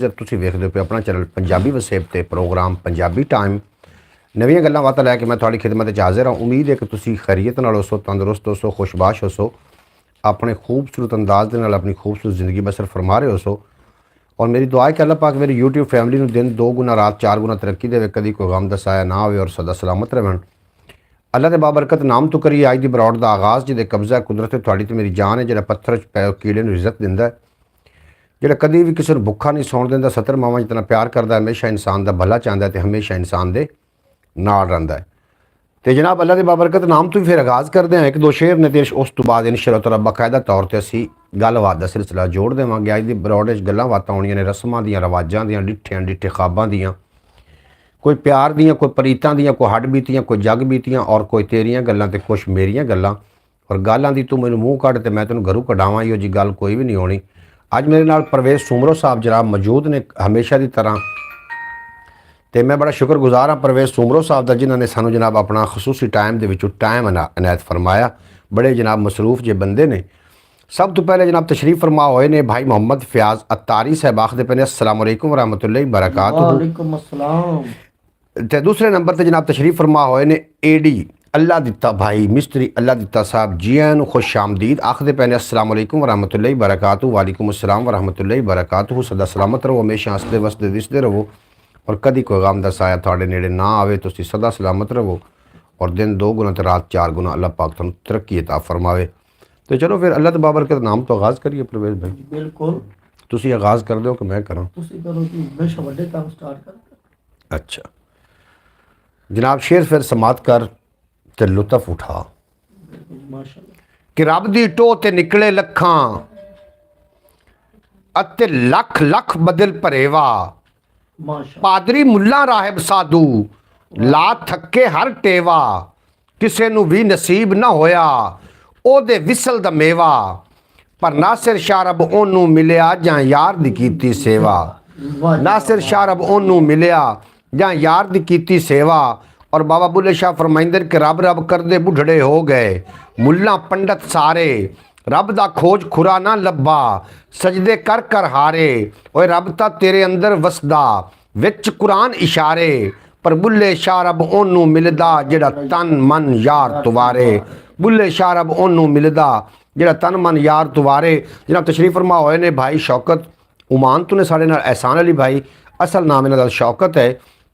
जब तुसीं वेखदे हो अपना चैनल पंजाबी वसेब ते प्रोग्राम पंजाबी टाइम नवीं गल्लां बातां लैके मैं तुहाडी खिदमत च हाज़िर हाँ। उम्मीद है कि तुसीं खैरियत नाल होसो, तंदुरुस्त होसो, खुशबाश होसो, अपने खूबसूरत अंदाज दे नाल अपनी खूबसूरत ज़िंदगी बसर फरमा रहे होसो। और मेरी दुआ है कि अल्लाह पाक मेरी यूट्यूब फैमिली नूं दिन 2 गुना रात 4 गुना तरक्की देवे, कदी कोई गम दसाया ना होवे और सदा सलामत रहन। अल्लाह दे बाबरकत नाम तो करिए अज दी बरौड़ दा आगाज़ जिहदे कब्जा कुदरत तुहाडी ते मेरी जान है, जिहड़ा पत्थर च पै कीड़े नूं इज्जत दिंदा है, ਜਿਹੜਾ कभी भी किसी को भुखा नहीं सौण दिंदा, 70 मावां जितना प्यार करता है, हमेशा इंसान का भला चाहता है, तो हमेशा इंसान के नाल रहिंदा है। तो जनाब अल्लाह के बाबरकत नाम तो फिर आगाज़ करते हैं। एक दो शेर ने तो उस तो बाद इंशाअल्लाह तआला बाकायदा तौर पर असीं गलबात का सिलसिला जोड़ देवांगे। अज दी बरौड़े च गल्लां बातां होणियां ने रस्मां दियां, रवाजां दियां, डिठियां डिठे ख्वाबां दियां, कोई प्यार दियां, कोई प्रीतां दियां, कोई हड बीतियां, कोई जग बीतियां, और कोई तेरियां गल्लां ते कुछ मेरियां गल्लां। और गल्लां दी तू मैनूं मूँह कढ ते मैं तैनूं घरों कढावां, इहो जी गल कोई भी नहीं होनी। अज मेरे नाल परवेज़ सूमरो साहब जनाब मौजूद ने हमेशा की तरह, तो मैं बड़ा शुक्रगुजार हाँ परवेज़ सूमरो साहब का, जिन्होंने सानू जनाब अपना खसूसी टाइम के विचों टाइम इनायत फरमाया। बड़े जनाब मसरूफ जे बंदे ने। सब तो पहले जनाब तशरीफ फरमा होए ने भाई मोहम्मद फयाज अत्तारी साहब, आखदे पे ने अस्सलाम वालेकुम रहमतुल्लाहि बरकातुहू। वालेकुम अस्सलाम। ते दूसरे नंबर पर जनाब तशरीफ फरमा होए ने एडी अल्लाह दिता भाई मिस्त्री अल्लाह दिता साहब, जी आन खुश आमदीद, आखदे पे ने अस्सलाम वालेकुम रहमतुल्लाहि बरकातुहू। वालेकुम अस्सलाम रहमतुल्लाहि बरकातुहू। सदा सलामत रहो, हमेशा हंसदे वसदे दिसदे रहो, और कदी कोई गम दा साया तुहाडे नेड़े ना आवे, तुसीं सदा सलामत रहो, और दिन 2 गुना ते रात 4 गुना अल्लाह पाक तुहानूं तरक्की अता फरमावे। तो चलो फिर अल्लाह ते बाबरकत नाम तो आगाज़ करिए परवेज़ भाई। बिल्कुल तुसीं आगाज़ कर दो कि मैं करां? तुसीं करो जी, हमेशा वड्डे काम स्टार्ट कर। अच्छा जनाब शेर फिर समात कर ते लुत्फ उठा माशाअल्लाह। कि रब दी टोह ते निकले लखां अते लख लख बदल भरेवा, माशाअल्लाह। पादरी मुल्ला राहिब साधु ला थके हर टेवा, किसे नूं भी नसीब ना होया ओदे विसल दा मेवा, पर नासिर शारब ओनू मिलिया जां यार दी कीती सेवा। नासिर शारब ओनू मिलिया जां यार दी कीती सेवा। और बाबा बुल्ले शाह फरमाइंदे कि रब रब करदे बुढ़ड़े हो गए, मुल्ला पंडित सारे, रब दा खोज खुरा ना लब्बा, सजदे कर कर हारे, ओए रब ता तेरे अंदर वसदा, विच कुरान इशारे, पर बुल्ले शाह रब ओनू मिलदा जेड़ा तन मन यार तुवारे। बुल्ले शाह रब ओनू मिलदा जेड़ा तन मन यार तुवारे। जनाब तशरीफ फरमा होए ने भाई शौकत उमान तो ने साढ़े नाल एहसान अली भाई, असल नाम इन्हां दा शौकत है,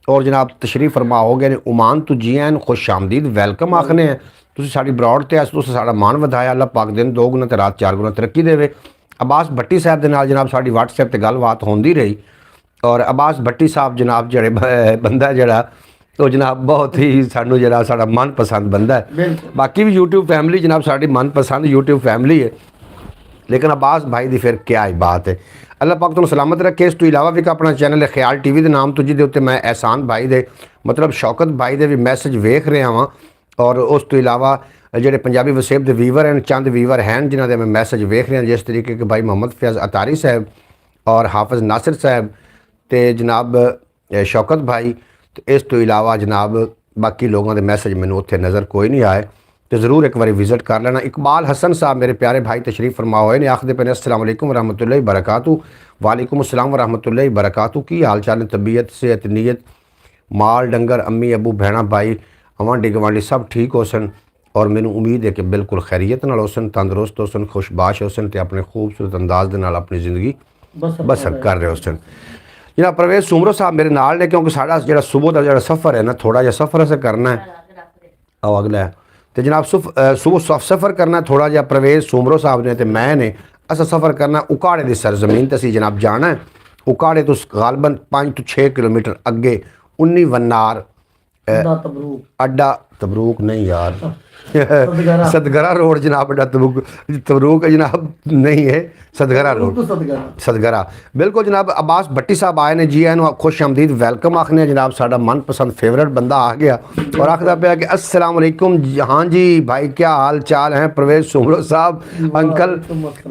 और जनाब तशरीफ फरमा हो गए ने उमान तो जी एन खुश आमदीद वेलकम आखने हैं। तुसीं साडी ब्रॉड ते अस तुसीं साडा मान वधाया, अल्लाह पाक दिन 2 गुना ते रात 4 गुना तरक्की देवे। अब्बास भट्टी साहब दे नाल जनाब साडी व्हाट्सएप ते गलबात होंदी रही, और अब्बास भट्टी साहब जनाब जेड़े बंदा जेड़ा तो जनाब बहुत ही सानू जेड़ा साडा मनपसंद बंदा है। बाकी भी यूट्यूब फैमिली जनाब साडी मनपसंद यूट्यूब फैमिली है, लेकिन अब्बास भाई दी फिर क्या ही बात है। अल्लाह पाक तुहानूं सलामत रखे। इस तो इलावा भी अपना चैनल है ख्याल टीवी के नाम तो, जिहदे उत्ते मैं एहसान भाई दे मतलब शौकत भाई दे भी मैसेज वेख रहा हाँ, और उस तो इलावा जेडे पंजाबी वसेब के वीवर हैं, चंद वीवर हैं जिन्हों के मैं मैसेज वेख रहा, जिस तरीके के भाई मोहम्मद फयाज अतारी साहब और हाफिज़ नासिर साहब तो जनाब शौकत भाई। तो इस तो इलावा जनाब बाकी लोगों के मैसेज मैनूं उत्थे नज़र कोई नहीं आए, तो ज़रूर एक बार विजिट कर लेना। इकबाल हसन साहब मेरे प्यारे भाई तशरीफ फरमा होए ने, आखदे पे ने अस्सलाम वालेकुम रहमतुल्लाहि बरकातुहू। वालेकुम अस्सलाम रहमतुल्लाहि बरकातुहू। की हाल चाल है, तबीयत सेहत नीयत माल डंगर अम्मी अबू भैणा भाई आंढी गवांढी सब ठीक हो सन, और मैनूं उम्मीद है कि बिल्कुल खैरियत नाल हो सन, तंदुरुस्त हो सन, खुशबाश हो सन, ते अपने खूबसूरत अंदाज दे नाल अपनी ज़िंदगी बसर कर रहे हो सन। जनाब परवेज़ सूमरो साहब मेरे नाल ने, क्योंकि साडा जेड़ा सुबह का जेड़ा सफ़र है ना, थोड़ा जिहा सफ़र असें करना है। आओ अगला है तो जनाब सुबह सफ़र करना थोड़ा जहा परवेज़ सूमरो साहब ने तो मैं ने असा सफ़र करना उकाड़े की सरजमीन तो असी जनाब जाना है। उकाड़े तो गालबन 5 तो 6 किलोमीटर अगे 19 वनार अड्डा तबरूक नहीं यार सदगरा रोड जनाब, अड्डा तबरूक जनाब नहीं है, सदगरा रोड सदगरा बिल्कुल जनाब। अब्बास भट्टी साहब आए ने, जी एन खुश आमदीद वेलकम आखने जनाब, साडा मनपसंद फेवरेट बंदा आ गया और आखदा पाया कि अस्सलाम वालेकुम। हाँ जी भाई क्या हाल चाल हैं परवेज़ सूमरो साहब,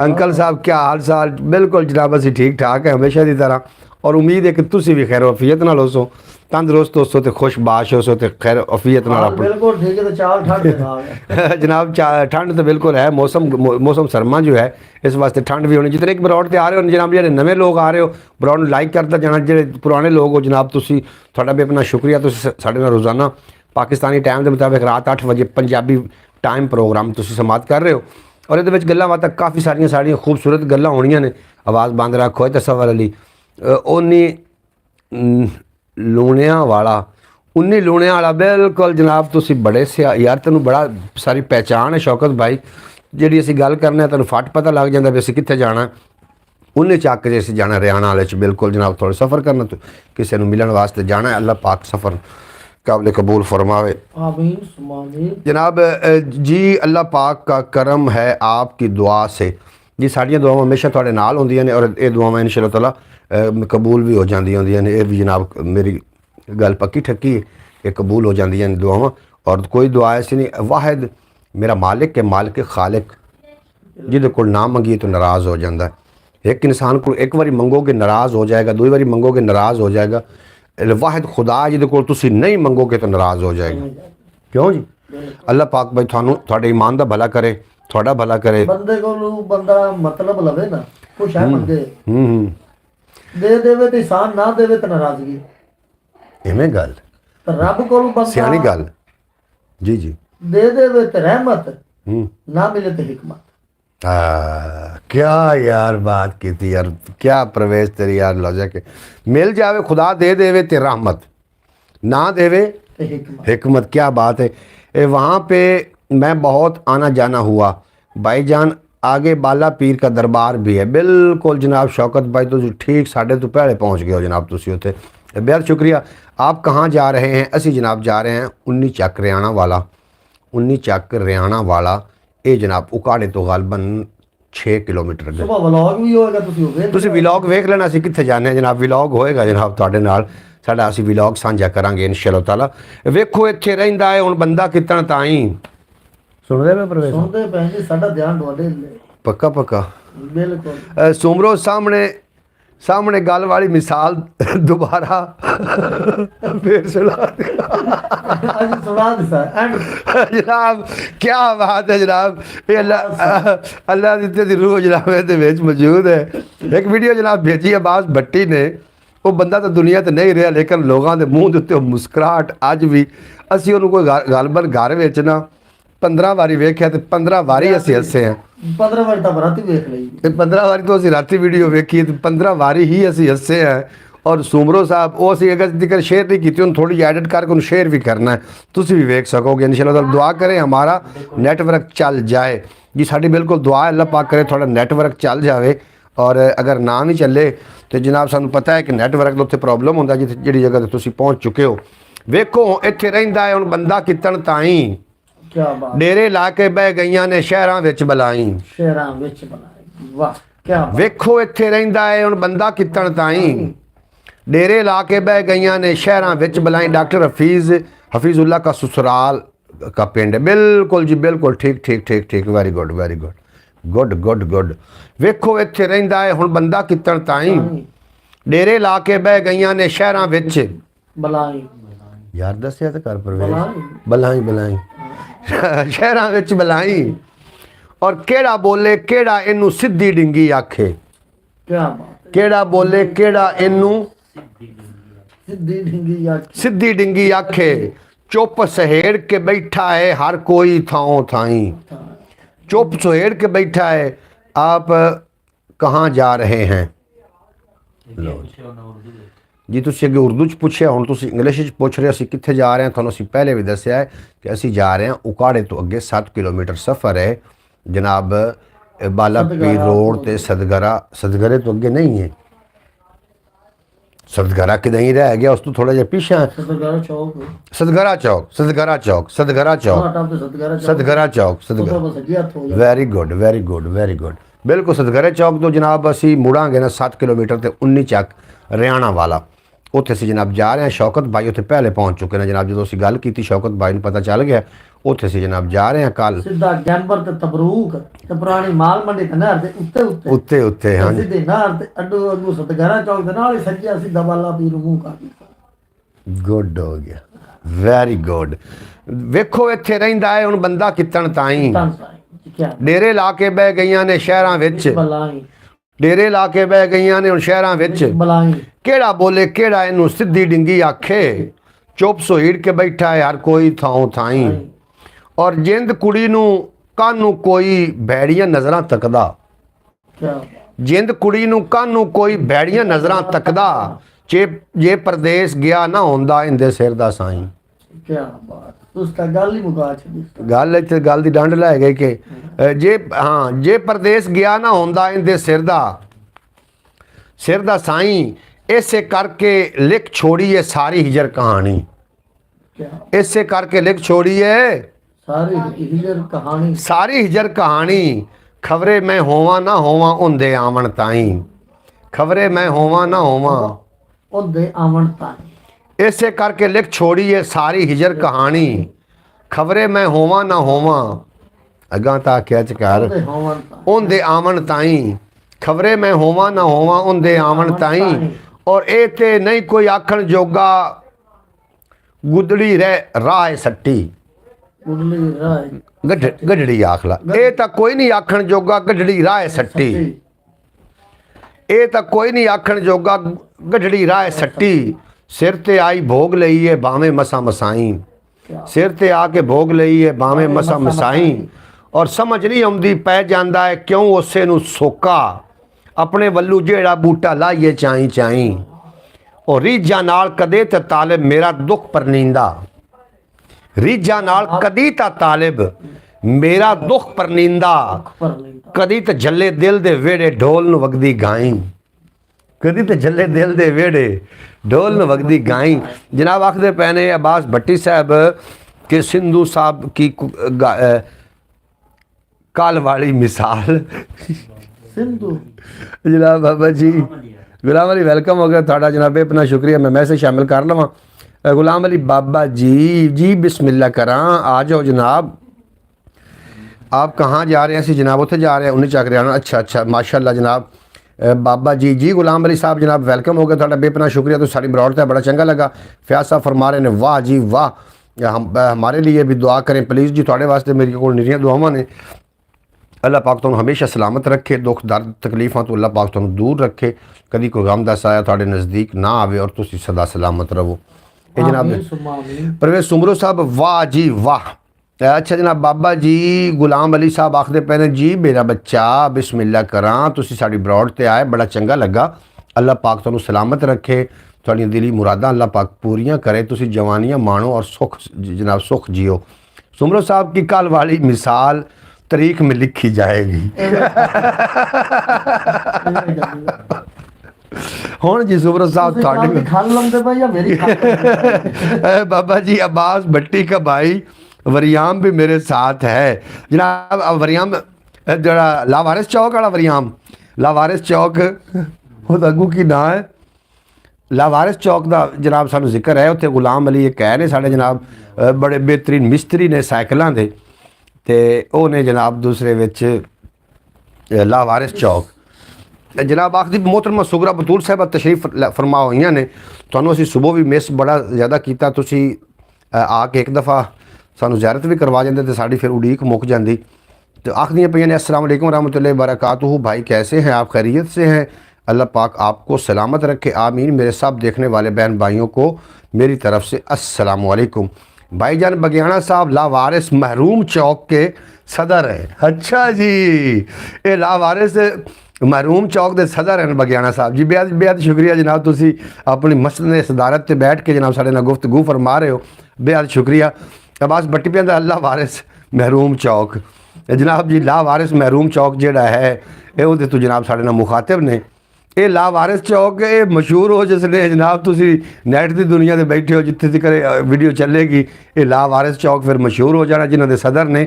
अंकल साहब क्या हाल चाल? बिल्कुल जनाब असी ठीक ठाक है हमेशा की तरह। ਔਰ ਉਮੀਦ ਹੈ ਕਿ ਤੁਸੀਂ ਵੀ ਖੈਰ ਅਫੀਅਤ ਨਾਲ ਹੋਸੋ, ਤੰਦਰੁਸਤ ਹੋਸੋ ਤੇ ਖੁਸ਼ਬਾਸ਼ ਹੋਸੋ ਤੇ ਖੈਰ ਅਫੀਅਤ ਨਾਲ ਆਪਣੀ बिल्कुल ठीक है तो चाल ठंड के नाल है जनाब ठंड तो बिल्कुल है, मौसम सरमा जो है इस वास्ते ठंड भी होनी। जितने एक बरौड़ ते आ रहे हो जनाब, ਜਿਹੜੇ ਨਵੇਂ ਲੋਕ ਆ ਰਹੇ ਹੋ ਬਰੌੜ ਨੂੰ ਲਾਈਕ ਕਰਦਾ ਜਾਣਾ, ਜਿਹੜੇ ਪੁਰਾਣੇ ਲੋਕ ਹੋ ਜਨਾਬ ਤੁਸੀਂ ਤੁਹਾਡਾ ਵੀ ਆਪਣਾ ਸ਼ੁਕਰੀਆ, ਤੁਸੀਂ ਸਾਡੇ ਨਾਲ ਰੋਜ਼ਾਨਾ ਪਾਕਿਸਤਾਨੀ ਟਾਈਮ ਦੇ ਮੁਤਾਬਿਕ ਰਾਤ 8 ਵਜੇ ਪੰਜਾਬੀ ਟਾਈਮ ਪ੍ਰੋਗਰਾਮ ਤੁਸੀਂ ਸਮਾਪਤ ਕਰ ਰਹੇ ਹੋ। ਔਰ ਇਹਦੇ ਵਿੱਚ ਗੱਲਾਂ ਬਾਤਾਂ ਕਾਫੀ ਸਾਰੀਆਂ ਖੂਬਸੂਰਤ ਗੱਲਾਂ ਹੋਣੀਆਂ ਨੇ। ਆਵਾਜ਼ ਬੰਦ ਰੱਖੋ ਤਸਵਰ ਅਲੀ ਉਨੀ ਲੂਣਿਆਂ ਵਾਲਾ 19 ਲੂਣਿਆਂ ਵਾਲਾ ਬਿਲਕੁਲ ਜਨਾਬ ਤੁਸੀਂ ਬੜੇ ਸਿਆ ਯਾਰ, ਤੈਨੂੰ ਬੜਾ ਸਾਰੀ ਪਹਿਚਾਣ ਹੈ ਸ਼ੌਕਤ ਭਾਈ, ਜਿਹੜੀ ਅਸੀਂ ਗੱਲ ਕਰਨਾ ਹੈ ਤੈਨੂੰ ਫਟ ਪਤਾ ਲੱਗ ਜਾਂਦਾ ਵੀ ਅਸੀਂ ਕਿੱਥੇ ਜਾਣਾ। ਉਹਨੇ ਚੱਕ ਜੇ ਅਸੀਂ ਜਾਣਾ ਹਰਿਆਣਾ ਵਾਲੇ 'ਚ ਬਿਲਕੁਲ ਜਨਾਬ, ਥੋੜ੍ਹਾ ਸਫ਼ਰ ਕਰਨਾ ਕਿਸੇ ਨੂੰ ਮਿਲਣ ਵਾਸਤੇ ਜਾਣਾ ਹੈ। ਅੱਲਾਹ ਪਾਕ ਸफ़ਰ काबिल कबूल फरमावे आमीन सुम्मा आमीन। जनाब जी अल्लाह पाक का करम है आपकी दुआ से जी, साड़ियाँ दुआवां हमेशा थोड़े नाल होंदियां ने और ये दुआवां इंशाअल्लाह ताला कबूल भी हो जांदियां होंदियां ने। ये भी जनाब मेरी गल पक्की ठक्की है, ये कबूल हो जांदियां ने दुआवां। और कोई दुआ ऐसी नहीं, वाहिद मेरा मालिक है, मालिक खालिक, जिहदे कोल ना मंगिए तो नाराज़ हो जाता है। एक इंसान को एक बारी मंगोगे नाराज़ हो जाएगा, दो बारी मंगोगे नाराज़ हो जाएगा। वाहिद खुदा जिहदे कोल तुसीं नहीं मंगोगे तो नाराज़ हो जाएगा। क्यों जी? अल्लाह पाक भाई थानू थोड़े ईमान दा भला करे, थोड़ा भला करे। बंदे को बंदा मतलब लवे ना, कुछ है मंगे दे देवे ते एहसान ना देवे ते नाराजगी, इवें गल ते रब कोल बंदा सियानी गल जी जी दे देवे ते रहमत, ना मिले ते हिकमत। क्या यार बात की थी यार, क्या प्रवेश तेरी यार लौजा के मिल जावे, खुदा दे देवे ते रहमत, ना देवे ते हिकमत। हिकमत, क्या बात है। वहाँ पे मैं बहुत आना जाना हुआ भाईजान, आगे बाला पीर का दरबार भी है बिल्कुल जनाब। शौकत भाई तो ठीक 2:30 पहले पहुँच गए हो जनाब तुसी उत्थे, बेहद शुक्रिया। आप कहाँ जा रहे हैं? असी जनाब जा रहे हैं 19 ਚੱਕ हरियाणा वाला, 19 ਚੱਕ हरियाणा वाला। ਇਹ ਜਨਾਬ ਉਕਾੜੇ ਤੋਂ ਗਲਬਨ 6 ਕਿਲੋਮੀਟਰ ਅੱਗੇ। ਸੁਬਾ ਵਲੌਗ ਵੀ ਹੋਏਗਾ, ਤੁਸੀਂ ਵਲੌਗ ਵੇਖ ਲੈਣਾ, ਅਸੀਂ ਕਿੱਥੇ ਜਾਂਦੇ ਹਾਂ ਜਨਾਬ। ਵਲੌਗ ਹੋਏਗਾ ਜਨਾਬ ਤੁਹਾਡੇ ਨਾਲ ਸਾਡਾ, ਅਸੀਂ ਵਲੌਗ ਸਾਂਝਾ ਕਰਾਂਗੇ ਇਨਸ਼ਾਅੱਲਾਹ ਤਾਲਾ। ਵੇਖੋ ਇੱਥੇ ਰਹਿੰਦਾ ਹੈ ਹੁਣ ਬੰਦਾ ਕਿਤਨ ਤਾਈ ਸੁਣਦੇ ਪਏ ਪ੍ਰਵੇਸ਼, ਸੁਣਦੇ ਪਏ ਜੀ, ਸਾਡਾ ਧਿਆਨ ਤੁਹਾਡੇ ਪੱਕਾ ਪੱਕਾ ਬਿਲਕੁਲ। ਸੁਮਰੋ ਸਾਹਮਣੇ ਗੱਲ ਵਾਲੀ ਮਿਸਾਲ ਦੁਬਾਰਾ ਫੇਰ ਸੁਣਾ ਅੱਜ ਸੁਣਾ ਦਿਸਾ ਐਂਡ जनाब क्या बात है जनाब, ये अल्लाह ਦੀ रूह जनाब ਇਹਦੇ ਵਿੱਚ मौजूद है। एक वीडियो जनाब भेजी अब्बास भट्टी ने, ਉਹ ਬੰਦਾ ਤਾਂ ਦੁਨੀਆ ਤੇ ਨਹੀਂ ਰਿਹਾ ਲੇਕਿਨ ਲੋਕਾਂ ਦੇ ਮੂੰਹ ਦੇ ਉੱਤੇ ਉਹ ਮੁਸਕਰਾਹਟ ਅੱਜ ਵੀ। ਅਸੀਂ ਉਹਨੂੰ ਕੋਈ ਗਲਬਨ ਘਰ ਵਿੱਚ ਨਾ 15 ਵਾਰੀ ਵੇਖਿਆ ਤੇ 15 ਵਾਰੀ ਅਸੀਂ ਹੱਸੇ ਹਾਂ। 15 ਵਾਰੀ ਤਾਂ ਰਾਤੀ ਵੇਖ ਲਈ ਤੇ 15 ਵਾਰੀ ਤੋਂ ਅਸੀਂ ਰਾਤੀ ਵੀਡੀਓ ਵੇਖੀ ਤੇ 15 ਵਾਰੀ ਹੀ ਅਸੀਂ ਹੱਸੇ ਹਾਂ। ਔਰ ਸੁਮਰੋ ਸਾਹਿਬ ਉਹ ਅਸੀਂ ਅਗਰ ਜ਼ਿਕਰ ਸ਼ੇਅਰ ਨਹੀਂ ਕੀਤੀ, ਉਹਨੂੰ ਥੋੜੀ ਐਡਿਟ ਕਰਕੇ ਉਹਨੂੰ ਸ਼ੇਅਰ ਵੀ ਕਰਨਾ ਹੈ, ਤੁਸੀਂ ਵੀ ਵੇਖ ਸਕੋਗੇ ਇਨਸ਼ਾਅੱਲਾਹ ਤਾਲਾ। ਦੁਆ ਕरें हमारा नेटवर्क चल जाए जी, ਸਾਡੀ ਬਿਲਕੁਲ ਦੁਆ ਹੈ ਅੱਲਾਹ ਪਾਕ ਕਰੇ ਤੁਹਾਡਾ ਨੈਟਵਰਕ ਚੱਲ ਜਾਵੇ। ਔਰ ਅਗਰ ਨਾ ਵੀ ਚੱਲੇ ਤੇ ਜਨਾਬ ਸਾਨੂੰ ਪਤਾ ਹੈ ਕਿ ਨੈਟਵਰਕ ਦਾ ਉੱਥੇ ਪ੍ਰੋਬਲਮ ਹੁੰਦਾ ਜਿੱਥੇ ਜਿਹੜੀ ਜਗ੍ਹਾ ਤੇ ਤੁਸੀਂ ਪਹੁੰਚ ਚੁੱਕੇ ਹੋ। ਵੇਖੋ ਇੱਥੇ ਰਹਿੰਦਾ ਹੈ ਹੁਣ ਬੰਦਾ ਕਿਤਨ ਤਾਈ, ਕੀ ਬਾਤ, ਡੇਰੇ ਲਾ ਕੇ ਬਹਿ ਗਈਆਂ ਨੇ ਸ਼ਹਿਰਾਂ ਵਿੱਚ ਬਲਾਈ, ਸ਼ਹਿਰਾਂ ਵਿੱਚ ਬਣਾਈ, ਵਾਹ ਕੀ ਬਾਤ। ਵੇਖੋ ਇੱਥੇ ਰਹਿੰਦਾ ਹੈ ਹੁਣ ਬੰਦਾ ਕਿਤਨ ਤਾਈ, डेरे ला के बह गई ने शहर विच बलाई। डॉक्टर हफीज़ुल्लाह का ससुराल का पिंड है बिल्कुल जी, बिल्कुल ठीक ठीक ठीक ठीक, very good very good good good good. वेखो इत्थे रहिंदा है हुण बंदा कितन ताई, डेरे ला के बह गई ने शहर विच बलाई, यार दस्या तो कर परवेश बलाई बलाई शहर विच बलाई। और केड़ा बोले केड़ा इनू सीधी डिंगी आखे, क्या बात, केड़ा बोले केड़ा इनू सिद्धी डिंगी आखे। चुप सहेड़ के बैठा है हर कोई थाओ थाई, चुप सहेड़ के बैठा है। आप कहाँ जा रहे हैं? जी तुसीं अगे उर्दू च पुछया, हुण तुसीं इंग्लिश च पुछ रहे असीं कित्थे जा रहे हैं। तुहानूं असीं पहले भी दस्सिया है कि असीं जा रहे हैं उकाड़े तो अगे 7 किलोमीटर सफ़र है जनाब। बाला पीर रोड ते सदगरे तो अगे नहीं है, सदगरा कि नहीं रह गया, उस तो थोड़ा जिहा पीछे सदगरा चौक, सदगरा चौक सदगरा चौक सदगरा चौक सदगरा चौक सदगरा। Very good very good very good, बिल्कुल सदगरे चौक तो जनाब असी मुड़ांगे ना 7 किलोमीटर ते 19 ਚੱਕ हरियाणा वाला ਉੱਥੇ ਅਸੀਂ ਜਨਾਬ ਜਾ ਰਹੇ ਹਾਂ। ਸ਼ੌਕਤ ਭਾਈ ਉੱਥੇ ਪਹਿਲੇ ਪਹੁੰਚ ਚੁੱਕੇ ਨੇ ਜਨਾਬ। ਜਦੋਂ ਅਸੀਂ ਗੱਲ ਕੀਤੀ ਸ਼ੌਕਤ ਭਾਈ ਨੂੰ ਪਤਾ ਚੱਲ ਗਿਆ, ਉੱਥੇ ਅਸੀਂ ਜਨਾਬ ਜਾ ਰਹੇ ਹਾਂ ਕੱਲ ਸਿੱਧਾ ਜੈਂਬਰ ਤੇ ਤਬਰੂਕ ਤੇ ਪੁਰਾਣੀ ਮਾਲ ਮੰਡੀ ਤੇ ਨਹਿਰ ਦੇ ਉੱਤੇ ਉੱਤੇ ਹਾਂਜੀ ਸਿੱਧੇ ਨਹਿਰ ਤੇ ਅੱਡੂ ਸਤਗਰਾ ਚੌਕ ਦੇ ਨਾਲ ਹੀ ਸੱਜਿਆ ਸਿੱਧਾ ਬਾਲਾ ਪੀਰ ਨੂੰ ਮੂੰਹ ਕਰ ਦਿੱਤਾ। ਗੁੱਡ ਹੋ ਗਿਆ, ਵੈਰੀ ਗੁੱਡ। ਵੇਖੋ ਇੱਥੇ ਰਹਿੰਦਾ ਹੈ ਹੁਣ ਬੰਦਾ ਕਿੱਤਣ ਤਾਈਂ। ਡੇਰੇ ਲਾ ਕੇ ਬਹਿ ਗਈਆਂ ਨੇ ਸ਼ਹਿਰਾਂ ਵਿੱਚ, ਡੇਰੇ ਲਾ ਕੇ ਬਹਿ ਗਈਆਂ ਨੇ ਹੁਣ ਸ਼ਹਿਰਾਂ ਵਿੱਚ। ਕਿਹੜਾ ਬੋਲੇ ਕਿਹੜਾ ਇਹਨੂੰ ਸਿੱਧੀ ਡਿੰਗੀ ਆਖੇ। ਚੁੱਪ ਸੋਹੀੜ ਕੇ ਬੈਠਾ ਹੈ ਹਰ ਕੋਈ ਥਾਂ ਥਾਈਂ। ਔਰ ਜਿੰਦ ਕੁੜੀ ਨੂੰ ਕਾਹਨੂੰ ਕੋਈ ਭੈੜੀਆਂ ਨਜ਼ਰਾਂ ਤੱਕਦਾ। ਜਿੰਦ ਕੁੜੀ ਨੂੰ ਕਾਹਨੂੰ ਕੋਈ ਭੈੜੀਆਂ ਨਜ਼ਰਾਂ ਤੱਕਦਾ। ਜੇ ਪਰਦੇਸ ਗਿਆ ਨਾ ਹੁੰਦਾ ਇੰਦੇ ਸਿਰ ਦਾ ਸਾਈਂ। ਗੱਲ ਇੱਥੇ ਗੱਲ ਦੀ ਡੰਡ ਲੈ ਗਏ ਕਿ ਜੇ ਪਰਦੇਸ ਗਿਆ ਨਾ ਹੁੰਦਾ ਇਹਦੇ ਸਿਰ ਦਾ ਸਾਈਂ। ਇਸੇ ਕਰਕੇ ਲਿਖ ਛੋੜੀ ਹੈ ਸਾਰੀ ਹਿਜਰ ਕਹਾਣੀ। ਇਸੇ ਕਰਕੇ ਲਿਖ ਛੋੜੀ ਹੈ ਸਾਰੀ ਹਿਜਰ ਕਹਾਣੀ। ਖਬਰੇ ਮੈਂ ਹੋਵਾਂ ਨਾ ਹੋਵਾਂ ਹੁੰਦੇ ਆਵਣ ਤਾਈਂ। ਖਬਰੇ ਮੈਂ ਹੋਵਾਂ ਨਾ ਹੋਵਾਂ ਉਹਦੇ ਆਵਣ ਤਾਈਂ। ਇਸੇ ਕਰਕੇ ਲਿਖ ਛੋੜੀ ਹੈ ਸਾਰੀ ਹਿਜਰ ਕਹਾਣੀ। ਖਬਰੇ ਮੈਂ ਹੋਵਾਂ ਨਾ ਹੋਵਾਂ ਅਗਾਂ ਤਾਂ ਆਖਿਆ ਚਕਾਰ ਉਹਦੇ ਆਵਣ ਤਾਈਂ। ਖਬਰੇ ਮੈਂ ਹੋਵਾਂ ਨਾ ਹੋਵਾਂ ਉਹਦੇ ਆਵਣ ਤਾਈਂ। ਔਰ ਇਹ ਤੇ ਨਹੀਂ ਕੋਈ ਆਖਣ ਜੋਗਾ ਗੁੱਦੜੀ ਰਾਹ ਸੱਟੀ। ਗੱਡੜੀ ਆਖ ਲਾ। ਇਹ ਤਾਂ ਕੋਈ ਨਹੀਂ ਆਖਣ ਜੋਗਾ ਗੱਡੜੀ ਰਾਹ ਸੱਟੀ। ਇਹ ਤਾਂ ਕੋਈ ਨਹੀਂ ਆਖਣ ਜੋਗਾ ਗੱਡੜੀ ਰਾਹ ਸੱਟੀ। ਸਿਰ ਤੇ ਆਈ ਭੋਗ ਲਈਏ ਬਾਵੇਂ ਮਸਾਂ ਮਸਾਈ। ਸਿਰ ਤੇ ਆ ਕੇ ਭੋਗ ਲਈਏ ਬਾਵੇਂ ਮਸਾਂ ਮਸਾਈ। ਔਰ ਸਮਝ ਨਹੀਂ ਆਉਂਦੀ ਪੈ ਜਾਂਦਾ ਹੈ ਕਿਉਂ ਉਸੇ ਨੂੰ ਸੋਕਾ। ਆਪਣੇ ਵੱਲੋਂ ਜਿਹੜਾ ਬੂਟਾ ਲਾਈਏ ਚਾਈ ਚਾਈ। ਔਰ ਰੀਝਾਂ ਨਾਲ ਕਦੇ ਤਾਂ ਤਾਲਿਬ ਮੇਰਾ ਦੁੱਖ ਪਰਨੀਂਦਾ। ਰੀਝਾਂ ਨਾਲ ਕਦੀ ਤਾਂ ਤਾਲਿਬ ਮੇਰਾ ਦੁੱਖ ਪਰਨੀਂਦਾ। ਕਦੀ ਤਾਂ ਜੱਲੇ ਦਿਲ ਦੇ ਵਿਹੜੇ ਢੋਲ ਨੂੰ ਵਗਦੀ ਗਾਈ। ਕਦੀ ਤਾਂ ਜੱਲੇ ਦਿਲ ਦੇ ਵਿਹੜੇ ਢੋਲ ਨੂੰ ਵਗਦੀ ਗਾਈ। ਜਨਾਬ ਆਖਦੇ ਪਏ ਨੇ अब्बास भट्टी साहब कि सिंधु साहब की काल वाली मिसाल। सिंधु जनाब बाबा जी गुलाम अली वेलकम हो गया थोड़ा जनाब। अपना शुक्रिया मैं मैसेज शामिल कर लवां। गुलाम अली बाबा जी बिस्मिल्लाह करा आ जाओ जनाब। आप कहाँ जा रहे हैं? जनाब उत्थे जा रहे हैं 19 ਚੱਕ हरियाणा। अच्छा माशाअल्लाह जनाब। बाबा जी गुलाम अली साहब जनाब वेलकम हो गया थोड़ा बेपना शुक्रिया। तो सारी बरौत है बड़ा चंगा लगा। फयाज साहब फरमा रहे हैं वाह जी वाह। हमारे लिए भी दुआ करें प्लीज़ जी। थोड़े वास्ते मेरे को निरियां दुआवां ने। अल्लाह पाक तुहानू हमेशा सलामत रखे। दुख दर्द तकलीफां तो अल्लाह पाक तुहानू दूर रखे। कभी कोई गम दा साया तुहाडे नज़दीक ना आवे और तुसीं सदा सलामत रहो। ये जनाब परवेज़ सुमरो साहब वाह जी वाह। अच्छा जनाब बाबा जी गुलाम अली साहब आखते पे ने जी मेरा बच्चा बिस्मिल्लाह करा। तुसीं साडी बरौट ते आए बड़ा चंगा लगा। अल्लाह पाक तुहानू सलामत रखे। तुहाडीआं दिली मुरादां अल्लाह पाक पूरियां करे। तुसीं जवानियां माणो और सुख जनाब सुख जियो। सुमरो साहब की कल वाली मिसाल तारीख में लिखी जाएगी। हुण जी सुमरो साहब बाबा जी अब्बास भट्टी का भाई वरियाम भी मेरे साथ है जनाब। वरियाम जरा लावारिस चौक वाला वरियाम लावारिस चौक अगू की ना है लावारिस चौक का जनाब सानू जिक्र है। उत्थे गुलाम अली कह ने साढ़े जनाब बड़े बेहतरीन मिस्त्री ने साइकिलों के ते वो ने जनाब दूसरे विच लावारिस चौक जनाब आखदी मोहतरमा सुगरा बतूल साहब तशरीफ फरमा हुई ने। तुहानू असीं सुबह भी मिस बड़ा ज़्यादा किया। तुसीं आके एक दफ़ा सानू ज़ियारत भी करवा जाते तो साड़ी फिर उड़ीक मुक जाती। तो आखदियाँ पईयां ने अस्सलाम वालेकुम रहमतुल्लाहि व बरकातुहू। भाई कैसे हैं आप? खैरियत से हैं? अल्लाह पाक आपको सलामत रखे आमीन। मेरे सब देखने वाले बहन भाइयों को मेरी तरफ से अस्सलाम वालेकुम। भाईजान बगियाना साहब लावारिस महरूम चौक के सदर है। अच्छा जी ये लावारिस महरूम चौक के सदर हैं बगियाना साहब जी। बेहद बेहद शुक्रिया जनाब। तुसीं अपनी मस्जिद ने सदारत से बैठ के जनाब साढ़े नाल गुफ्तगू फरमा रहे हो। बेहद शुक्रिया। अब्बास भट्टी पे अल्लाह वारिस महरूम चौक जनाब जी लावारिस महरूम चौक जोड़ा है ये तो जनाब साढ़े नाल मुखातिब ने। ये लावारिस चौक ये मशहूर हो जिसने जनाब तुसी नैट की दुनिया से बैठे हो जिथे तक वीडियो चलेगी ये लावारिस चौक फिर मशहूर हो जाना। जिन्होंने सदर ने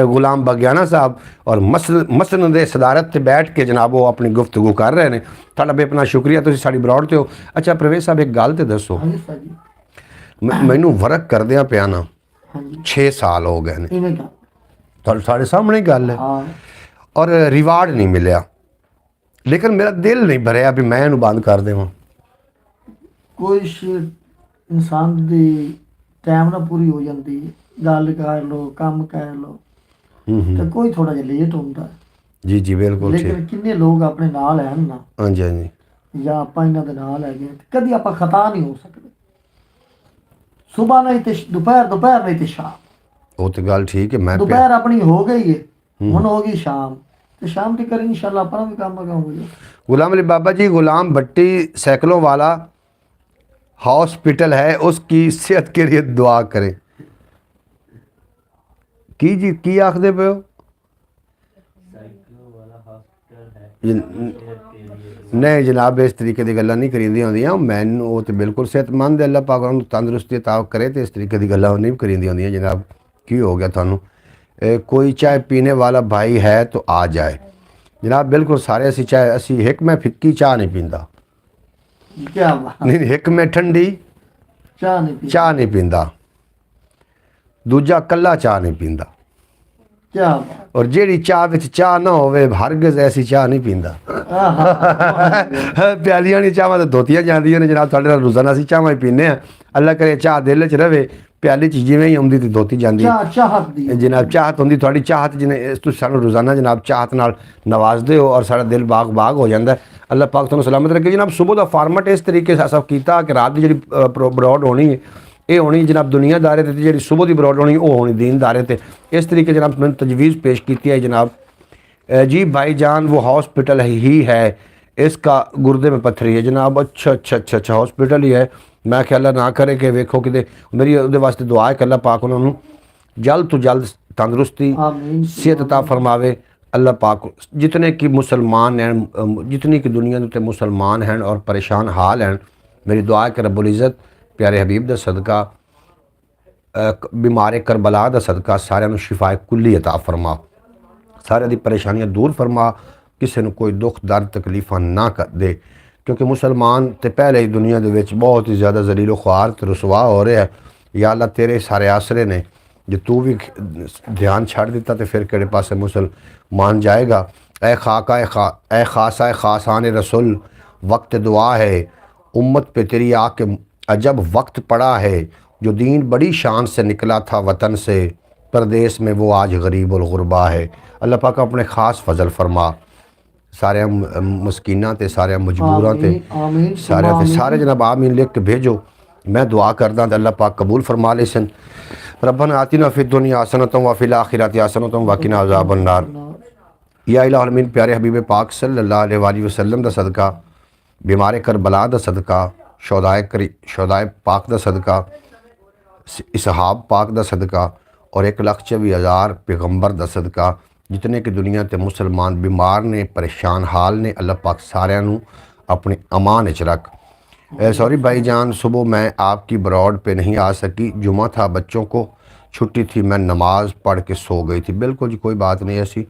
ਗੁਲਾਮ ਬਗਿਆਣਾ ਸਾਹਿਬ ਔਰ ਮਸਨ ਦੇ ਸਦਾਰਤ ਤੇ ਬੈਠ ਕੇ ਜਨਾਬ ਉਹ ਆਪਣੀ ਗੁਫ਼ਤਗੂ ਕਰ ਰਹੇ ਨੇ। ਤੁਹਾਡਾ ਬੇਪਨਾ ਸ਼ੁਕਰੀਆ, ਤੁਸੀਂ ਸਾਡੀ ਬਰੌਡ ਤੇ ਹੋ। ਅੱਛਾ ਪ੍ਰਵੇਸ਼ ਸਾਹਿਬ ਇੱਕ ਗੱਲ ਤੇ ਦੱਸੋ, ਹਾਂਜੀ ਉਸਤਾਦ ਜੀ। ਮੈਨੂੰ ਵਰਕ ਕਰਦਿਆਂ ਪਿਆ ਨਾ ਹਾਂਜੀ 6 ਸਾਲ ਹੋ ਗਏ ਨੇ, ਇਵੇਂ ਦਾ ਤੁਹਾਡੇ ਸਾਡੇ ਸਾਹਮਣੇ ਗੱਲ ਹੈ, ਹਾਂ ਔਰ ਰਿਵਾਰਡ ਨਹੀਂ ਮਿਲਿਆ, ਲੇਕਿਨ ਮੇਰਾ ਦਿਲ ਨਹੀਂ ਭਰਿਆ ਵੀ ਮੈਂ ਇਹਨੂੰ ਬੰਦ ਕਰ ਦੇਵਾਂ। ਕੁਛ ਇਨਸਾਨ ਦੀ ਟਾਈਮ ਨਾਲ ਪੂਰੀ ਹੋ ਜਾਂਦੀ ਹੈ, ਗੱਲ ਕਰ ਲੋ, ਕੰਮ ਕਰ ਲੋ, ਤੇ ਕੋਈ ਥੋੜਾ ਜਿਹਾ ਲੇਟ ਹੁੰਦਾ ਹੈ। ਜੀ ਜੀ ਬਿਲਕੁਲ ਠੀਕ। ਲੇਕਿਨ ਕਿੰਨੇ ਲੋਕ ਆਪਣੇ ਨਾਲ ਹਨ ਨਾ, ਹਾਂਜੀ ਹਾਂਜੀ ਜਾਂ ਆਪਾਂ ਇਹਨਾਂ ਦੇ ਨਾਲ ਹੈਗੇ, ਕਦੀ ਆਪਾਂ ਖਤਾ ਨਹੀਂ ਹੋ ਸਕਦੇ। ਸੁਬਾਹ ਨਹੀਂ ਤੇ ਦੁਪਹਿਰ, ਦੁਪਹਿਰ ਨਹੀਂ ਤੇ ਸ਼ਾਮ। ਉਹ ਤੇ ਗੱਲ ਠੀਕ ਹੈ। ਮੈਂ ਦੁਪਹਿਰ ਆਪਣੀ ਹੋ ਗਈ ਹੈ, ਹੁਣ ਹੋ ਗਈ ਸ਼ਾਮ, ਤੇ शाम की करें इंशाल्लाह अपना भी काम हो जाए। गुलाम अली बाबा जी, गुलाम भट्टी साइकिलों वाला हॉस्पिटल है, उसकी सेहत के लिए दुआ करें। की जी की आखदे पे हो? नहीं जनाब, इस तरीके की गल्लां नहीं करींदी होंदियां। मैनू वो तो बिल्कुल सेहतमंद है, अल्लाह पाक उन्होंने तंदुरुस्ती अता करे, तो इस तरीके की गल्लां नहीं करींदी होंदियां। जनाब की हो गया थानू? कोई चाय पीने वाला भाई है तो आ जाए। जनाब बिल्कुल सारे असी चाय, असी एक मैं फिक्की चाह नहीं पींदा, क्या बात, नहीं एक मैं ठंडी चाह नहीं पींदा, दूजा कल्ला चाह नहीं पींदा, क्या बात। और जेड़ी चाह विच चाह ना होवे हरगिज़ ऐसी चाह नहीं पींदा। प्यालियां नहीं चाहवां तो धोतियां जांदियां ने जनाब, साडे नाल रोज़ाना असीं चाहां ही पीने आ। अल्लाह करे चाह दिल च रवे, प्याली च जिवें ही आउंदी ते धोती जांदी जनाब। चाहत होंदी तुहाडी चाहत, जिन्हें तुसीं सानूं रोज़ाना जनाब चाहत नाल नवाजदे हो और साडा दिल बाग बाग हो जांदा है। अल्लाह पाक तुहानूं सलामत रखे। जनाब सुबह दा फार्मेट इस तरीके असां कीता कि रात दी जिहड़ी ब्रॉड होनी है ये होनी जनाब दुनियादारे ते, जिहड़ी सुबह दी ब्रॉड होनी वो होनी दीनदारे ते। इस तरीके जनाब मैंने तजवीज़ पेश की है जनाब। जी भाईजान वो हॉस्पिटल ही है, इसका गुर्दे में पत्थरी है जनाब। अच्छा अच्छा अच्छा अच्छा हॉस्पिटल ही है। मैं क्या अल्लाह ना करे कि वेखो कि मेरी उहदे वास्ते दुआ है कि अल्लाह पाक उन्होंने जल्द तो जल्द तंदुरुस्ती सेहत अता फरमावे। अल्लाह पाक जितने की मुसलमान हैं, जितनी की दुनिया के मुसलमान हैं और परेशान हाल हैं, मेरी दुआ है कि रब्बुल इज़्ज़त प्यारे हबीब दा सदका, बीमारे करबला दा सदका सारिਆਂ ਨੂੰ शिफाए कुल्ली अता फरमा, सारे दी परेशानियां दूर फरमा, किसी ਨੂੰ कोई दुख दर्द तकलीफां ना कर दे। क्योंकि मुसलमान तो पहले ही दुनिया के विच बहुत ही ज़्यादा जलीलो ख्वार तो रसवा हो रहा है। या अल्लाह तेरे सारे आसरे ने, जो तू भी ध्यान छड़ दिता तो फिर किहड़े पासे मुसलमान जाएगा। ए खाका ए खासा खासान रसुल, वक्त दुआ है उम्मत पे तेरी आके अजब वक्त पड़ा है। जो दीन बड़ी शान से निकला था वतन से, परदेश में वो आज गरीब और गुरबा है। अल्लाह पाक अपने ख़ास फजल फरमा सारे मस्कीना ते सारे मजबूरां ते सारे जनाब आमीन लिख के भेजो। मैं दुआ करदा ते अल्लाह पाक कबूल फरमा ले सन। रब्बना आतिना फिद दुनिया हसनतम व फिल आखिरति हसनतम व किना अज़ाबन नार। या इलाहुल आमीन प्यारे हबीब पाक सल्लल्लाहु अलैहि वसल्लम दा सदका, बीमारे करबला दा सदका, शोदाए पाक दा सदका, इसहाब पाक दा सदका और 1,24,000 पैगंबर दा सदका, जितने कि दुनिया के मुसलमान बीमार ने, परेशान हाल ने, अल्लाह पाक सारिਆਂ ਨੂੰ अपने अमान च रख। सॉरी भाईजान, सुबह मैं आपकी ब्रॉड पे नहीं आ सकी, जुमा था, बच्चों को छुट्टी थी, मैं नमाज पढ़ के सो गई थी। बिल्कुल जी कोई बात नहीं ऐसी,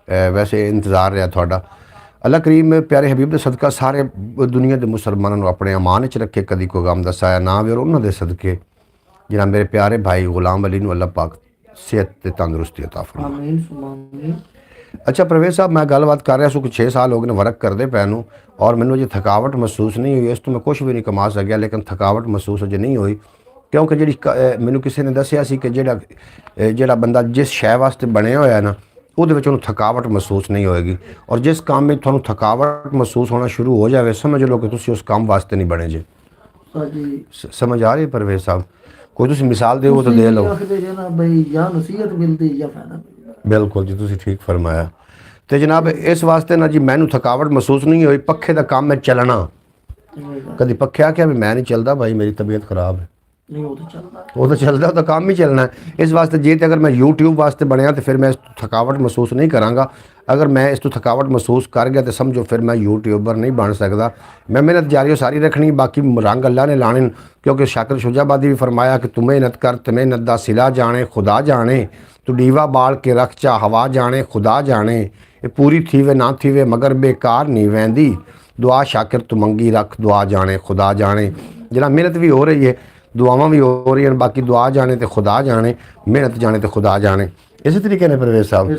वैसे इंतज़ार रहा थोड़ा। अल्लाह करीम प्यारे हबीब दा सदका सारे दुनिया के मुसलमानों को अपने अमान च रखे, कभी कोई गम दा साया ना आवे। और उन्होंने सदके जिन्हें मेरे प्यारे भाई गुलाम अली अल्लाह पाक सेहत ते तंदुरुस्ती अता फरमाए। अच्छा प्रवेश साहब, मैं गलबात कर रहा सू कि 6 साल हो गए वर्क करते पै नूं और मैनू अजे थकावट महसूस नहीं हुई। इस तो मैं कुछ भी नहीं कमा सकिया, लेकिन थकावट महसूस अजे नहीं हुई क्योंकि जी मैनू किसी ने दसिया सी कि जिहड़ा बंदा जिस शै वास्ते बने होया ना ਉਹਦੇ ਵਿੱਚ ਉਹਨੂੰ थकावट महसूस नहीं होएगी। और जिस काम में ਤੁਹਾਨੂੰ थकावट महसूस होना शुरू हो जाए, समझ लो कि तुसीं उस काम वास्ते नहीं बने जे। समझ आ रही है परवेज साहब? कोई तुसीं मिसाल देवो तो दे लो। बिल्कुल जी तुसीं ठीक फरमाया। तो जनाब इस वास्ते ना जी मैनू थकावट महसूस नहीं हुई। पखे का काम है चलना, कभी पखे आख्या भी मैं नहीं चलता भाई मेरी तबीयत खराब है, ਨਹੀਂ ਉਹ ਤਾਂ ਚੱਲਦਾ ਉਹ ਤਾਂ ਚੱਲਦਾ, ਉਹ ਤਾਂ ਕੰਮ ਹੀ ਚੱਲਣਾ ਹੈ। ਇਸ ਵਾਸਤੇ ਜੇ ਤੇ ਅਗਰ ਮੈਂ YouTube ਵਾਸਤੇ ਬਣਿਆ ਤੇ ਫਿਰ ਮੈਂ ਇਸ ਤੋਂ ਥਕਾਵਟ ਮਹਿਸੂਸ ਨਹੀਂ ਕਰਾਂਗਾ। ਅਗਰ ਮੈਂ ਇਸ ਤੋਂ ਥਕਾਵਟ ਮਹਿਸੂਸ ਕਰ ਗਿਆ ਤਾਂ ਸਮਝੋ ਫਿਰ ਮੈਂ ਯੂਟਿਊਬਰ ਨਹੀਂ ਬਣ ਸਕਦਾ। ਮੈਂ ਮਿਹਨਤ ਜਾਰੀ ਸਾਰੀ ਰੱਖਣੀ, ਬਾਕੀ ਰੰਗ ਅੱਲਾ ਨੇ ਲਾਣੇ, ਕਿਉਂਕਿ ਸ਼ਾਕਿਰ ਸ਼ੁਜਾਬਾਦੀ ਵੀ ਫਰਮਾਇਆ ਕਿ ਤੂੰ ਮਿਹਨਤ ਕਰ ਤੇ ਮਿਹਨਤ ਦਾ ਸਿਲਾ ਜਾਣੇ ਖੁਦਾ ਜਾਣੇ, ਤੂੰ ਡੀਵਾ ਬਾਲ ਕੇ ਰੱਖ ਚਾ ਹਵਾ ਜਾਣੇ ਖੁਦਾ ਜਾਣੇ, ਇਹ ਪੂਰੀ ਥੀਵੇ ਨਾ ਥੀਵੇ ਮਗਰ ਬੇਕਾਰ ਨਹੀਂ ਵਹਿੰਦੀ, ਦੁਆ ਸ਼ਾਕਿਰ ਤੂੰ ਮੰਗੀ ਰੱਖ ਦੁਆ ਜਾਣੇ ਖੁਦਾ ਜਾਣੇ। ਜਿਹੜਾ ਮਿਹਨਤ ਵੀ ਹੋ ਰਹੀ ਹੈ, ਦੁਆਵਾਂ ਵੀ ਹੋ ਰਹੀਆਂ, ਬਾਕੀ ਦੁਆ ਜਾਣੇ ਤੇ ਖੁਦਾ ਜਾਣੇ, ਮਿਹਨਤ ਜਾਣੇ ਤੇ ਖੁਦਾ ਜਾਣੇ। ਇਸੇ ਤਰੀਕੇ ਨੇ परवेज़ साहब,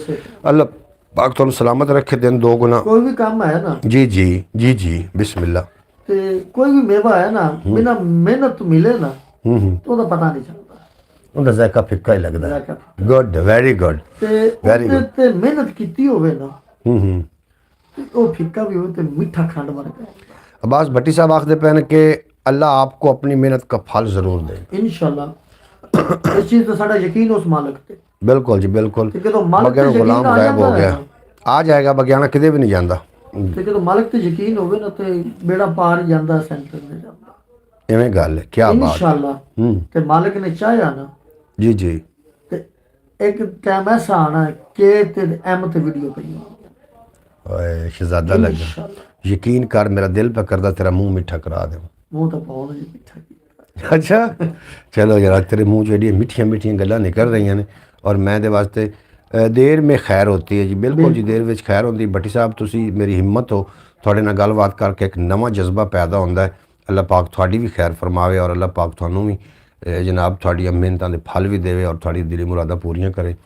अल्लाह पाक ਤੁਹਾਨੂੰ ਸਲਾਮਤ ਰੱਖੇ ਦਿਨ ਦੋ ਗੁਣਾ। ਕੋਈ ਵੀ ਕੰਮ ਹੈ ਨਾ ਜੀ ਜੀ ਜੀ ਜੀ ਬਿਸਮਿल्ला। ਤੇ ਕੋਈ ਵੀ ਮੇਵਾ ਹੈ ਨਾ ਬਿਨਾਂ ਮਿਹਨਤ ਤੋਂ ਮਿਲੇ ਨਾ ਉਹਦਾ ਪਤਾ ਨਹੀਂ ਚੱਲਦਾ, ਉਹਦਾ ਜ਼ਾਇਕਾ ਫਿੱਕਾ ਹੀ ਲੱਗਦਾ। ਜ਼ਾਇਕਾ। Good, very good. ਤੇ Very ਉਹਦੇ good। ਤੇ ਮਿਹਨਤ ਕੀਤੀ ਹੋਵੇ ਨਾ ਤੇ ਉਹ ਫਿੱਕਾ ਵੀ ਹੋਵੇ ਤੇ ਮਿੱਠਾ ਖੰਡ ਵਰਗਾ। अब्बास भट्टी साहब आखते पे कि अल्लाह आपको अपनी मेहनत का फल ज़रूर दे। इंशाल्लाह इस चीज़ तो साਡਾ ਯਕੀਨ ਉਸ ਮਾਲਕ ਤੇ। बिल्कुल जी बिल्कुल। ਤੇ ਜਦੋਂ ਮਾਲਕ ਤੇ बगैर गुलाम ਯਕੀਨ ਆ गायब हो ਜਾਂਦਾ गया, ਹੈ आ जाएगा बगैर किते भी नहीं जाता। ਤੇ ਜਦੋਂ ਮਾਲਕ ਤੇ ਯਕੀਨ ਹੋਵੇ ਨਾ ਤੇ ਬੇੜਾ ਪਾਰ ਜਾਂਦਾ, ਸੈਂਟਰ ਤੇ ਜਾਂਦਾ इवें गल है, क्या बात। इंशाल्लाह। ਤੇ ਮਾਲਕ ਨੇ ਚਾਹਿਆ ਨਾ जी जी ਤੇ ਇੱਕ ਟਾਈਮ ਐਸਾ ਆਣਾ ਕਿ ਤੇ ਐਮ ਤੇ ਵੀਡੀਓ ਪਈ ओए शहजादा लगा, इंशाल्लाह। यकीन कर मेरा दिल पे करदा तेरा मुंह मीठा करा दे। ਮੂੰਹ ਤਾਂ ਪਾਉਣ ਜੀ ਮਿੱਠਾ ਕੀਤਾ। अच्छा चलो यार, तेरे मुंह च एडियां मिठियां मिठियां गल्लां निकल रही ने और मैं दे वास्ते देर में खैर होती है जी। बिल्कुल जी, देर में खैर होती। भट्टी साहब तुसी मेरी हिम्मत हो, थोड़े नाल गलबात करके एक नवा जज्बा पैदा होंदा है। अल्लाह पाक थोड़ी भी खैर फरमावे और अल्लाह पाक थानू भी जनाब थोड़ियां मेहनतां दे फल भी देवे और थोड़ी दिली मुरादा पूरियां करे।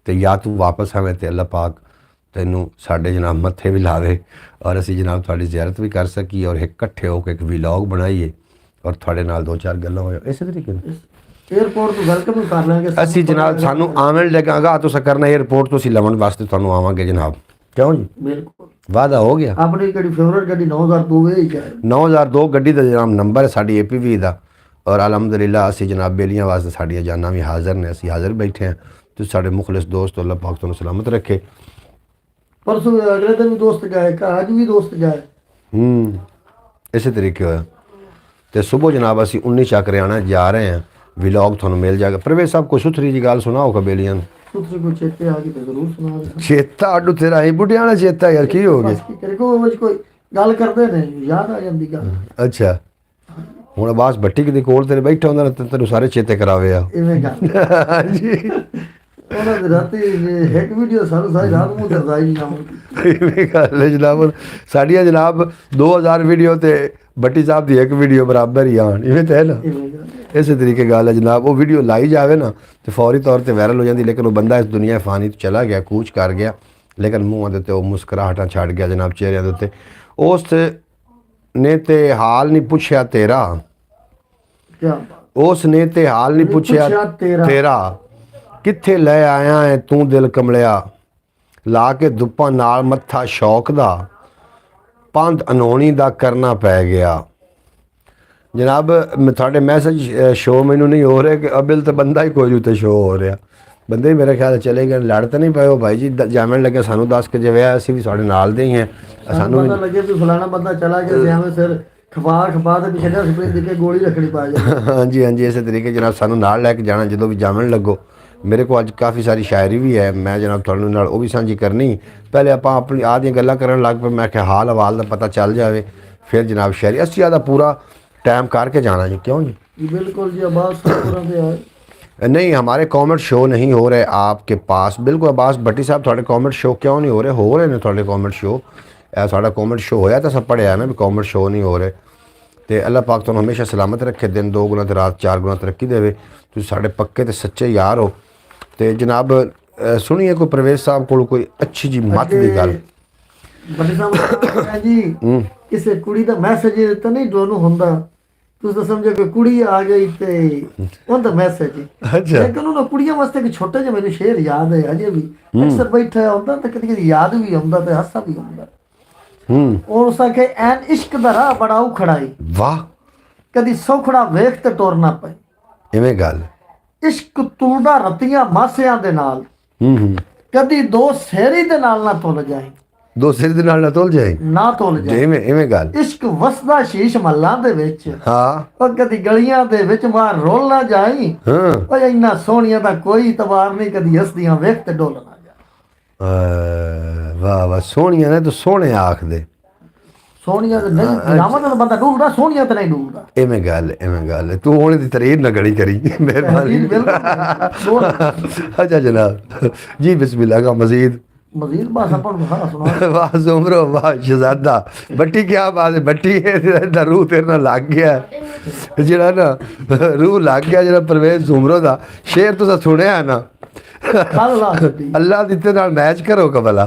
तो या तू वापस आवे तो अल्लाह पाक तैनू साढ़े जनाब मत्थे भी ला दे और असी जनाब थोड़ी ज़ियारत भी कर सकी और एक कट्ठे होकर एक व्लॉग बनाइए और थोड़े नाल दो चार गल्लां हो। इस तरीके एयरपोर्ट तो वेलकम कर लेंगे असी जनाब सानू आवन लगेगा तुस करना एयरपोर्ट तो असी लवन वास्ते तुहानू आवांगे जनाब। क्यों जी, बिल्कुल वादा हो गया। अपनी गड्डी फेवरेट गड्डी 9002 ही जाए 9002 गड्डी का जनाब नंबर है साड़ी APV का और अलहमदुलिल्लाह असी जनाब बेलियां वास्ते साड़ियां जाना भी हाज़र ने, असी हाज़र बैठे हैं। तो साढ़े मुखलिस दोस्त अल्लाह पाक तुहानू सलामत रखे। परसों अगले दिन भी दोस्त गए, आज भी दोस्त गए। इसी तरीके होया। तो सुबह जनाब असी 19 ਚੱਕ हरियाणा जा रहे हैं। व्लॉग थानू मिल जाएगा। परवेज़ साहब कोई सुथरी जी गल सुनाओ कबेलियां सुथरी को चेते आ गई तो जरूर सुना देना। चेता अड्डू तेरा ही बुढ़ियाना चेता यार की हो गया। बस की करे कोई गल करते ने याद आ जाती गल। अच्छा हुण अब्बास भट्टी के कोल तेरे बैठा होंदा ते तेनू सारे चेते करावे आ। इवें गल जी ਉਹਨਾਂ ਦੀ ਰਾਤੀ ਇੱਕ ਵੀਡੀਓ ਸਾਨੂੰ ਸਾਰੀ ਰਾਤ ਨੂੰ ਦਰਦਾ ਹੀ ਨਹੀਂ ਇਵੇਂ ਗੱਲ ਹੈ ਜਨਾਬ। ਸਾਡੀਆਂ ਜਨਾਬ 2000 ਵੀਡੀਓ ਤੇ भट्टी साहब की एक वीडियो बराबर ही आन इवें तो है ना। इस तरीके गल है जनाब। वो वीडियो लाई जाए ना तो फौरी तौर पर वायरल हो जाती, लेकिन वो बंदा इस दुनिया फानी तो चला गया, कूच कर गया, लेकिन मूँह के उत्ते वो मुस्कुराहटा छड़ गया जनाब चेहरे के उत्ते। उस ने ते हाल नहीं पुछया तेरा, उसने ते हाल नहीं पुछया तेरा, कित्थे ले आया है तू दिल कमलिया, ला के दुप्पा नाल मत्था शौक दा, पंध अनोनी दा करना पै गया। जनाब थोड़े मैसेज शो मैनू नहीं हो रहे कि अबिल तो बंदा ही कोई उत्ते शो हो रहा। बंदे मेरे ख्याल चले गए, लड़ तो नहीं पाए हो भाई जी जामन लगे सानू दस के जे वह असी भी साढ़े नाल दे ही हैं। सानू पता लगे भी फलाना बंदा चला गया जिवें सिर खपा तो पिछले स्प्रे दिखे गोली रखनी पा जाए। हाँ जी हाँ जी, इस तरीके जनाब सानू नाल लैके जाना जो भी जामन लगो। मेरे को अज काफ़ी सारी शायरी भी है, मैं जनाब थोड़े नाल वो भी सांझी करनी। पहले आप अपनी आह दी गल्लां करन लग पे, मैं क्या हाल हवाल का पता चल जाए फिर जनाब शायरी असी आदा पूरा टाइम करके जाना जी। क्यों जी बिल्कुल जी। अब्बास नहीं हमारे कॉमेंट शो नहीं हो रहे आपके पास। बिल्कुल अब्बास भट्टी साहब थोड़े कॉमेंट शो क्यों नहीं हो रहे ने थोड़े कॉमेंट शो। साढ़ा कॉमेंट शो होया तो सब पढ़िया ना भी कॉमेंट शो नहीं हो रहे। तो अल्लाह पाक तुहानू हमेशा सलामत रखे, दिन 2 गुना तो रात 4 गुना तरक्की देवे। तुसीं साढ़े पक्के तो सच्चे यार हो। तो जनाब सुनिए कोई परवेज़ साहब को कोई अच्छी जी मत की गल। बड़े साहब जी किसी कुड़ी का मैसेज तो नहीं दोनों होंदा, तुम तो समझो कि कुड़ी आ गई तो उनका मैसेज। अच्छा लेकिन उन्होंने कुड़ियां वास्ते एक छोटा जिहा मेरे शेर याद है अजे भी अक्सर बैठा होंदा तो कदी कदी याद भी आंदा ते हासा भी आंदा। और उस आखे ऐन इश्क दा राह बड़ा उखड़ाई, वाह कदी सौखड़ा वेख ते टुरना पए। इवें गल इश्क तुरदा रतियां मासियां दे नाल, कदी दो सेरी दे नाल ना तुल जाए। ਦੋ ਸਿਰ ਦੇ ਨਾਲ ਨਾ ਤੁਲ ਜਾਏ ਨਾ ਤੁਲ ਜਾਏ। ਇਵੇਂ ਗੱਲ। ਇਸ਼ਕ ਵਸਦਾ ਸ਼ੀਸ਼ ਮਹੱਲਾਂ ਦੇ ਵਿੱਚ, ਹਾਂ ਉਹ ਕਦੀ ਗਲੀਆਂ ਦੇ ਵਿੱਚ ਮਾਰ ਰੋਲ ਨਾ ਜਾਈ। ਹਾਂ ਉਹ ਇੰਨਾ ਸੋਹਣੀਆਂ ਦਾ ਕੋਈ ਤਵਾਰ ਨਹੀਂ, ਕਦੀ ਹੱਸਦੀਆਂ ਵੇਖ ਤੇ ਡੋਲ ਨਾ ਜਾ। ਵਾਹ ਵਾਹ, ਸੋਹਣੀਆਂ ਨੇ ਤਾਂ ਸੋਹਣੇ ਆਖਦੇ। ਸੋਹਣੀਆਂ ਤੇ ਨਹੀਂ ਰਾਵਾਂ ਨਾਲ ਬੰਦਾ ਡੂਲਦਾ, ਸੋਹਣੀਆਂ ਤੇ ਨਹੀਂ ਡੂਲਦਾ। ਇਵੇਂ ਗੱਲ ਤੂੰ ਹੁਣ ਦੀ ਤਾਰੀਫ ਨਾ ਗੜੀ ਕਰੀ ਮਿਹਰਬਾਨੀ। ਅੱਛਾ ਜਨਾਬ ਜੀ, ਬਿਸਮਿल्लाह का मजीद ਬਸ ਆਪਾਂ ਨੂੰ ਸਾਰਾ ਸੁਣਾ। ਵਾਹ ਜ਼ੁਮਰੋ, ਵਾਹ ਸ਼ਹਜ਼ਾਦਾ ਬੱਟੀ, ਕੀ ਬਾਤ ਹੈ ਬੱਟੀ, ਦਾ ਰੂਹ ਤੇਰੇ ਨਾਲ ਲੱਗ ਗਿਆ ਜਿਹੜਾ ਨਾ, ਰੂਹ ਲੱਗ ਗਿਆ ਜਿਹੜਾ ਪਰਵੇਜ਼ ਜ਼ੁਮਰੋ ਦਾ ਸ਼ੇਰ ਤੁਸੀਂ ਸੁਣਿਆ ਨਾ, ਅੱਲਾ ਦਿੱਤੇ ਨਾਲ ਮੈਚ ਕਰੋ ਕਬਲਾ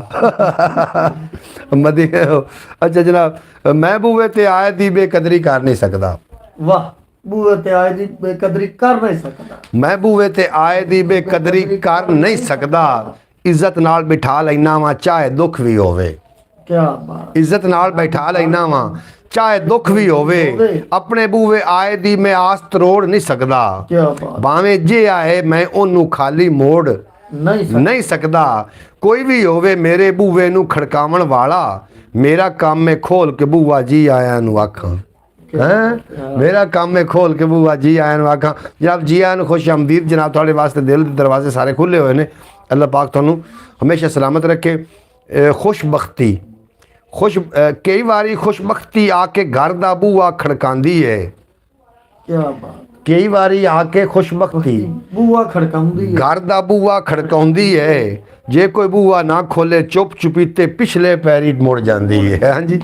ਮਦੀ। ਅੱਛਾ ਜਨਾਬ, ਮਹਿਬੂਬੇ ਤੇ ਆਏ ਦੀ ਬੇਕਦਰੀ ਕਰ ਨਹੀਂ ਸਕਦਾ। ਵਾਹ, ਬੂਏ ਤੇ ਆਏ ਦੀ ਬੇਕਦਰੀ ਕਰ ਨਹੀਂ ਸਕਦਾ। ਮਹਿਬੂਬੇ ਤੇ ਆਏ ਦੀ ਬੇਕਦਰੀ ਕਰ ਨਹੀਂ ਸਕਦਾ। ਇੱਜ਼ਤ ਨਾਲ ਬਿਠਾ ਲੈਣਾ ਵਾ ਚਾਹੇ ਦੁੱਖ ਵੀ ਹੋਵੇ। ਕੀ ਬਾਤ। ਇੱਜ਼ਤ ਨਾਲ ਬਿਠਾ ਲੈਣਾ ਵਾ ਚਾਹੇ ਦੁੱਖ ਵੀ ਹੋਵੇ। ਆਪਣੇ ਬੂਵੇ ਆਏ ਦੀ ਮੈਂ ਆਸ ਤਰੋੜ ਨਹੀਂ ਸਕਦਾ। ਕੀ ਬਾਤ। ਭਾਵੇਂ ਜੇ ਆਏ ਮੈਂ ਉਹਨੂੰ ਖਾਲੀ ਮੋੜ ਨਹੀਂ ਸਕਦਾ। ਕੋਈ ਵੀ ਹੋਵੇ ਮੇਰੇ ਬੂਵੇ ਨੂੰ ਖੜਕਾਵਣ ਵਾਲਾ, ਮੇਰਾ ਕੰਮ ਹੈ ਖੋਲ ਕੇ ਬੂਆ ਜੀ ਆਇਆਂ ਨੂੰ ਆਖਾਂ। मेरा काम है खोल के बूआ जी आयन वाखा। जनाब जी आयन खुश आमदीद जनाब, थोड़े वास्ते दिल के दरवाजे सारे खुले हुए ने। अल्लाह पाक तुहानू हमेशा सलामत रखे। खुशबख्ती कई बारी खुशबख्ती आके घर दा बूआ खड़कांदी है। क्या बात। कई बारी आके खुशबख्ती बूआ खड़काउंदी है, घर दा बूआ खड़काउंदी है। जे कोई बूआ ना खोले चुप चुपीते पिछले पैरी मुड़ जाती है। हाँ जी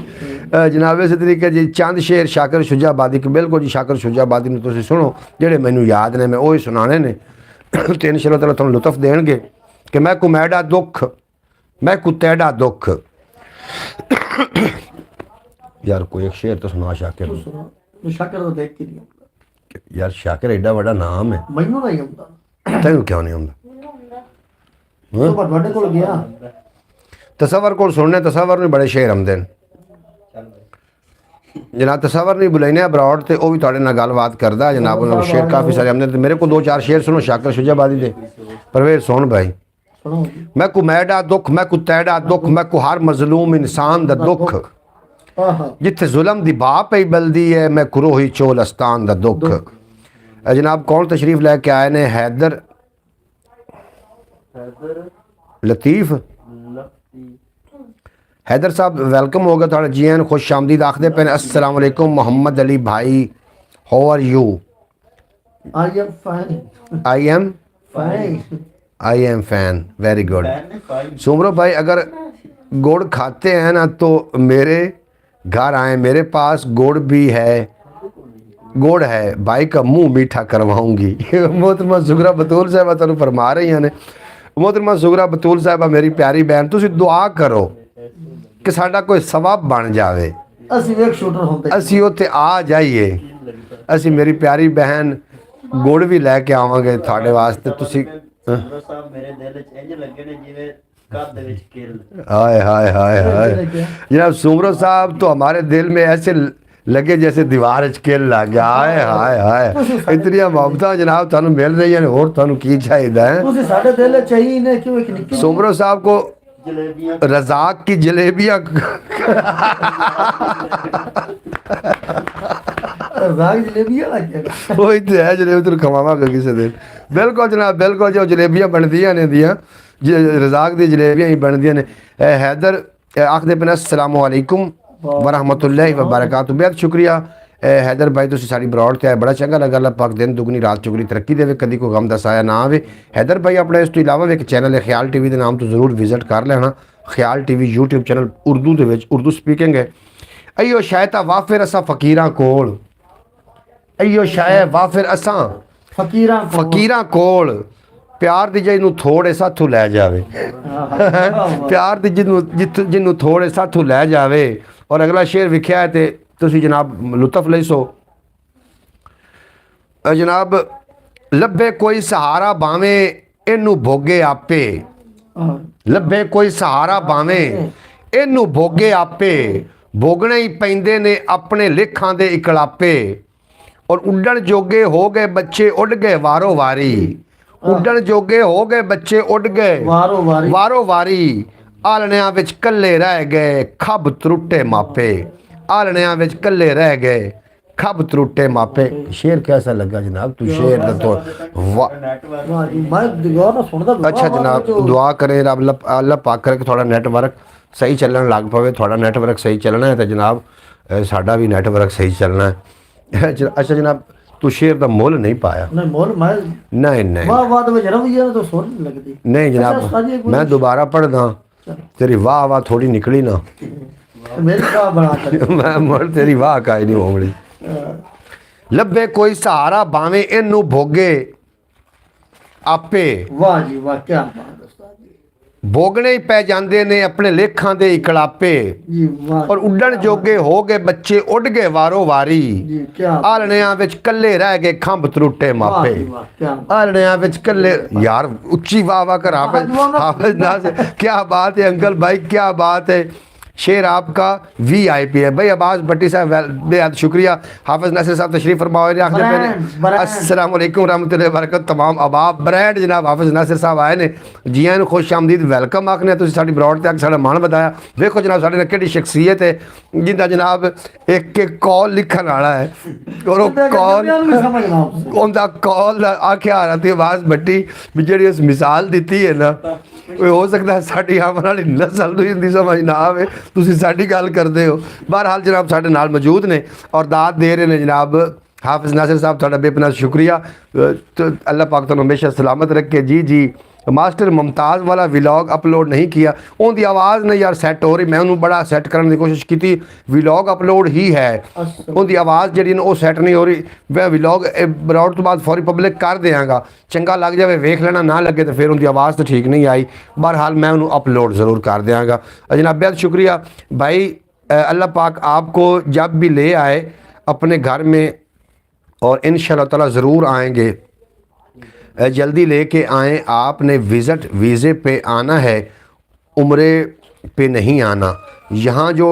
जनाब, इस तरीके जी चंद शेर शाकिर शुजाबादी के, बिल्कुल जी शाकिर शुजाबादी ने तुसीं सुनो, जेड़े मैनू याद ने मैं वही सुनाने ने ते इंशाअल्लाह ताला तुहानू लुत्फ देणगे कि मैं को मैडा दुख मैं को तैडा दुख। यार कोई एक शेर तो सुना शाकिर। शाकिर तो देख के नहीं आउंदा यार, शाकिर एडा बड़ा नाम है, मैनू नहीं आउंदा। तैनू क्यों नहीं आउंदा? तो ਤੁਹਾਡੇ ਕੋਲ ਗਿਆ तसवर को सुनने, तसवर में बड़े शेर आते हैं जनाब। तसवर नहीं बुलाने अब्रॉड तो वह भी थोड़े नाल गलबात करता जनाब। उन्होंने शेर काफ़ी सारे आते हैं। मेरे को 2-4 शेर सुनो शाकिर शुजाबादी दे। परवेज सुन भाई। मैं को मैडा दुख मैं को तैडा दुख, मैं को हर मजलूम इंसान दा दुख, जिथे जुल्म दी बाह पई बलदी है, मैं कुरोही चोलस्तान दा दुख। जनाब कौन तशरीफ लैके आए ने? हैदर लतीफ हैदर साहब वेलकम हो गया थोड़ा। जी एन खुश आमदीद आखदे पे। अस्सलाम वालेकुम मोहम्मद अली भाई, how are you? I am fine. I am fan, very good. Soomro भाई, अगर गुड़ खाते हैं ना तो मेरे घर आए, मेरे पास गुड़ भी है, गुड़ है, भाई का मुंह मीठा करवाऊंगी। मोहतरमा जुगरा बतूल साहबा तुहानू फरमा रही ने। मोहतरमा जुगरा बतूल साहबा मेरी प्यारी बहन, तुसीं दुआ करो कि साडा कोई सवाब बन जाए, असी उत्थे आ जाइए। असी मेरी प्यारी बहन गुड़ भी लैके आवांगे थोड़े वास्ते। तुसीं हाय हाय हाय हाय जनाब सुमरो साहब, तो हमारे दिल में ऐसे लगे जैसे दीवार किल लग गया। हाय हाय हाय, इतनी मोहब्बत जनाब तुहानू मिल रही है, होर तुहानू की चाहिए है? सुमरो साहब को रज़ाक की जलेबियाँ वही तो है, जलेबी तुम खवावांगा किसी दिन। बिल्कुल जनाब बिल्कुल, जो जलेबियाँ बनदियां ने दियां रज़ाक दी जलेबियाँ ही बनदियां ने। हैदर आखदे पे अस्सलाम वालेकुम वरहमतुल्लाहि व बरकातहू। बेहद शुक्रिया हैदर भाई, तुसीं साडी ब्रॉड ते आए, बड़ा चंगा लगा। अल्लाह पाक दिन दुगनी रात चुगनी तरक्की देवे, कदी कोई गम दा साया ना आवे। हैदर भाई अपना इस तो इलावा भी एक चैनल है ख्याल टीवी के नाम तो जरूर विजिट कर लेना। ख्याल टीवी यूट्यूब चैनल उर्दू दे विच, उर्दू स्पीकिंग है। अयो शायद वाफिर असा फकीरां कोल, अयो शायद वाफिर असा फकीरां कोल, प्यार दी जिन्नू थोड़े साथू लै जावे। प्यार दी जिन्नू थोड़े साथू लै जावे। और अगला शेर विख्या है तो तुसी जनाब लुत्फ ले सो। जनाब लब्बे कोई सहारा बावे इनू भोगे आपे, लब्बे कोई सहारा बावे इनू भोगे आपे, भोगने ही पैंदे ने अपने लेखां दे इकलापे। और उड्डण जोगे हो गए बच्चे उड़ गए वारो वारी, उड्डण जोगे हो गए बच्चे उड़ गए वारो वारी। ਆਲਣਿਆਂ ਵਿੱਚ ਕੱਲੇ ਰਹਿ ਗਏ ਖੱਬ ਤਰੁੱਟੇ ਮਾਪੇ। ਆਲਣਿਆਂ ਵਿੱਚ ਕੱਲੇ ਰਹਿ ਗਏ खब त्रुटे मापे। शेर कैसा लगा जनाब? तू शेर दा तो वाह जी, मैं गौर ना सुनदा। अच्छा जनाब, दुआ करें रब अल्लाह पाक करे कि थोड़ा नेटवर्क सही चलन लग पवे। थोड़ा नेटवर्क सही चलना है तो जनाब साडा भी नेटवर्क सही चलना है। अच्छा जनाब, तू शेर दा मुल नहीं पाया? नहीं मोल मैं नहीं वाह वाह तो रवैया तो सुन लगदी नहीं जनाब, मैं दोबारा पढ़दा। तेरी वाह वाह थोड़ी निकली ना, मेरी वाह बना कर मैं मुड़ तेरी वाह काई नहीं होवड़ी। ਲੱਭੇ ਕੋਈ ਸਹਾਰਾ ਭਾਵੇਂ ਇਹਨੂੰ ਭੋਗੇ ਆਪੇ। वाह जी वाह, क्या बात उस्ताद जी। ਭੋਗਣੇ ਹੀ ਪੈ ਜਾਂਦੇ ਨੇ ਆਪਣੇ ਲੇਖਾਂ ਦੇ ਇਕਲਾਪੇ। जी वाह ਔਰ ਉੱਡਣ ਜੋਗੇ ਹੋ ਗਏ ਬੱਚੇ ਉੱਡ ਗਏ ਵਾਰੋ ਵਾਰੀ। जी क्या ਆਲਣਿਆਂ ਵਿੱਚ ਕੱਲੇ ਰਹਿ ਗਏ ਖੰਭ ਤਰੁੱਟੇ वाह ਮਾਪੇ। जी वाह, क्या ਆਲਣਿਆਂ ਵਿੱਚ ਕੱਲੇ यार ਉੱਚੀ वाह वाह कर हाफिज नासिर, क्या बात है अंकल भाई, क्या बात है। शेर आपका VIP है भाई। अब्बास भट्टी साहब बेहद शुक्रिया। हाफिज नासिर साहब तशरीफ फरमाओ। अस्सलाम वालेकुम रहमतुल्लाहि व बरकातहू। तमाम अबाब ब्रांड जनाब हाफिज नासिर साहब आए ने जी आए खुश आमदीद वेलकम आखने। तुसीं साडी ब्रॉड ते साडा मान बताया। देखो जनाब साडे नाल किहड़ी शख्सियत है जिंदा जनाब एक एक कॉल लिखण वाला है और वो कॉल उनका कॉल आख्या राती अब्बास भट्टी भी जिहड़ी उस मिसाल दी है ना, हो सकता है साडी आने वाली नस्ल नूं हिंदी समझ ना आवे, तुसीं साडी गल करदे हो। बहरहाल जनाब साडे नाल मौजूद ने और दाद दे रहे ने जनाब हाफिज नासिर साहब, थोड़ा बेपनाह शुक्रिया। तो अल्लाह पाक तुहानूं हमेशा सलामत रखे। जी जी मास्टर मुमताज़ वाला व्लॉग अपलोड नहीं किया, उनकी आवाज़ नहीं यार सैट हो रही। मैं उन्होंने बड़ा सैट करने की कोशिश की, व्लॉग अपलोड ही है, उनकी आवाज़ जी वो सैट नहीं हो रही। मैं व्लॉग ब्रॉड तो बाद फौरी पब्लिक कर देंगा, चंगा लग जाए वेख लेना, ना लगे तो फिर उनकी आवाज़ तो ठीक नहीं आई। बहरहाल मैं उन्होंने अपलोड ज़रूर कर देंगा। जनाब बेहद शुक्रिया भाई। अल्लाह पाक आपको जब भी ले आए अपने घर में, और इंशाअल्लाह ताला ज़रूर आएंगे, जल्दी लेके आएँ। आपने विज़िट वीज़े पे आना है, उम्रे पे नहीं आना। यहाँ जो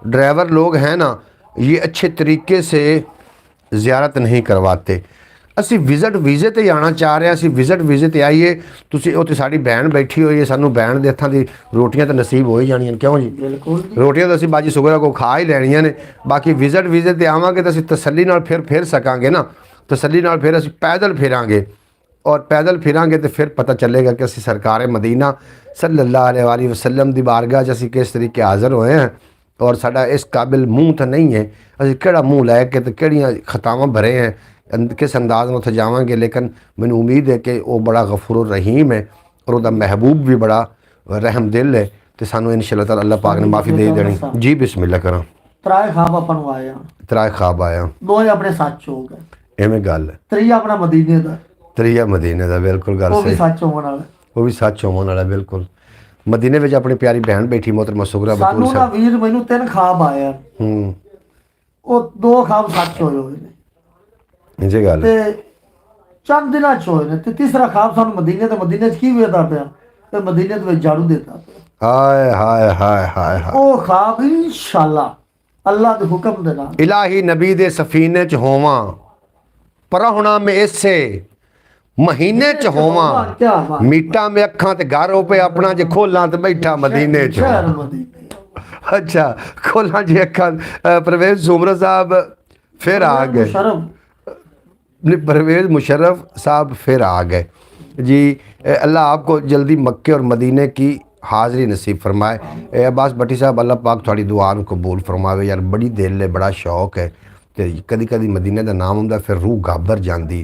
ड्राइवर लोग हैं ना, ये अच्छे तरीके से ज़ियारत नहीं करवाते। ਅਸੀਂ ਵਿਜ਼ਿਟ ਵੀਜ਼ੇ ਤੇ ਆਉਣਾ ਚਾਹ ਰਹੇ, ਅਸੀਂ ਵਿਜ਼ਿਟ ਵੀਜ਼ੇ ਤੇ ਆਈਏ। ਤੁਸੀਂ ਉੱਥੇ ਸਾਡੀ ਭੈਣ ਬੈਠੀ ਹੋਈ ਹੈ, ਸਾਨੂੰ ਭੈਣ ਦੇ ਹੱਥਾਂ ਦੀ ਰੋਟੀਆਂ ਤਾਂ ਨਸੀਬ ਹੋ ਹੀ ਜਾਣੀਆਂ ਨੇ, ਕਿਉਂ ਜੀ? बिल्कुल ਰੋਟੀਆਂ ਤਾਂ ਅਸੀਂ ਬਾਜੀ ਸੁਗਰਾ ਕੋ ਖਾ ਹੀ ਲੈਣੀਆਂ ਨੇ। ਬਾਕੀ ਵਿਜ਼ਿਟ ਵੀਜ਼ੇ ਤੇ ਆਵਾਂਗੇ ਤਾਂ ਅਸੀਂ ਤਸੱਲੀ ਨਾਲ ਫਿਰ ਸਕਾਂਗੇ ਨਾ, ਤਸੱਲੀ ਨਾਲ ਫਿਰ ਅਸੀਂ ਪੈਦਲ ਫਿਰਾਂਗੇ, और पैदल फिरांगे तो फिर पता चलेगा कि असी सरकार मदीना सल्लल्लाहु अलैहि वसल्लम दी बारगाह असी किस तरीके हाज़र होए हैं। और साडा इस काबिल मुँह तो नहीं है, असी केड़ा मुँह लैके तो केड़ियां खतावां भरे हैं, किस अंदाज में उत्थे जावांगे। लेकिन मैनूं उम्मीद है कि वो बड़ा गफूर रहीम है और उसका महबूब भी बड़ा रहम दिल है, तो सानू इंशाअल्लाह ताला अल्लाह पाक ने माफ़ी दे देनी। जी बिस्मिल्लाह करा। ਤਰਾਏ ਖਾਬ ਆਪਾਂ ਨੂੰ ਆਇਆ, तराए ख्वाब आया, ਦੋਵੇਂ ਆਪਣੇ ਸੱਚ ਹੋ ਗਏ। इवें गल है। ਤਰੀਆ ਆਪਣਾ ਮਦੀਨੇ ਦਾ, तरीया मदीने का बिल्कुल गल ਉਹ ਵੀ सही, ਸੱਚ ਹੋਣ ਵਾਲਾ। वो भी सच होने वाला बिल्कुल। मदीने में अपनी प्यारी बहन बैठी मोहतरमा सुगरा बतूल ਸਾਨੂੰ ਨਾ साहब। ਵੀਰ ਮੈਨੂੰ 3 ਖਾਬ ਆਇਆ, ਉਹ 2 ਖਾਬ ਸੱਚ ਹੋਏ ਹੋਏ ਨੇ जी गल ਤੇ ਚੰਦ ਦਿਨਾਂ ਚ ਹੋਏ ਨੇ, ਤੇ ਤੀਸਰਾ ਖਾਬ ਸਾਨੂੰ ਮਦੀਨੇ ਚ ਕੀ ਵੇਖਦਾ ਪਿਆ, ਤੇ ਮਦੀਨੇ ਦੇ ਵਿੱਚ ਝਾੜੂ ਦੇਤਾ ਪਿਆ। हाय हाय हाय हाय हाय। ਉਹ ਖਾਬ ਇਨਸ਼ਾਅੱਲਾ ਅੱਲਾਹ ਦੇ ਹੁਕਮ ਦੇ ਨਾਲ इलाही नबी दे सफीने च होवां, परहुणा में इसे महीने च होवां, क्या बात, मीटा में अखां ते घर हो पे अपना जे खोलां ते बैठा मदीने च। शहर मदीने। अच्छा खोलां जे अखां। परवेज जुमरा साहब फिर आ गए, शर्म नहीं परवेज़ मुशर्रफ साहब फिर आ गए जी। अल्लाह आपको जल्दी मक्के और मदीने की हाज़री नसीब फरमाए। अब्बास भट्टी साहब अल्लाह पाक थोड़ी दुआ नूं कबूल फरमावे। यार बड़ी दिल है, बड़ा शौक है, तो कदी कदी मदीने का नाम आउंदा फिर रूह गाबर जाती।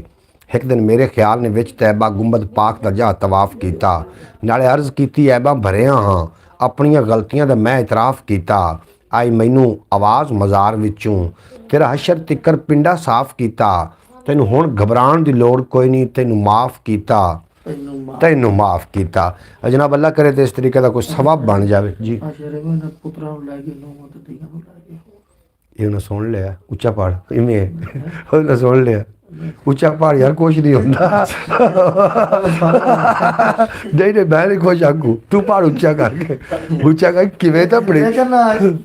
एक दिन मेरे ख्याल ने विच तैबा गुंबद पाक का जा तवाफ किया, नाले अर्ज़ की ऐबा भरिया हाँ, अपनियां गलतियां दा मैं इतराफ़ किया। आई मैनू आवाज़ मज़ार विचों, तेरा हशर तिकर पिंडा साफ किया, तैनू हुण घबराण दी लोड़ कोई नहीं, तैनू माफ़ किया, तैनू माफ़ किया। जनाब अल्लाह करे तो इस तरीके का कोई सबब बन जाए जी। पुत्रा ਨੂੰ ਲੈ ਕੇ ਨੌਵਾਂ ਤੇ ਧੀਆਂ ਨੂੰ ਲੈ ਕੇ ये उन्हें सुन लिया उच्चा पहाड़, इवें उन्हें सुन लिया उच्चा पहाड़ यार कुछ नहीं होता। नहीं नहीं मैं नहीं खुश आगू, तू पहाड़ उच्चा करके उच्चा कर किवें तो पड़े। लेकिन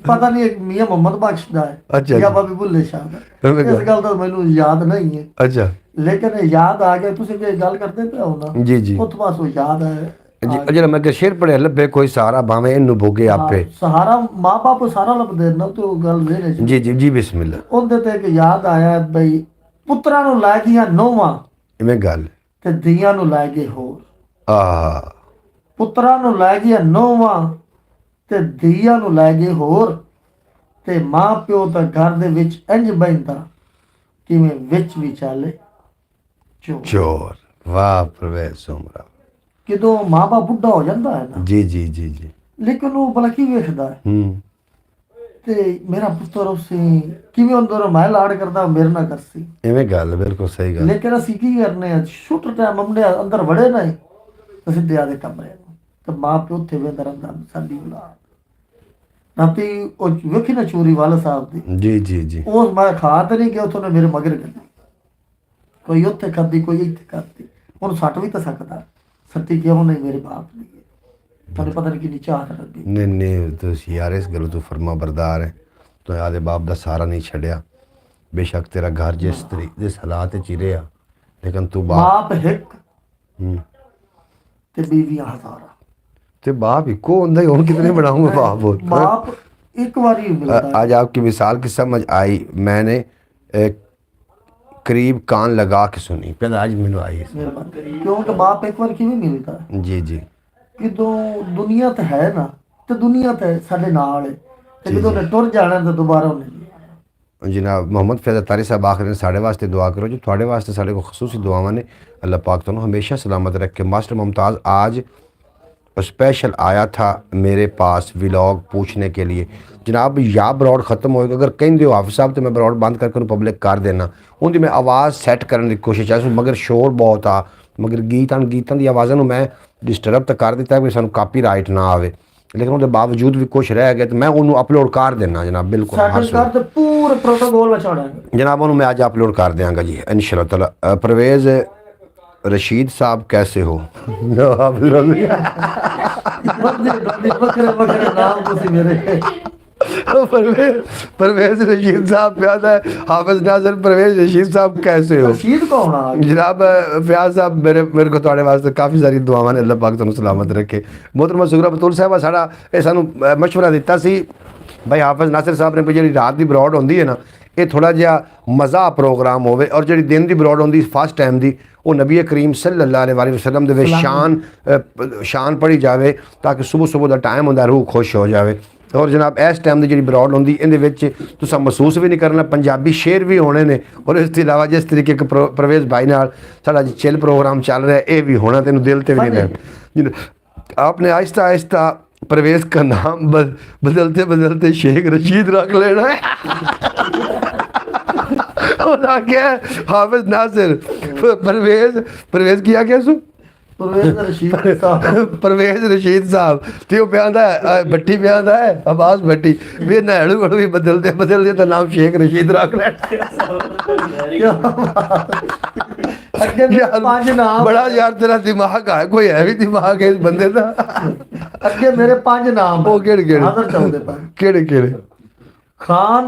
पता नहीं एक मियां मोहम्मद बख्श दा है, अच्छा या बाबी भुल्ले शाह दा, इस गल दा मैनू याद नहीं है, अच्छा लेकिन याद आ गया। तुसीं जे गल करदे पे हो ना जी जी उस पासों याद है। ਜਿਹੜਾ ਮੈਂ ਕਿ ਸ਼ੇਰ ਪੜਿਆ ਲੱਭੇ ਕੋਈ ਸਹਾਰਾ ਭਾਵੇਂ ਇਹਨੂੰ ਭੋਗੇ ਆਪੇ। ਸਹਾਰਾ ਮਾਂ ਬਾਪ ਸਾਰਾ ਲੱਭਦੇ ਨਾ ਤੇ ਉਹ ਗੱਲ ਦੇ ਰਹੇ ਜੀ ਜੀ ਜੀ ਬਿਸਮਿਲ੍ਲਾ। ਉਹਦੇ ਤੇ ਇੱਕ ਯਾਦ ਆਇਆ ਬਈ ਪੁੱਤਰਾਂ ਨੂੰ ਲੈ ਗਈਆਂ ਨੋਵਾਂ ਇਵੇਂ ਗੱਲ ਤੇ ਧੀਆਂ ਨੂੰ ਲੈ ਗਏ ਹੋਰ। ਆ ਪੁੱਤਰਾਂ ਨੂੰ ਲੈ ਗਈਆਂ ਨੋਵਾਂ ਤੇ ਧੀਆਂ ਨੂੰ ਲੈ ਗਏ ਹੋਰ, ਤੇ ਮਾਂ ਪਿਓ ਤਾਂ ਘਰ ਦੇ ਵਿੱਚ ਇੰਜ ਬੈਠਦਾ ਕਿਵੇਂ ਵਿੱਚ ਵੀ ਚੱਲੇ ਚੋਰ। ਚੋਰ। ਵਾਹ ਪ੍ਰਵੇਸ਼ ਸੁਮਰਾ। ਕਿਦੋਂ ਮਾਂ ਬਾਪ ਬੁੱਢਾ ਹੋ ਜਾਂਦਾ ਹੈ ਨਾ, ਜੀ ਜੀ ਜੀ ਜੀ। ਲੇਕਿਨ ਉਹ ਭਲਾ ਕੀ ਵੇਖਦਾ ਹੈ ਹੂੰ ਤੇ ਮੇਰਾ ਪੁੱਤਰ ਉਸੇ ਕਿਵੇਂ ਅੰਦਰ ਮੈਂ ਲਾੜ ਕਰਦਾ ਮੇਰੇ ਨਾਲ ਕਰਸੀ। ਇਵੇਂ ਗੱਲ ਬਿਲਕੁਲ ਸਹੀ ਗੱਲ। ਲੇਕਿਨ ਅਸੀਂ ਕੀ ਕਰਨੇ ਆ ਛੋਟੇ ਟਾਈਮ ਮੁੰਡੇ ਅੰਦਰ ਵੜੇ ਨਹੀਂ ਤੇ ਸਿੱਧੇ ਆਦੇ ਕਮਰੇ ਨੂੰ ਤੇ ਮਾਂ ਪਿਓ ਉੱਥੇ ਵੇਂਦਾ ਰਹਿੰਦਾ ਸਾਡੀ ਔਲਾਦ ਰਾਤੀ ਉਹ ਵੇਖੀ ਨਾ ਚੋਰੀ ਵਾਲਾ ਸਾਹਿਬ ਦੀ। ਜੀ ਜੀ ਜੀ। ਉਸ ਮੈਂ ਖਾ ਤੇ ਨਹੀਂ ਗਿਆ ਉੱਥੋਂ ਨੇ ਮੇਰੇ ਮਗਰ ਗੱਡੀ ਕੋਈ ਉੱਥੇ ਕਰਦੀ ਕੋਈ ਇੱਥੇ ਕਰਦੀ। ਹੁਣ ਸੱਟ ਵੀ ਤਾਂ ਸਕਦਾ ਸੱਤੀ ਕਿਉਂ ਨਹੀਂ ਮੇਰੇ ਬਾਪ ਦੀ ਤੁਹਾਨੂੰ ਪਤਾ ਨਹੀਂ ਕਿੰਨੀ ਚਾਹਤ ਲੱਗੀ। ਨਹੀਂ ਨਹੀਂ ਤੁਸੀਂ ਯਾਰ ਇਸ ਗੱਲ ਤੋਂ ਫਰਮਾ ਬਰਦਾਰ ਹੈ। ਤੂੰ ਆਦੇ ਬਾਪ ਦਾ ਸਾਰਾ ਨਹੀਂ ਛੱਡਿਆ। ਬੇਸ਼ੱਕ ਤੇਰਾ ਘਰ ਜਿਸ ਤਰੀਕੇ ਜਿਸ ਹਾਲਾਤ ਚ ਰਿਹਾ ਲੇਕਿਨ ਤੂੰ ਬਾਪ ਇੱਕ ਹੂੰ ਤੇ ਬੀਵੀਆਂ ਹਜ਼ਾਰਾਂ ਤੇ बाप इको होता है। और कितने बनाऊंगा बाप होता है। बाप एक बार ही मिलता है। आज आपकी मिसाल की समझ आई। मैंने करीब कान लगा के सुनी पहले आज मैंने आई। क्योंकि बाप एक बार क्यों मिलता है जी जी कि दो दुनिया तो है ना तो दुनिया तो साडे नाल है ते जदों ने टुर जाना तो दोबारा नहीं। जनाब मोहम्मद फैज़ अतारी साहब आखिर ने साढ़े वास्ते दुआ करो जो थोड़े वास्ते साढ़े को खसूसी दुआवां ने। अल्लाह पाक तुहानू हमेशा सलामत रखे। मास्टर मुमताज़ आज स्पेशल आया था मेरे पास व्लॉग पूछने के लिए। जनाब या ब्रॉड ख़त्म होएगा अगर कहीं दो हाफिज़ साहब तो मैं ब्रॉड बंद करके पब्लिक कर देना। उनकी मैं आवाज़ सैट करने की कोशिश है मगर शोर बहुत आ मगर गीतां दी आवाज़ों मैं डिस्टर्ब तो कर दिता कि सानू कापीराइट ना आवे लेकिन उसके बावजूद भी कुछ रह गया तो मैं उन्होंने अपलोड कर देना जनाब। बिल्कुल पूरे प्रोटोकॉल जनाब उन्होंने मैं आज अपलोड कर देंगा जी इंशाअल्लाह ताला। परवेज़ रशीद साहब कैसे हो? परवेज रशीद साहब प्याद है। हाफिज नाज़र परवेज रशीद साहब कैसे हो? रशीद कौन है जनाब? प्याज साहब मेरे को थोड़े वास्ते काफ़ी सारी दुआवां ने अल्लाह पाक तुहानू सलामत रखे। मोहतरमा सुगरा बतूल साहब साड़ा ये सानू मशवरा दिता सी भाई हाफिज नासिर साहब ने जी रात की ब्रॉड होंदी है ना ये थोड़ा जिहा मज़ा प्रोग्राम होवे और जी दिन की ब्रॉड होंदी फर्स्ट टाइम की वो नबी करीम सल्लल्लाहु अलैहि वसल्लम दे शान पढ़ी जाए ताकि सुबह सुबह का टाइम होंदा रूह खुश हो जाए। और जनाब इस टाइम की जी ब्रॉड होंदी इहदे विच तुसां महसूस भी नहीं करना पंजाबी शेर भी होने ने और इस अलावा जिस तरीके के परवेज़ भाई नाल साडा चिल प्रोग्राम चल रहा है ये भी होना तेनों दिल ते भी नहीं रहना। आपने आहिस्ता आहिस्ता परवेज़ का नाम बदलते बदलते शेख रशीद रख लेना है। क्या हाफिज नासिर परवेज़ किया क्या सू परवेज़ रशीद साहब तो वो प्यादा है भट्टी प्यादा है अब्बास भट्टी भी नहड़ू हड़ू भी बदलते बदलते तो नाम शेख रशीद रख लेना। बड़ा यार तेरा दिमाग है कोई है भी दिमाग है इस बंदे का। अगे मेरे 5 नाम वो केड़े केड़े खान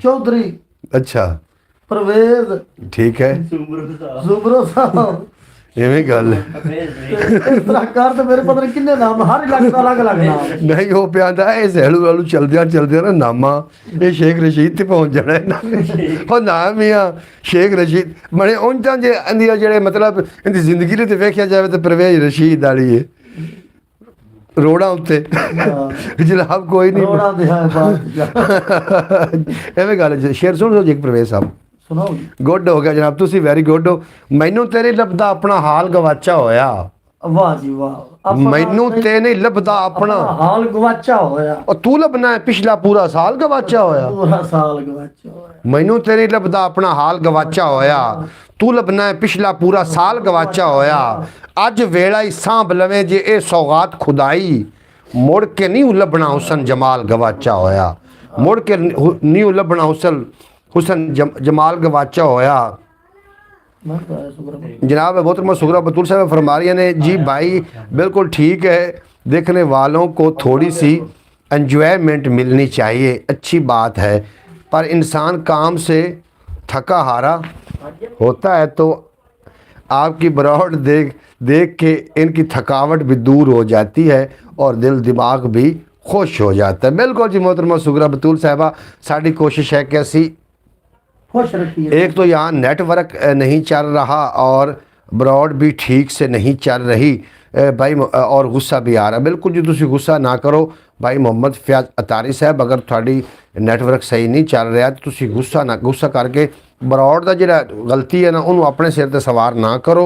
चौधरी अच्छा परवेज़ ठीक है जुमरो साहब इवें गल सरकार तो मेरे पता नहीं किन्ने नाम हर इलाके का अलग अलग नाम नहीं वो प्यादा है इस हलू हलू चलदे ना नामा ये शेख रशीद ते पहुंच जाना है और नाम ही आ शेख रशीद बने उन तां जे इंदिया जेड़े मतलब इनकी जिंदगी ते वेख्या जाए तो परवेज़ रशीद वाली है रोड़ा उत्ते जनाब कोई नहीं एवें गल शेर सुन जी परवेज़ साहब गुड हो गया जनाब तुसी वेरी गुड हो। मैनू तेरे लभदा अपना हाल गवाचा होया। वाह जी वाह मैनू ते नहीं लभदा अपना हाल गवाचा होया और तू लभना है पिछला पूरा साल गवाचा होया। पूरा साल गवाचा होया मैनू तेरे लभदा अपना हाल गवाचा होया तू लभना है पिछला पूरा साल गवाचा होया। अज वेला ही सांभ लवें जे ए सौगात खुदाई मुड़ के नहीं लभना हुसन जमाल गवाचा होया मुड़ के नहीं लभना हुसन जमाल गवाचा होया। जनाब मोहतरमा सुगरा बतूल साहब फरमा रही ने जी भाई बिल्कुल ठीक है देखने वालों को थोड़ी सी एंजॉयमेंट मिलनी चाहिए अच्छी बात है पर इंसान काम से थका हारा होता है तो आपकी बरौट देख देख के इनकी थकावट भी दूर हो जाती है और दिल दिमाग भी खुश हो जाता है। बिल्कुल जी मोहतरमा सुगरा बतूल साहिबा, साड़ी कोशिश है कि असी खुश रखिए। एक तो यहाँ नेटवर्क नहीं चल रहा और ब्रॉड भी ठीक से नहीं चल रही भाई, और गुस्सा भी आ रहा। बिल्कुल जी तुसी गुस्सा ना करो भाई मोहम्मद फयाज अतारी साहब, अगर थोड़ी नेटवर्क सही नहीं चल रहा तो तुसी गुस्सा करके ब्रॉड का जिहड़ा गलती है ना उन्होंने अपने सिर ते सवार ना करो।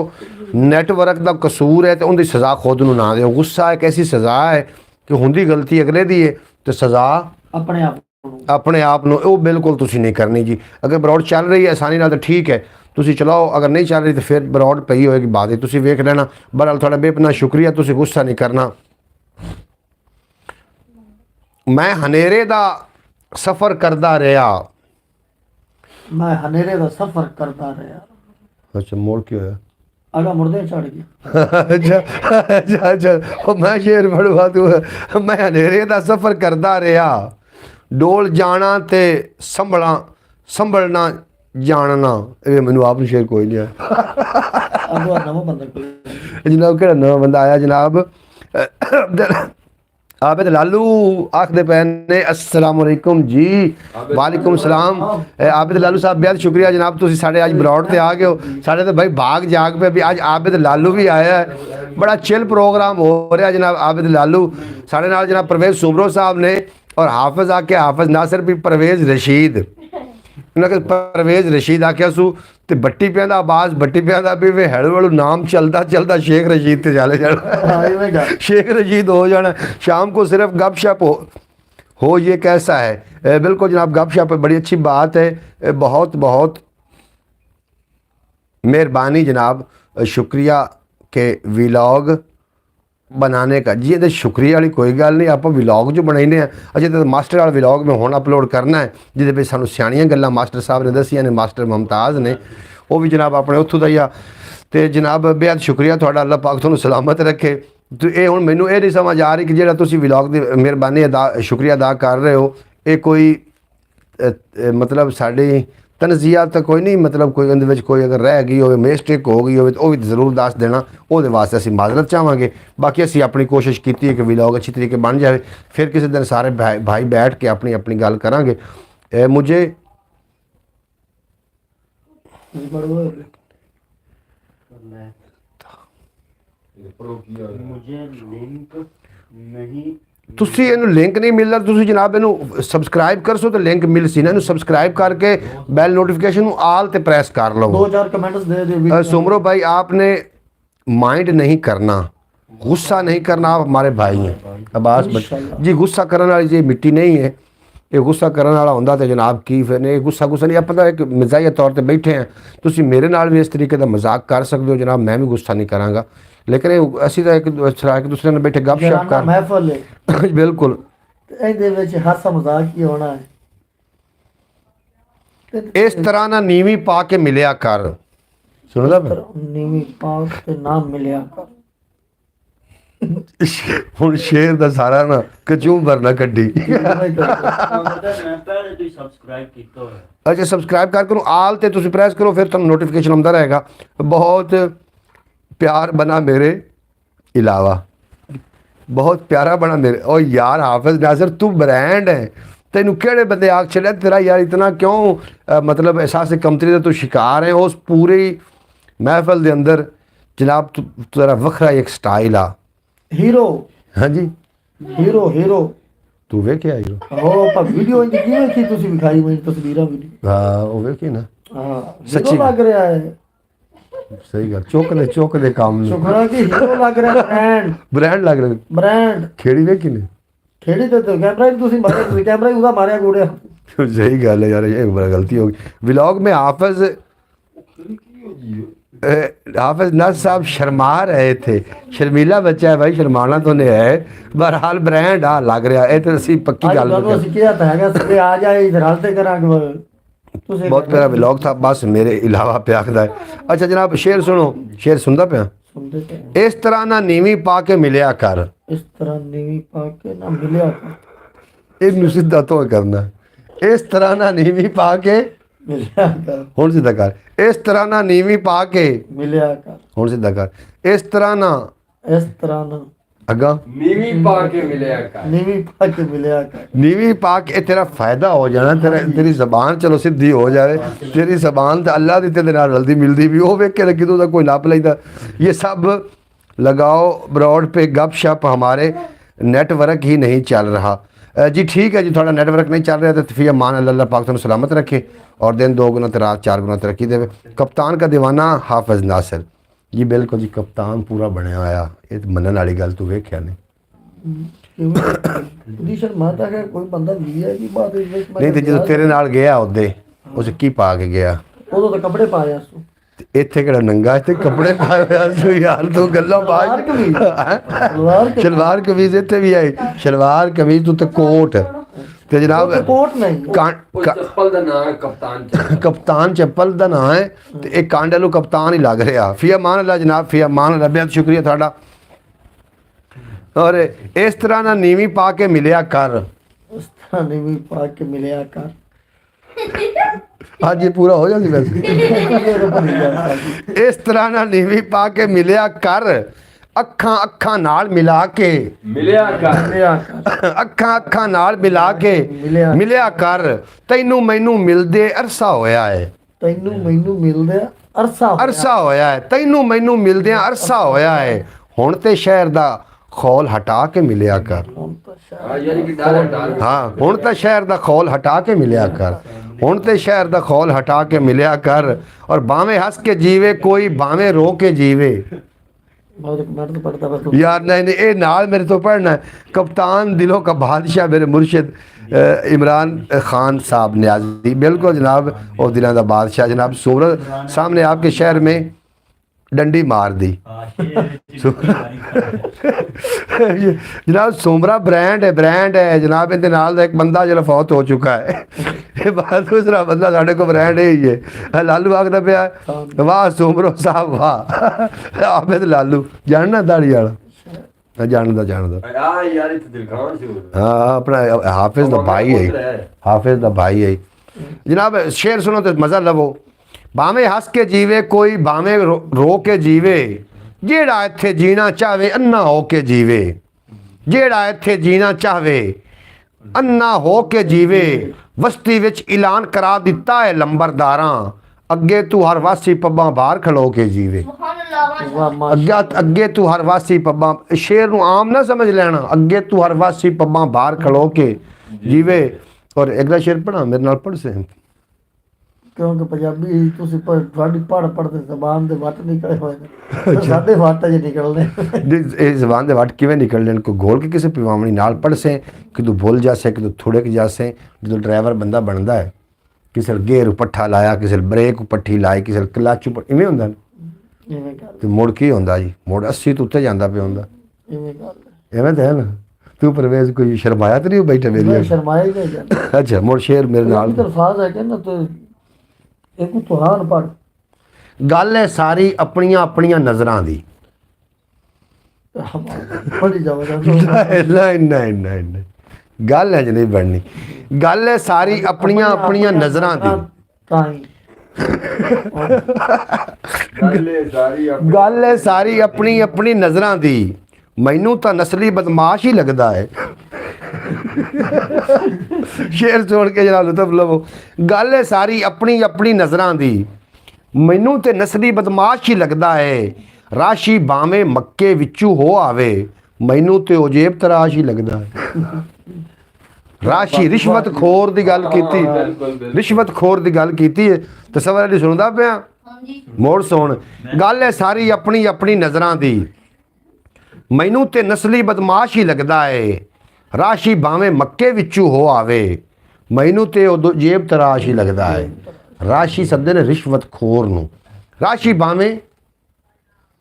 नेटवर्क का कसूर है तो उनकी सज़ा खुद नूं ना दो। गुस्सा एक ऐसी सज़ा है कि हुंदी गलती अगले दी है तो सज़ा अपने आप ਨੂੰ ਉਹ ਬਿਲਕੁਲ ਤੁਸੀਂ ਨਹੀਂ ਕਰਨੀ ਜੀ। अगर ਬਰੌਡ ਚੱਲ ਰਹੀ ਹੈ ਆਸਾਨੀ ਨਾਲ ਤਾਂ ਠੀਕ ਹੈ, ਤੁਸੀਂ ਚਲਾਓ। अगर नहीं ਚੱਲ ਰਹੀ तो फिर ਬਰੌਡ ਪਈ ਹੋਏਗੀ ਬਾਅਦ ਵਿੱਚ ਤੁਸੀਂ ਵੇਖ ਲੈਣਾ। ਬਹਰਹਾਲ ਤੁਹਾਡਾ ਬੇਪਨਾਹ ਸ਼ੁਕਰੀਆ, ਤੁਸੀਂ ਗੁੱਸਾ ਨਹੀਂ ਕਰਨਾ। मैं हनेरे ਦਾ सफ़र करदा रहा। मैं हनेरे ਦਾ सफ़र करदा रहा। अच्छा मोड़ क्यों है? आगा मुर्दे चढ़ गया। अच्छा ਉਹ ਮੈਂ ਸ਼ੇਰ ਪੜਵਾ ਤੂੰ। मैं हनेरे ਦਾ सफ़र करदा रहा, डोल जाना ते संभलना जानना। ये मैनू आप शेर कोई नहीं है जनाब। केड़ा नवा बंदा आया जनाब? आबिद लालू आखदे पे ने अस्सलाम वालेकुम जी। वालेकुम सलाम। आबिद लालू साहब बेहद शुक्रिया जनाब, तुसी साढ़े अज ब्रॉड ते आ गए हो। साढ़े तो भाई भाग जाग पे भी अज आबिद लालू भी आया है। बड़ा चिल प्रोग्राम हो रहा जनाब। आबिद लालू साढ़े नाल जनाब परवेज सुमरो साहब ने और हाफिज आके हाफिज नासिर भी परवेज रशीद। उन्हें परवेज रशीद आख्या सू तो बट्टी पिया आवाज़ बट्टी पिया भी वे हड़ू हड़ू नाम चलता चलता शेख रशीद ते चले जाना। शेख रशीद हो जाना। शाम को सिर्फ गपशप हो ये कैसा है? बिल्कुल जनाब गपशप बड़ी अच्छी बात है। बहुत बहुत मेहरबानी जनाब, शुक्रिया के व्लॉग बनाने का जी। ये शुक्रिया वाली कोई गल नहीं, आप व्लॉग जो बनाने हैं। अच्छा तो मास्टर वाला व्लॉग में हुण अपलोड करना है जिहदे विच सानूं सियाणियां गल्लां मास्टर साहब ने दसियां ने, मास्टर मुमताज़ ने, वो भी जनाब अपने उत्थों दा ही आ। ते जनाब बेहद शुक्रिया तुहाडा, अल्लाह पाक तुहानूं सलामत रखे। तो ये हुण मैनूं ये नहीं समझ आ रही कि जिहड़ा तुसीं व्लॉग दी मेहरबानी अदा शुक्रिया अदा कर रहे हो, ये कोई मतलब साडी तनज़िया तो कोई नहीं, मतलब कोई उहदे विच कोई अगर रह गई हो मिस्टेक हो गई हो तो भी जरूर दस देना, उहदे वास्ते असीं माजरत चाहांगे। बाकी असीं अपनी कोशिश की है कि व्लॉग अच्छी तरीके बन जाए, फिर किसी दिन सारे भाई बैठ के अपनी अपनी गल करांगे। मुझे लिंक नहीं, तुसी इनू लिंक नहीं मिलना, तुसी जनाब इनू सबसक्राइब कर सो तो लिंक मिल सी ना। इनू सबसक्राइब करके बैल नोटिफिकेशन आल ते प्रेस कर लो। 2-4 कमेंट्स दे दे। सुमरो भाई आपने माइंड नहीं करना, गुस्सा नहीं करना, आप हमारे भाई हैं। अब्बास जी गुस्सा करने वाली जी मिट्टी नहीं है, ये गुस्सा करने वाला होंदा तो जनाब की फिर नहीं गुस्सा नहीं। आप पता एक मजाहिया तौर पर बैठे हैं, तुसी मेरे नाल भी इस तरीके का मजाक कर सकते हो जनाब, मैं भी गुस्सा नहीं करांगा। लेकिन असी तो एक दूसरे ने बैठे गपशप कर महफिल है बिल्कुल ਇਹਦੇ ਵਿੱਚ ਹਾਸਾ ਮਜ਼ਾਕ ਹੀ ਹੋਣਾ ਹੈ। इस तरह ना नीवी पा के मिलिया कर। सुनदा नीवी पा के ना मिलिया कर। ਹੁਣ शेर ਦਾ सारा ना कचूंबर ना कड्डी। अच्छा सबसक्राइब करके आल ते तुसी प्रेस करो, फिर तुहानूं नोटिफिकेशन आउंदा रहेगा। बहुत प्यार बना मेरे अलावा, बहुत प्यारा बना मेरे। ओ यार हाफिज नासिर तू ब्रांड है, तेनू केड़े बंदे आख छड़िया तेरा यार इतना क्यों मतलब एहसास कमतरी का तू शिकार है। उस पूरी महफिल के अंदर जनाब तेरा वखरा एक स्टाइल आ। हीरो हाँ जी हीरो हीरो तू वेख्या हीरो हो पर वीडियो इंज की वेखी तुसी दिखाई मैं तस्वीरां वीडियो। हाँ वो वेखी ना, हां सच्ची लग रहा है। सही गल चौक दे काम ने शुक्र कि हीरो लग रहा है। ब्रांड लग रहा ब्रांड खेड़ी वेखी ने खेड़ी तो कैमरा ही तुसी मारे, तुसी कैमरा ही उदा मारया गोड़े। सही गल है यार, ये बड़ा गलती हो गई। व्लॉग में हाफिज नास साहब शर्मा रहे थे। शर्मीला बच्चा है भाई, शर्माना तो नहीं है। बहरहाल ब्रांड हाँ लग रहा है, तो असी पक्की गल आ जाए इधर हालते करांगे। बहुत प्यारा व्लॉग था, बस मेरे अलावा पे आखदा है। अच्छा जनाब शेर सुनो, शेर सुनदा पिया। इस तरह ना नीवी पा के मिलिया कर, इस तरह नीवी पा के ना मिलिया कर। इनू सीधा तो करना, इस तरह ना नीवी पा के ਮਿਲਿਆ ਕਰ ਹੁਣ ਸਿੱਧਾ ਕਰ, ਇਸ ਤਰ੍ਹਾਂ ਨਾ ਨੀਵੀਂ ਪਾ ਕੇ, ਮਿਲਿਆ ਕਰ ਹੁਣ ਸਿੱਧਾ ਕਰ, ਇਸ ਤਰ੍ਹਾਂ ਨਾ ਇਸ ਤਰ੍ਹਾਂ ਨਾ ਅੱਗਾ ਨੀਵੀਂ ਪਾ ਕੇ ਮਿਲਿਆ ਕਰ। ਨੀਵੀਂ ਪਾ ਕੇ ਮਿਲਿਆ ਕਰ ਨੀਵੀਂ ਪਾ ਕੇ, ਇਹ ਤੇਰਾ ਫਾਇਦਾ ਹੋ ਜਾਣਾ, ਤੇਰੀ ਜ਼ਬਾਨ ਚਲੋ ਸਿੱਧੀ ਹੋ ਜਾਵੇ, ਤੇਰੀ ਜ਼ਬਾਨ ਤੇ ਅੱਲਾ ਦੀ ਤੇਰੇ ਨਾਲ ਰਲਦੀ ਮਿਲਦੀ ਵੀ ਉਹ ਵੇਖ ਕੇ ਕਿਦੋਂ ਦਾ ਕੋਈ ਲੱਭ ਲੈਂਦਾ। ਇਹ ਸਭ लगाओ ब्रॉड पे गपशप, हमारे नेटवर्क ही नहीं चल रहा। जी ठीक है जी, थोड़ा नेटवर्क नहीं चल रहा तो फिर मान अल्लाह पाक तुम सलामत रखे और दिन 2 गुना तो रात 4 गुना तरक्की दे। कप्तान का दीवाना हाफिज नासिर जी, बिल्कुल जी कप्तान पूरा बनया होया, ये मनन वाली गल तू वेख्या नहीं। पोजीशन माता है कोई बंदा लिया जी बात नहीं तो जो तेरे नाल गया उदे उस की पा के गया, ਉਦੋਂ ਤਾਂ ਕੱਪੜੇ ਪਾਇਆ ਸੂ ਤੇ ਇੱਥੇ ਕਿਹੜਾ ਨੰਗਾ, ਇੱਥੇ ਕੱਪੜੇ ਪਾਏ ਹੋਇਆ ਸੀ ਯਾਰ, ਤੂੰ ਗੱਲਾਂ ਸਲਵਾਰ ਕਮੀਜ਼ ਬਾਜ। ਸ਼ਲਵਾਰ ਕਮੀਜ਼ ਇੱਥੇ ਵੀ ਆਈ, ਸ਼ਲਵਾਰ ਕਮੀਜ਼ ਤੂੰ ਤੇ ਕੋਟ ਤੇ ਜਨਾਬ ਕੋਟ ਨਹੀਂ ਉਹ ਚੱਪਲ ਦਾ ਨਾਮ ਹੈ ਕਪਤਾਨ ਚੱਪਲ। ਕਪਤਾਨ ਚੱਪਲ ਦਾ ਨਾਂ ਹੈ ਤੇ ਇਹ ਕਾਂਡੇ ਨੂੰ ਕਪਤਾਨ ਹੀ ਲੱਗ ਰਿਹਾ। ਫੀ ਅਮਾਨ ਅੱਲਾ ਜਨਾਬ, ਫੀ ਅਮਾਨ ਅੱਲਾ, ਬਹੁਤ ਸ਼ੁਕਰੀਆ ਤੁਹਾਡਾ। ਔਰ ਇਸ ਤਰ੍ਹਾਂ ਨਾਲ ਨੀਵੀਂ ਪਾ ਕੇ ਮਿਲਿਆ ਕਰ, ਉਸ ਤਰ੍ਹਾਂ ਨੀਵੀਂ ਪਾ ਕੇ ਮਿਲਿਆ ਕਰ। ਅੱਜ ਇਹ ਪੂਰਾ ਹੋ ਜਾਂਦੀ ਵੈਸੇ। ਇਸ ਤਰ੍ਹਾਂ ਨਾਲ ਨੀਵੀਂ ਪਾ ਕੇ ਮਿਲਿਆ ਕਰ, ਅੱਖਾਂ ਅੱਖਾਂ ਨਾਲ ਮਿਲਾ ਕੇ, ਮਿਲਿਆ ਕਰ। ਮਿਲਿਆ ਕਰ ਅੱਖਾਂ ਅੱਖਾਂ ਨਾਲ ਮਿਲਾ ਕੇ ਮਿਲਿਆ ਕਰ। ਤੈਨੂੰ ਮੈਨੂੰ ਮਿਲਦੇ ਅਰਸਾ ਹੋਇਆ ਹੈ, ਤੈਨੂੰ ਮੈਨੂੰ ਮਿਲਦੇ ਅਰਸਾ ਹੋਇਆ ਹੈ, ਤੈਨੂੰ ਮੈਨੂੰ ਮਿਲਦਿਆਂ ਅਰਸਾ ਹੋਇਆ ਹੈ। ਹੁਣ ਤੇ ਸ਼ਹਿਰ ਦਾ ਖੌਲ ਹਟਾ ਕੇ ਮਿਲਿਆ ਕਰ। ਹਾਂ ਯਾਨੀ ਕਿ ਡਰ ਹਾਂ, ਹੁਣ ਤਾਂ ਸ਼ਹਿਰ ਦਾ ਖੌਲ ਹਟਾ ਕੇ ਮਿਲਿਆ ਕਰ, ਹੁਣ ਤੇ ਸ਼ਹਿਰ ਦਾ ਖੌਲ ਹਟਾ ਕੇ ਮਿਲਿਆ ਕਰ। ਔਰ ਭਾਵੇਂ ਹੱਸ ਕੇ ਜੀਵੇ ਕੋਈ, ਭਾਵੇਂ ਰੋ ਕੇ ਜੀਵੇ। ਬਹੁਤ ਮੈਂ ਤਾਂ ਪੜਦਾ ਬਸ यार नहीं नहीं, ये नाल मेरे तो पढ़ना है। कप्तान दिलों का बादशाह मेरे मुर्शिद इमरान खान साहब न्याजी, बिल्कुल जनाब, और दिलों का बादशाह जनाब। सूरत सामने आपके शहर में डंडी मार दी जनाब। सोमरा ब्रांड है जनाब। इनके नाल दा एक बंदा जो फौत हो चुका है, ये बात दूसरा बंदा साढ़े को ब्रांड ही है। लालू आखदा पिया वाह सोमरो साहब वाह। आबिद लालू जानना दाड़ी वाला, मैं जानदा ਆ ਯਾਰ ਇਹ ਦਿਲਖਾਨ ਸੀ। हाँ, अपना हाफिज दा भाई है, हाफिज दा भाई है जनाब। शेर सुनो तो मज़ा लवो। भावें हस के जीवे कोई, भावें रो के जीवे। जेड़ा इत्थे जीना चाहे अन्ना हो के जीवे, जेड़ा इत्थे जीना चाहे अन्ना हो के जीवे। वस्ती विच ऐलान करा दिता है लंबरदारां, अगे तू हर वासी पब्बां बाहर खलो के जीवे। अगे तू हर वासी पब्बां, शेर नूं आम ना समझ लेना। अगे तू हर वासी पब्बां बाहर खलो के जीवे। और अगला शेर पढ़ा मेरे नाल पढ़ से, ਕਿਉਂਕਿ ਪੰਜਾਬੀ ਤੁਸੀਂ ਤੁਹਾਡੀ ਪੜ੍ਹਦੇ ਜ਼ਬਾਨ ਦੇ ਵੱਟ ਨਿਕਲੇ ਹੋਏ ਨੇ, ਸਾਡੇ ਵੱਟ ਅਜੇ ਨਿਕਲਨੇ। ਇਹ ਜ਼ਬਾਨ ਦੇ ਵੱਟ ਕਿਵੇਂ ਨਿਕਲਣੇ? ਇनको ਘੋਲ ਕੇ ਕਿਸੇ ਪਿਵਾਵਣੀ ਨਾਲ ਪੜ ਸੇ ਕਿ ਤੂੰ ਭੁੱਲ ਜਾਸੇ, ਕਿ ਤੂੰ ਥੋੜਕ ਜਾਸੇ। ਜਦੋਂ ਡਰਾਈਵਰ ਬੰਦਾ ਬਣਦਾ ਹੈ, ਕਿਸੇ ਗੇਰ ਪੱਠਾ ਲਾਇਆ, ਕਿਸੇ ਬ੍ਰੇਕ ਪੱਠੀ ਲਾਈ, ਕਿਸੇ ਕਲਚ ਇਵੇਂ ਹੁੰਦਾ ਇਵੇਂ ਗੱਲ ਤੇ ਮੁੜ ਕੀ ਹੁੰਦਾ ਜੀ? ਮੁੜ 80 ਤੋਂ ਉੱਤੇ ਜਾਂਦਾ ਪਿਆ ਹੁੰਦਾ। ਇਵੇਂ ਗੱਲ ਐਵੇਂ ਤਾਂ ਹੈ ਨਾ। ਤੂੰ ਪਰਵੇਜ਼ ਕੋਈ ਸ਼ਰਮਾਇਆ ਤੇ ਨਹੀਂ ਬੈਠਾ ਮੈਂ ਮੇਰੀ? ਸ਼ਰਮਾਇਆ ਹੀ ਨਹੀਂ ਜਾਂਦਾ। ਅੱਛਾ, ਮੁੜ ਸ਼ੇਰ ਮੇਰੇ ਨਾਲ। ਤਰਫਾਜ਼ ਹੈ ਕਿ ਨਾ ਤੇ ਇੱਕ ਤੁਹਾਨ ਪੜ ਗੱਲ ਹੈ ਸਾਰੀ ਆਪਣੀਆਂ ਆਪਣੀਆਂ ਨਜ਼ਰਾਂ ਦੀ। ਪੜੀ ਜਾਵੇਗਾ ਨਹੀਂ ਨਹੀਂ ਨਹੀਂ, ਗੱਲ ਹੈ ਨਹੀਂ ਬਣਨੀ। ਗੱਲ ਹੈ ਸਾਰੀ ਆਪਣੀਆਂ ਆਪਣੀਆਂ ਨਜ਼ਰਾਂ ਦੀ। ਤਾਂ ਹੀ ਗੱਲ ਹੈ ਸਾਰੀ ਆਪਣੀ ਆਪਣੀ ਨਜ਼ਰਾਂ ਦੀ। ਮੈਨੂੰ ਤਾਂ ਨਸਲੀ ਬਦਮਾਸ਼ ਹੀ ਲੱਗਦਾ ਹੈ। ਸ਼ੇਰ ਸੁਣ ਕੇ ਜਨਾਬ ਲੁਤਫ ਲਵੋ। ਗੱਲ ਹੈ ਸਾਰੀ ਆਪਣੀ ਆਪਣੀ ਨਜ਼ਰਾਂ ਦੀ। ਮੈਨੂੰ ਤੇ ਨਸਲੀ ਬਦਮਾਸ਼ ਹੀ ਲੱਗਦਾ ਹੈ। ਰਾਸ਼ੀ ਬਾਵੇਂ ਮੱਕੇ ਵਿੱਚੋਂ ਹੋ ਆਵੇ, ਮੈਨੂੰ ਤੇ ਉਜੇਬ ਤਰਾਸ਼ ਹੀ ਲੱਗਦਾ ਹੈ। ਰਾਸ਼ੀ ਰਿਸ਼ਵਤ ਖੋਰ ਦੀ ਗੱਲ ਕੀਤੀ, ਰਿਸ਼ਵਤ ਖੋਰ ਦੀ ਗੱਲ ਕੀਤੀ ਹੈ। ਤਸਵਰ ਨਹੀਂ ਸੁਣਦਾ ਪਿਆ? ਮੋੜ ਸੁਣ। ਗੱਲ ਹੈ ਸਾਰੀ ਆਪਣੀ ਆਪਣੀ ਨਜ਼ਰਾਂ ਦੀ। ਮੈਨੂੰ ਤੇ ਨਸਲੀ ਬਦਮਾਸ਼ ਹੀ ਲੱਗਦਾ ਹੈ। ਰਾਸ਼ੀ ਭਾਵੇਂ ਮੱਕੇ ਵਿੱਚੋਂ ਹੋ ਆਵੇ, ਮੈਨੂੰ ਤੇ ਉਹ ਜੇਬ ਤਰਾਸ਼ ਹੀ ਲੱਗਦਾ ਹੈ। ਰਾਸ਼ੀ ਸੱਦੇ ਨੇ ਰਿਸ਼ਵਤ ਖੋਰ ਨੂੰ। ਰਾਸ਼ੀ ਭਾਵੇਂ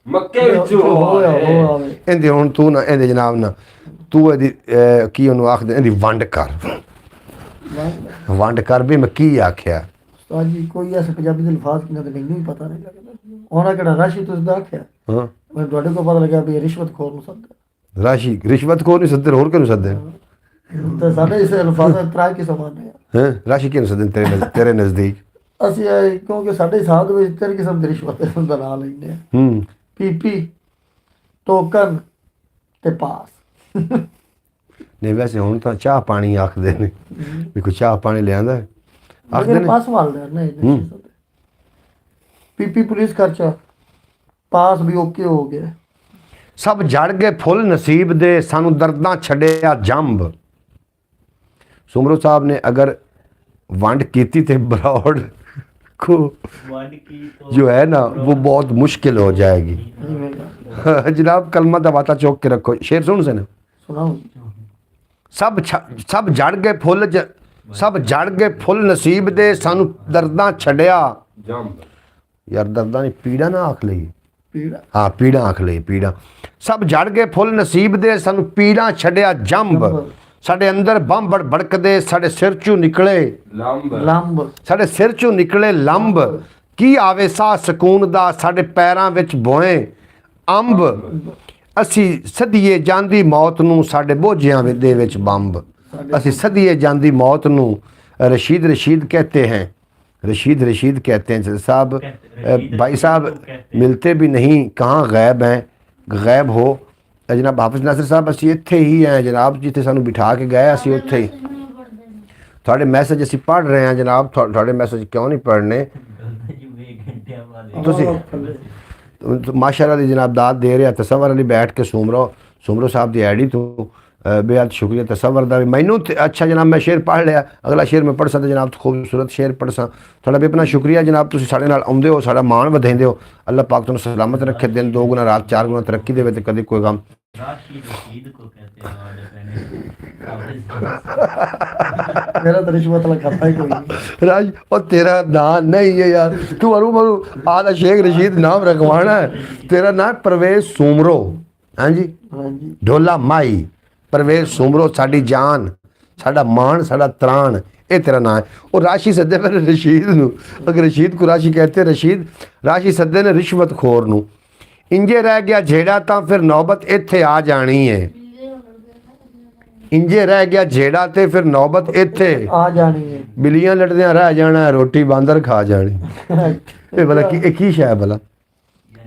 ਮੱਕੇ ਵਿੱਚੋਂ ਹੋ ਆਵੇ। ਇਹਦੇ ਹੁਣ ਤੂੰ ਨਾ ਇਹਦੇ ਜਨਾਬ ਨਾ ਤੂੰ ਇਹਦੀ ਕੀ ਉਹਨੂੰ ਆਖਦੇ, ਇਹਦੀ ਵੰਡ ਕਰ, ਵੰਡ ਕਰ ਵੀ ਮੈਂ ਕੀ ਆਖਿਆ। ਉਸਤਾਦ ਜੀ ਕੋਈ ਐਸੇ ਪੰਜਾਬੀ ਦੇ ਲਫ਼ਜ਼ ਕਿਨਾਂ ਤੇ ਮੈਨੂੰ ਵੀ ਪਤਾ ਨਹੀਂ ਲੱਗਦਾ। ਉਹਨਾਂ ਕਿਹੜਾ ਰਾਸ਼ੀ ਤੁਸੀਂ ਦਾ ਆਖਿਆ? ਹਾਂ, ਮੈਂ ਤੁਹਾਡੇ ਕੋਲ ਪਤਾ ਲੱਗਾ ਵੀ ਰਿਸ਼ਵਤ ਖੋਰ ਨੂੰ ਸੱਦਾ। ਰਾਸ਼ੀ ਰਿਸ਼ਵਤ ਖੋਰ ਨਹੀਂ ਸੱਦੇ, ਹੋਰ ਕਿਹਨੂੰ ਸੱਦੇ? ਤੇ ਸਾਡੇ ਇਸ ਲਫ਼ਜ਼ ਤਰਾ ਕੇ ਸਮਾਨ ਹੈ। ਹਾਂ, ਰਾਸ਼ੀ ਕਿਹਨੂੰ ਸੱਦੇ ਤੇਰੇ ਨਜ਼ਦੀਕ? ਅਸੀਂ ਕਿਉਂਕਿ ਸਾਡੇ ਹਿਸਾਬ ਦੇ ਵਿੱਚ 3 ਕਿਸਮ ਦੀ ਰਿਸ਼ਵਤ ਦਾ ਨਾਂ ਲੈਂਦੇ ਆ। ਹੂੰ ਪੀਪੀ, ਟੋਕਨ ਤੇ ਪਾਸ। ਨਹੀਂ ਵੈਸੇ ਹੁਣ ਤਾਂ ਚਾਹ ਪਾਣੀ ਆਖਦੇ ਨੇ ਵੀ ਕੋਈ ਚਾਹ ਪਾਣੀ ਲਿਆਂਦਾ ਆਖਦੇ ਅਗਰ ਨੇ। ਪਾਸ ਵਾਲਦਾ ਨਹੀਂ ਪੀਪੀ ਪੁਲਿਸ ਖਰਚਾ, ਪਾਸ ਵੀ ਓਕੇ ਹੋ ਗਿਆ। ਸਭ ਜੜ ਗਏ ਫੁੱਲ ਨਸੀਬ ਦੇ, ਸਾਨੂੰ ਦਰਦਾਂ ਛੱਡਿਆ ਜੰਬ। ਸੁਮਰੋ ਸਾਹਿਬ ਨੇ ਅगर वंड की थे ब्रॉड को जो है ना वो बहुत मुश्किल हो जाएगी। जनाब कलमा दबाता चौक के रखो, शेर सुन से ना ਸੁਣਾਓ। सब जड़ गए फुल सब जड़ गए फुल नसीब दे, सानू दर्दां छड़िया जंब। यार दर्दां नहीं पीड़ा ना आख ਲਈ ਪੀੜਾ हाँ पीड़ा आख ਲਈ पीड़ा। सब जड़ गए फुल नसीब दे, सानू पीड़ा छड़िया जंब। ਸਾਡੇ ਅੰਦਰ ਬੰਬ ਭੜਕਦੇ, ਸਾਡੇ ਸਿਰ ਚੋਂ ਨਿਕਲੇ लंब। ਲੰਬ ਸਾਡੇ ਸਿਰ ਚੋਂ ਨਿਕਲੇ ਲੰਬ। ਕੀ ਆਵੇ ਸਾਹ ਸਕੂਨ ਦਾ, ਸਾਡੇ ਪੈਰਾਂ ਵਿੱਚ ਬੋਏ ਅੰਬ। ਅਸੀਂ ਸਦੀਏ ਜਾਂਦੀ ਮੌਤ ਨੂੰ, ਸਾਡੇ ਬੋਝਿਆਂ ਦੇ ਵਿੱਚ ਬੰਬ। ਅਸੀਂ ਸਦੀਏ ਜਾਂਦੀ ਮੌਤ ਨੂੰ। रशीद रशीद कहते हैं, रशीद कहते हैं साहब। भाई साहब मिलते भी नहीं, कहाँ गैब हैं, गैब हो। जनाब हाफिज नासिर साहब ਅਸੀਂ ਇੱਥੇ ਹੀ हैं जनाब, ਜਿੱਥੇ ਸਾਨੂੰ ਬਿਠਾ ਕੇ ਗਏ ਅਸੀਂ ਉੱਥੇ ਹੀ। ਤੁਹਾਡੇ ਮੈਸੇਜ ਅਸੀਂ ਪੜ੍ਹ ਰਹੇ ਹਾਂ ਜਨਾਬ, ਤੁਹਾਡੇ ਮੈਸੇਜ ਕਿਉਂ ਨਹੀਂ ਪੜ੍ਹਨੇ ਤੁਸੀਂ? ਮਾਸ਼ਾਅੱਲਾ ਦੀ ਜਨਾਬ ਦਾਤ ਦੇ ਰਿਹਾ। ਤਸਵਰ ਅਲੀ ਬੈਠ ਕੇ ਸੁਮਰੋ ਸਾਹਿਬ ਦੀ ਆਈਡੀ ਤੋਂ बेहद शुक्रिया तसवर का भी मैनू। अच्छा जनाब मैं शेर पढ़ लिया, अगला शेर मैं पढ़ सकता जनाब, खूबसूरत शेर पढ़ सा। थोड़ा भी अपना शुक्रिया जनाब, तुम साढ़े नाल आउंदे हो, साड़ा मान वधाइंदे हो। अल्लाह पाक तुहानू सलामत रखे, दिन 2 गुना रात 4 गुना तरक्की देवे, ते कभी कोई गम। मेरा तो रिश्वत वाला खाता ही कोई नहीं। राज और तेरा नाम नहीं है यार, तू मरू आधा शेख रशीद नाम रखवाना है। तेरा नाम परवेज सुमरो। हाँ जी हाँ जी ढोला माई परवेज सुमरो, साड़ी जान, साड़ा मान, साड़ा त्राण, ये तेरा नाम है। और राशि सदे मेरे रशीद नू, अगर रशीद को राशि कहते, रशीद राशि सदे ने रिश्वत खोर नू। इंजे रह गया जेड़ा तां फिर नौबत इत्थे आ जानी है। इंजे रह गया जेड़ा ते फिर नौबत इत्थे आ जानी है। बिलियां लड़दियां रह जाना, रोटी बांदर खा जानी। ये भला की शै है भला?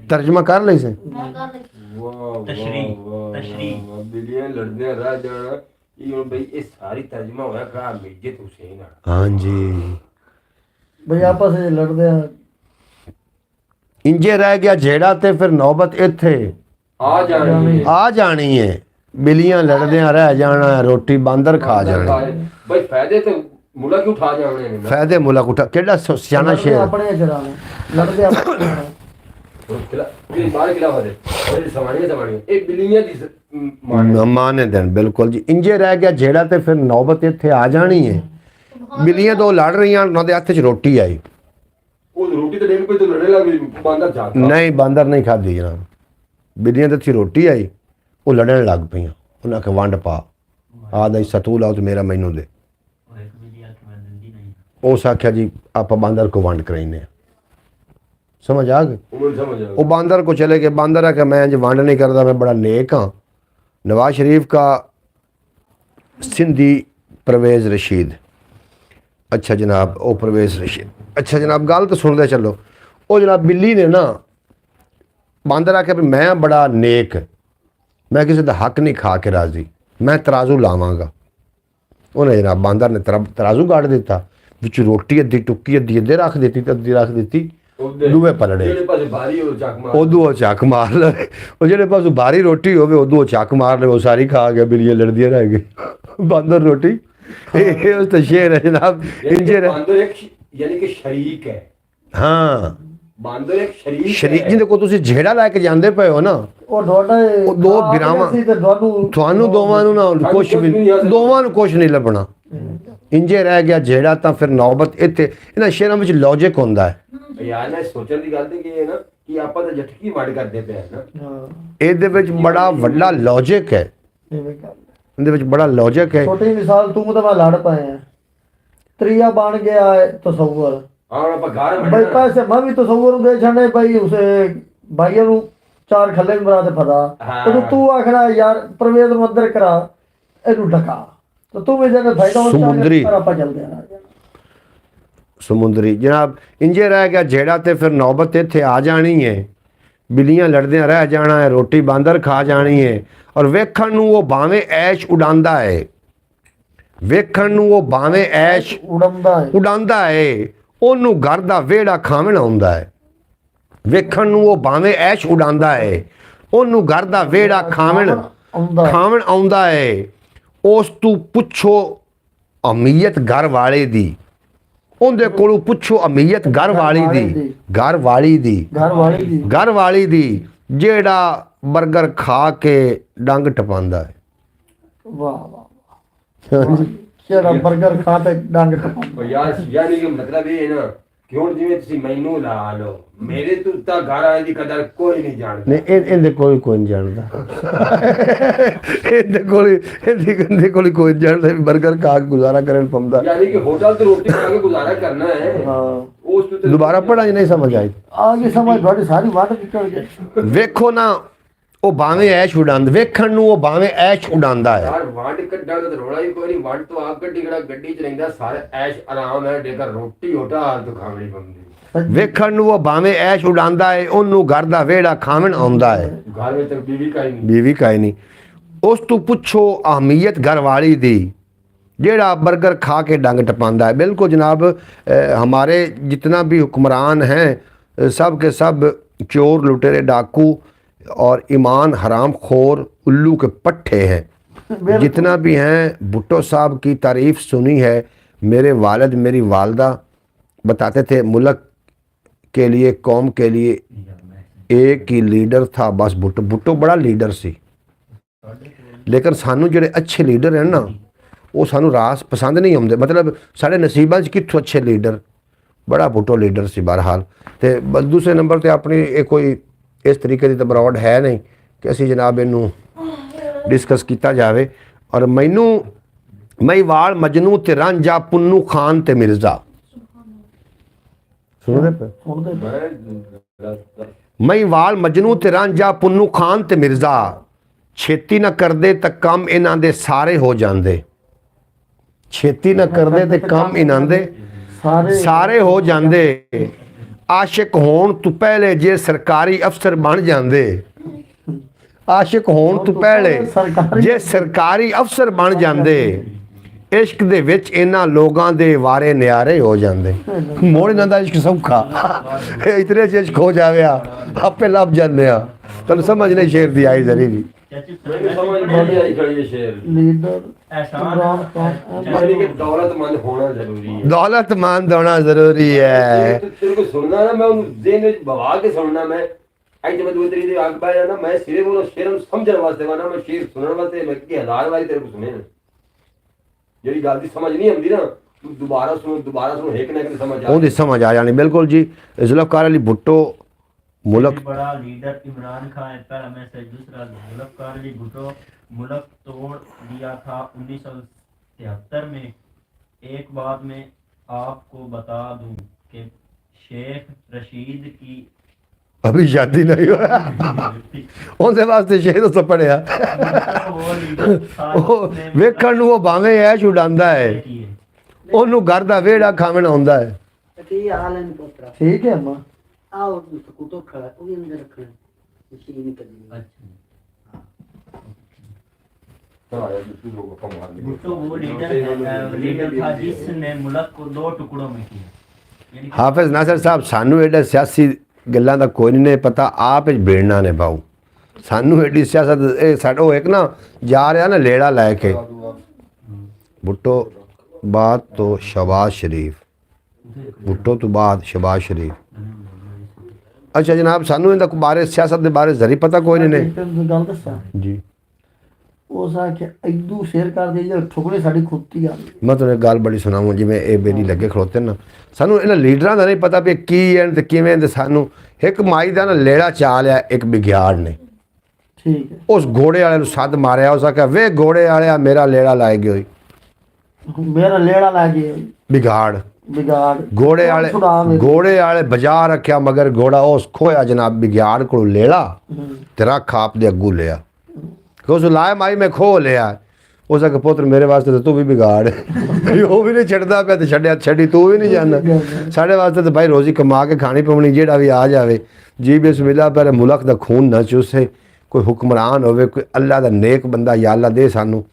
तर्जमा कर ले से। बिलियां लड़दियां रह जाना, ये भाई ये सारी तर्जमा होया का मिर्जत हुसैन। हाँ जी भाई आपस में लड़ते हैं। इंजे रह गया जेड़ा ते फिर नौबत इत्थे आ जानी है। बिलियां लड़दियां रह जाना, रोटी बांदर खा जानी। भाई फायदे तो मुला क्यों उठा जाने ने? फायदे मुला उठा केड़ा सियाना शेर अपने चराने लड़ते अपने माने दिन बिल्कुल जी। इंजे रह गया जेड़ा ते फिर नौबत इत्थे आ जानी है। बिलियां दो लड़ रही, उन्होंने हथ च रोटी आई। रोटी तो तो लड़ने लगी, बांदर जाग नहीं बांदर नहीं खाधी जनाब, बिलियां ते रोटी आई, वो लड़न लग पई। उन्हें आखे वंड पा, आदा सतू लाओ तो मेरा मैनू दे। उस आख्या जी आप बांदर को वंड कराइने। समझ आ गई? वो बांदर को चले गए। बांदर है कि मैं जो वंड नहीं करता, मैं बड़ा नेक हाँ। नवाज शरीफ का सिंधी परवेज रशीद। अच्छा जनाब वो परवेज रशीद। अच्छा जनाब गल तो सुनते चलो। वो जनाब बिल्ली ने ना बांदर आख्या भी मैं बड़ा नेक, मैं किसी का हक नहीं खा के राजी, मैं तराजू लावांगा। उन्हें जनाब बांदर ने तराजू गाड़ दिता, विच रोटी अद्धी टुक्की अद्धी अद्धे रख दी, अद्धी रख दी, दूए पलड़े उदू चक मार ले। वो जेड़े पास भारी रोटी होवे उदू चक मार ले, वो सारी खा गया, बिल्लियां लड़दियां रह गई। बांदर रोटी तो शेर है जनाब। यानी कि शरीक है। हाँ बांदर एक शरीक जिंदे को तुसी झेड़ा लेके जांदे पे हो ना, ਉਹ ਤੁਹਾਡਾ ਉਹ ਦੋ ਬਿਰਾਵਾਂ ਤੁਹਾਨੂੰ ਦੋਵਾਂ ਨੂੰ ਨਾ ਕੁਛ ਵੀ ਦੋਵਾਂ ਨੂੰ ਕੁਛ ਨਹੀਂ ਲੱਭਣਾ। ਇੰਜੇ ਰਹਿ ਗਿਆ ਜਿਹੜਾ ਤਾਂ ਫਿਰ ਨੌਬਤ ਇੱਥੇ। ਇਹਨਾਂ ਸ਼ੇਰਾਂ ਵਿੱਚ ਲੌਜਿਕ ਹੁੰਦਾ ਹੈ ਯਾਰ। ਨਾ ਸੋਚਣ ਦੀ ਗੱਲ ਤੇ ਕੀ ਹੈ ਨਾ ਕਿ ਆਪਾਂ ਤਾਂ ਜਟਕੀ ਵੜ ਕਰਦੇ ਪਏ ਨਾ, ਇਹਦੇ ਵਿੱਚ ਬੜਾ ਵੱਡਾ ਲੌਜਿਕ ਹੈ। ਇਹਦੇ ਵਿੱਚ ਬੜਾ ਲੌਜਿਕ ਹੈ। ਛੋਟੀ ਮਿਸਾਲ ਤੂੰ ਤਾਂ ਮੈਂ ਲੜ ਪਾਇਆ, ਤਰੀਆ ਬਣ ਗਿਆ ਤਸਵਰ। ਹਾਂ ਆਪਾਂ ਘਰ भाई पैसे मैं भी तस्वुर दे छड़े भाई उसे भाइयों नु 4 खल्ले में बरा ते फदा। तो तू आखना यार परवेज नु अंदर करा एनु ढका, तो तू भी जने फायदा हो समुद्री आपा चल गया। ਸਮੁੰਦਰੀ ਜਨਾਬ ਇੰਜੇ ਰਹਿ ਗਿਆ ਜਿਹੜਾ ਤੇ ਫਿਰ ਨੌਬਤ ਇੱਥੇ ਆ ਜਾਣੀ ਹੈ ਬਿੱਲੀਆਂ ਲੜਦਿਆਂ ਰਹਿ ਜਾਣਾ ਹੈ ਰੋਟੀ ਬਾਂਦਰ ਖਾ ਜਾਣੀ ਹੈ ਔਰ ਵੇਖਣ ਨੂੰ ਉਹ ਭਾਵੇਂ ਐਸ਼ ਉਡਾਉਂਦਾ ਹੈ ਵੇਖਣ ਨੂੰ ਉਹ ਭਾਵੇਂ ਐਸ਼ ਉਡਾਉਂਦਾ ਹੈ ਉਹਨੂੰ ਘਰ ਦਾ ਵਿਹੜਾ ਖਾਵਣ ਆਉਂਦਾ ਹੈ ਵੇਖਣ ਨੂੰ ਉਹ ਭਾਵੇਂ ਐਸ਼ ਉਡਾਉਂਦਾ ਹੈ ਉਹਨੂੰ ਘਰ ਦਾ ਵਿਹੜਾ ਖਾਵਣ ਆਉਂਦਾ ਹੈ ਉਸ ਤੋਂ ਪੁੱਛੋ ਅਮੀਅਤ ਘਰ ਵਾਲੇ ਦੀ ਉਹਦੇ ਕੋਲੋਂ ਪੁੱਛੋ ਅਮੀਅਤ ਘਰ ਵਾਲੀ ਦੀ ਜਿਹੜਾ 버ਗਰ ਖਾ ਕੇ ਡੰਗ ਟਪਾਉਂਦਾ ਹੈ ਵਾਹ ਵਾਹ ਜਿਹੜਾ 버ਗਰ ਖਾ ਕੇ ਡੰਗ ਟਪਾਉਂਦਾ ਉਹ ਯਾਨੀ ਕਿ ਮਤਲਬ ਇਹ ਹੈ ਨਾ ਕਿ ਹੁਣ ਜਿਵੇਂ ਤੁਸੀਂ ਮੈਨੂੰ ਲਾ ਲਓ ਮੇਰੇ ਤੋਂ ਤਾਂ ਘਰ ਵਾਲੇ ਦੀ ਕਦਰ ਕੋਈ ਨਹੀਂ ਜਾਣਦਾ ਨਹੀਂ ਇਹਦੇ ਕੋਈ ਨਹੀਂ ਜਾਣਦਾ ਇਹਦੇ ਕੋਲ ਕੋਈ ਨਹੀਂ ਜਾਣਦਾ ਵੀ 버ਗਰ ਖਾ ਕੇ ਗੁਜ਼ਾਰਾ ਕਰਨ ਪੰਦਾ ਯਾਨੀ ਕਿ ਹੋਟਲ ਤੇ ਰੋਟੀ ਖਾ ਕੇ ਗੁਜ਼ਾਰਾ ਕਰਨਾ ਹੈ ਹਾਂ ਉਸ ਤੋਂ ਦੁਬਾਰਾ ਪੜ੍ਹਾ ਨਹੀਂ ਸਮਝ ਆਈ ਆ ਗਈ ਸਮਝ ਤੁਹਾਡੀ ਸਾਰੀ ਵੱਟ ਨਿਕਲ ਗਈ ਵੇਖੋ ਨਾ ਉਹ ਭਾਵੇਂ ਐਸ਼ ਉਡਾਉਂਦਾ ਵੇਖਣ ਨੂੰ ਉਹ ਭਾਵੇਂ ਐਸ਼ ਉਡਾਉਂਦਾ ਹੈ ਯਾਰ ਵੰਡ ਕੱਢਣ ਦਾ ਰੋਲਾ ਹੀ ਕੋਈ ਨਹੀਂ ਵੰਡ ਤੋਂ ਆਪ ਗੱਡੀ ਕਿਹੜਾ ਗੱਡੀ ਚ ਰਹਿੰਦਾ ਸਾਰੇ ਐਸ਼ ਆਰਾਮ ਹੈ ਜੇਕਰ ਰੋਟੀ ਹੋਟਲ ਤੋਂ ਖਾਣੀ ਪੈਂਦੀ ਵੇਖਣ ਨੂੰ ਉਹ ਭਾਵੇਂ ਐਸ਼ ਉਡਾਉਂਦਾ ਹੈ ਉਹਨੂੰ ਘਰ ਦਾ ਵਿਹੜਾ ਖਾਵਣ ਆਉਂਦਾ ਹੈ ਘਰ ਵਿੱਚ ਤਾਂ बीवी का ही नहीं उस तो पूछो अहमियत घर वाली दी जेड़ा बर्गर खा के डंग टपांदा है बिल्कुल जनाब हमारे जितना भी हुक्मरान हैं सब के सब चोर लुटेरे डाकू और ईमान हराम खोर उल्लू के पट्टे हैं जितना भी हैं भुट्टो साहब की तारीफ़ सुनी है मेरे वालिद मेरी वालदा बताते थे मुल्क के लिए कौम के लिए एक ही लीडर था बस भुट्टो बड़ा लीडर सी लेकिन सानू ਜਿਹੜੇ अच्छे लीडर हैं ना वो सानू रास पसंद नहीं आते मतलब साढ़े नसीबां च कित्थों अच्छे लीडर बड़ा भुट्टो लीडर सी बहरहाल तो बस दूसरे नंबर पर अपनी कोई इस तरीके की तो बरौड है नहीं कि असी जनाब इनू डिस्कस किया जाए और मैनू मईवाल मजनू ते रांझा पुन्नू खान ते मिर्जा सुन रहे पे मईवाल मजनू ते रांझा पुन्नू खान ते मिर्जा छेती ना करदे तो काम इन्हां दे सारे हो जांदे छेती ना करदे ते काम इन्हां दे सारे हो जांदे आशिक होण तो पहले जे सरकारी अफसर बन जांदे आशिक होण तो पहले जे सरकारी अफसर बन जांदे इश्क दे विच इन्हां लोगां दे वारे न्यारे हो जांदे मोड़ इन्हां दा इश्क सौखा इतने च इश्क हो जावे आपे लभ जांदे आ तुहानू समझ नहीं शेर दी आई जरी भी समझ नहीं आई खड़ी शेर लीडर इमरान खान यानी कि दौलतमंद होना जरूरी है दौलतमंद होना जरूरी है तेरे को सुनना ना मैं उन जेन में बवा के सुनना मैं आई जब दो तेरी आग पाया ना मैं सिरे बोलो शेर समझण वास्ते वाना मैं शेर सुनने वास्ते मैं की हजार बारी तेरे को सुने ना जेडी गल दी समझ नहीं आंदी ना तू दोबारा सुनो एक ना एक समझ आ ओदी समझ आ जानी बिल्कुल जी जुल्फकार अली भुट्टो मुल्क बड़ा लीडर इमरान खान है पहला मैसेज दूसरा जुल्फकार अली भुट्टो मुल्क तोड़ दिया था 1973 में एक बात मैं आपको बता दूं कि शेख रशीद की अभी शादी नहीं हुआ उनके वास्ते शेर तो पढ़िया वेखण वो भावे ऐश उड़ांदा है ओनू घर दा वेड़ा खावण आउंदा है ठीक है अम्मा आओ स्कूटर खड़ा है वो भी अंदर रखना है मशीन नहीं करनी भुट्टो वो लीडर था जिसने मुल्क को दो टुकड़ों में किया हाफिज नासिर साहब सानू एडा सियासी गल्लां दा कोई नहीं पता आप बेड़ना ने पाओ सानू एडी सियासत साडो एक ना जा रहा ना लेड़ा लैके भुट्टो बाद तो शहबाज शरीफ भुट्टो तो बाद शहबाज शरीफ अच्छा जनाब सानू इनका बारे सियासत के बारे जरी पता कोई नहीं ने गल दसा जी ਉਸ ਆ ਕਿ ਇਦੂ ਸ਼ੇਅਰ ਕਰ ਦੇ ਜੇ ਠੁਕਰੇ ਸਾਡੀ ਖੁੱਤੀ ਆ मैं तुम्हें एक गल बड़ी सुनाऊँ जिमें ये बेली लगे खड़ोते ना सानू इन्हां लीडरां दा नहीं पता भी की है ते किवें ते सानू एक माई दा ना लेड़ा चा लिया एक बिग्याड़ ने ठीक है उस घोड़े वाले नूं सद मारिया उस आख्या वे घोड़े वाले मेरा लेड़ा लाए गई मेरा लेड़ा ला गया बिगाड़ बिगाड़ घोड़े वाले बजा रखा मगर घोड़ा उस खोया जनाब बिगाड़ को लेड़ा ते रख आप दे अगू लिया कि उस लाए माई में खो लिया ਉਸ ਦਾ ਪੁੱਤਰ ਮੇਰੇ ਵਾਸਤੇ ਤਾਂ ਤੂੰ ਵੀ ਵਿਗਾੜ ਵੀ ਉਹ ਵੀ ਨਹੀਂ ਛੱਡਦਾ ਪਿਆ ਤੇ ਛੱਡੀ ਤੂੰ ਵੀ ਨਹੀਂ ਜਾਣਾ ਸਾਡੇ ਵਾਸਤੇ ਤਾਂ ਭਾਈ ਰੋਜ਼ੀ ਕਮਾ ਕੇ ਖਾਣੀ ਪਵਣੀ ਜਿਹੜਾ ਵੀ ਆ ਜਾਵੇ ਜੀ ਬਿਸਮਿਲ੍ਲਾ ਪਰ ਮੁਲਕ ਦਾ ਖੂਨ ਨਾ ਚੂਸੇ ਕੋਈ ਹੁਕਮਰਾਨ ਹੋਵੇ ਕੋਈ ਅੱਲਾ ਦਾ ਨੇਕ ਬੰਦਾ ਯਾ ਅੱਲਾ ਦੇ ਸਾਨੂੰ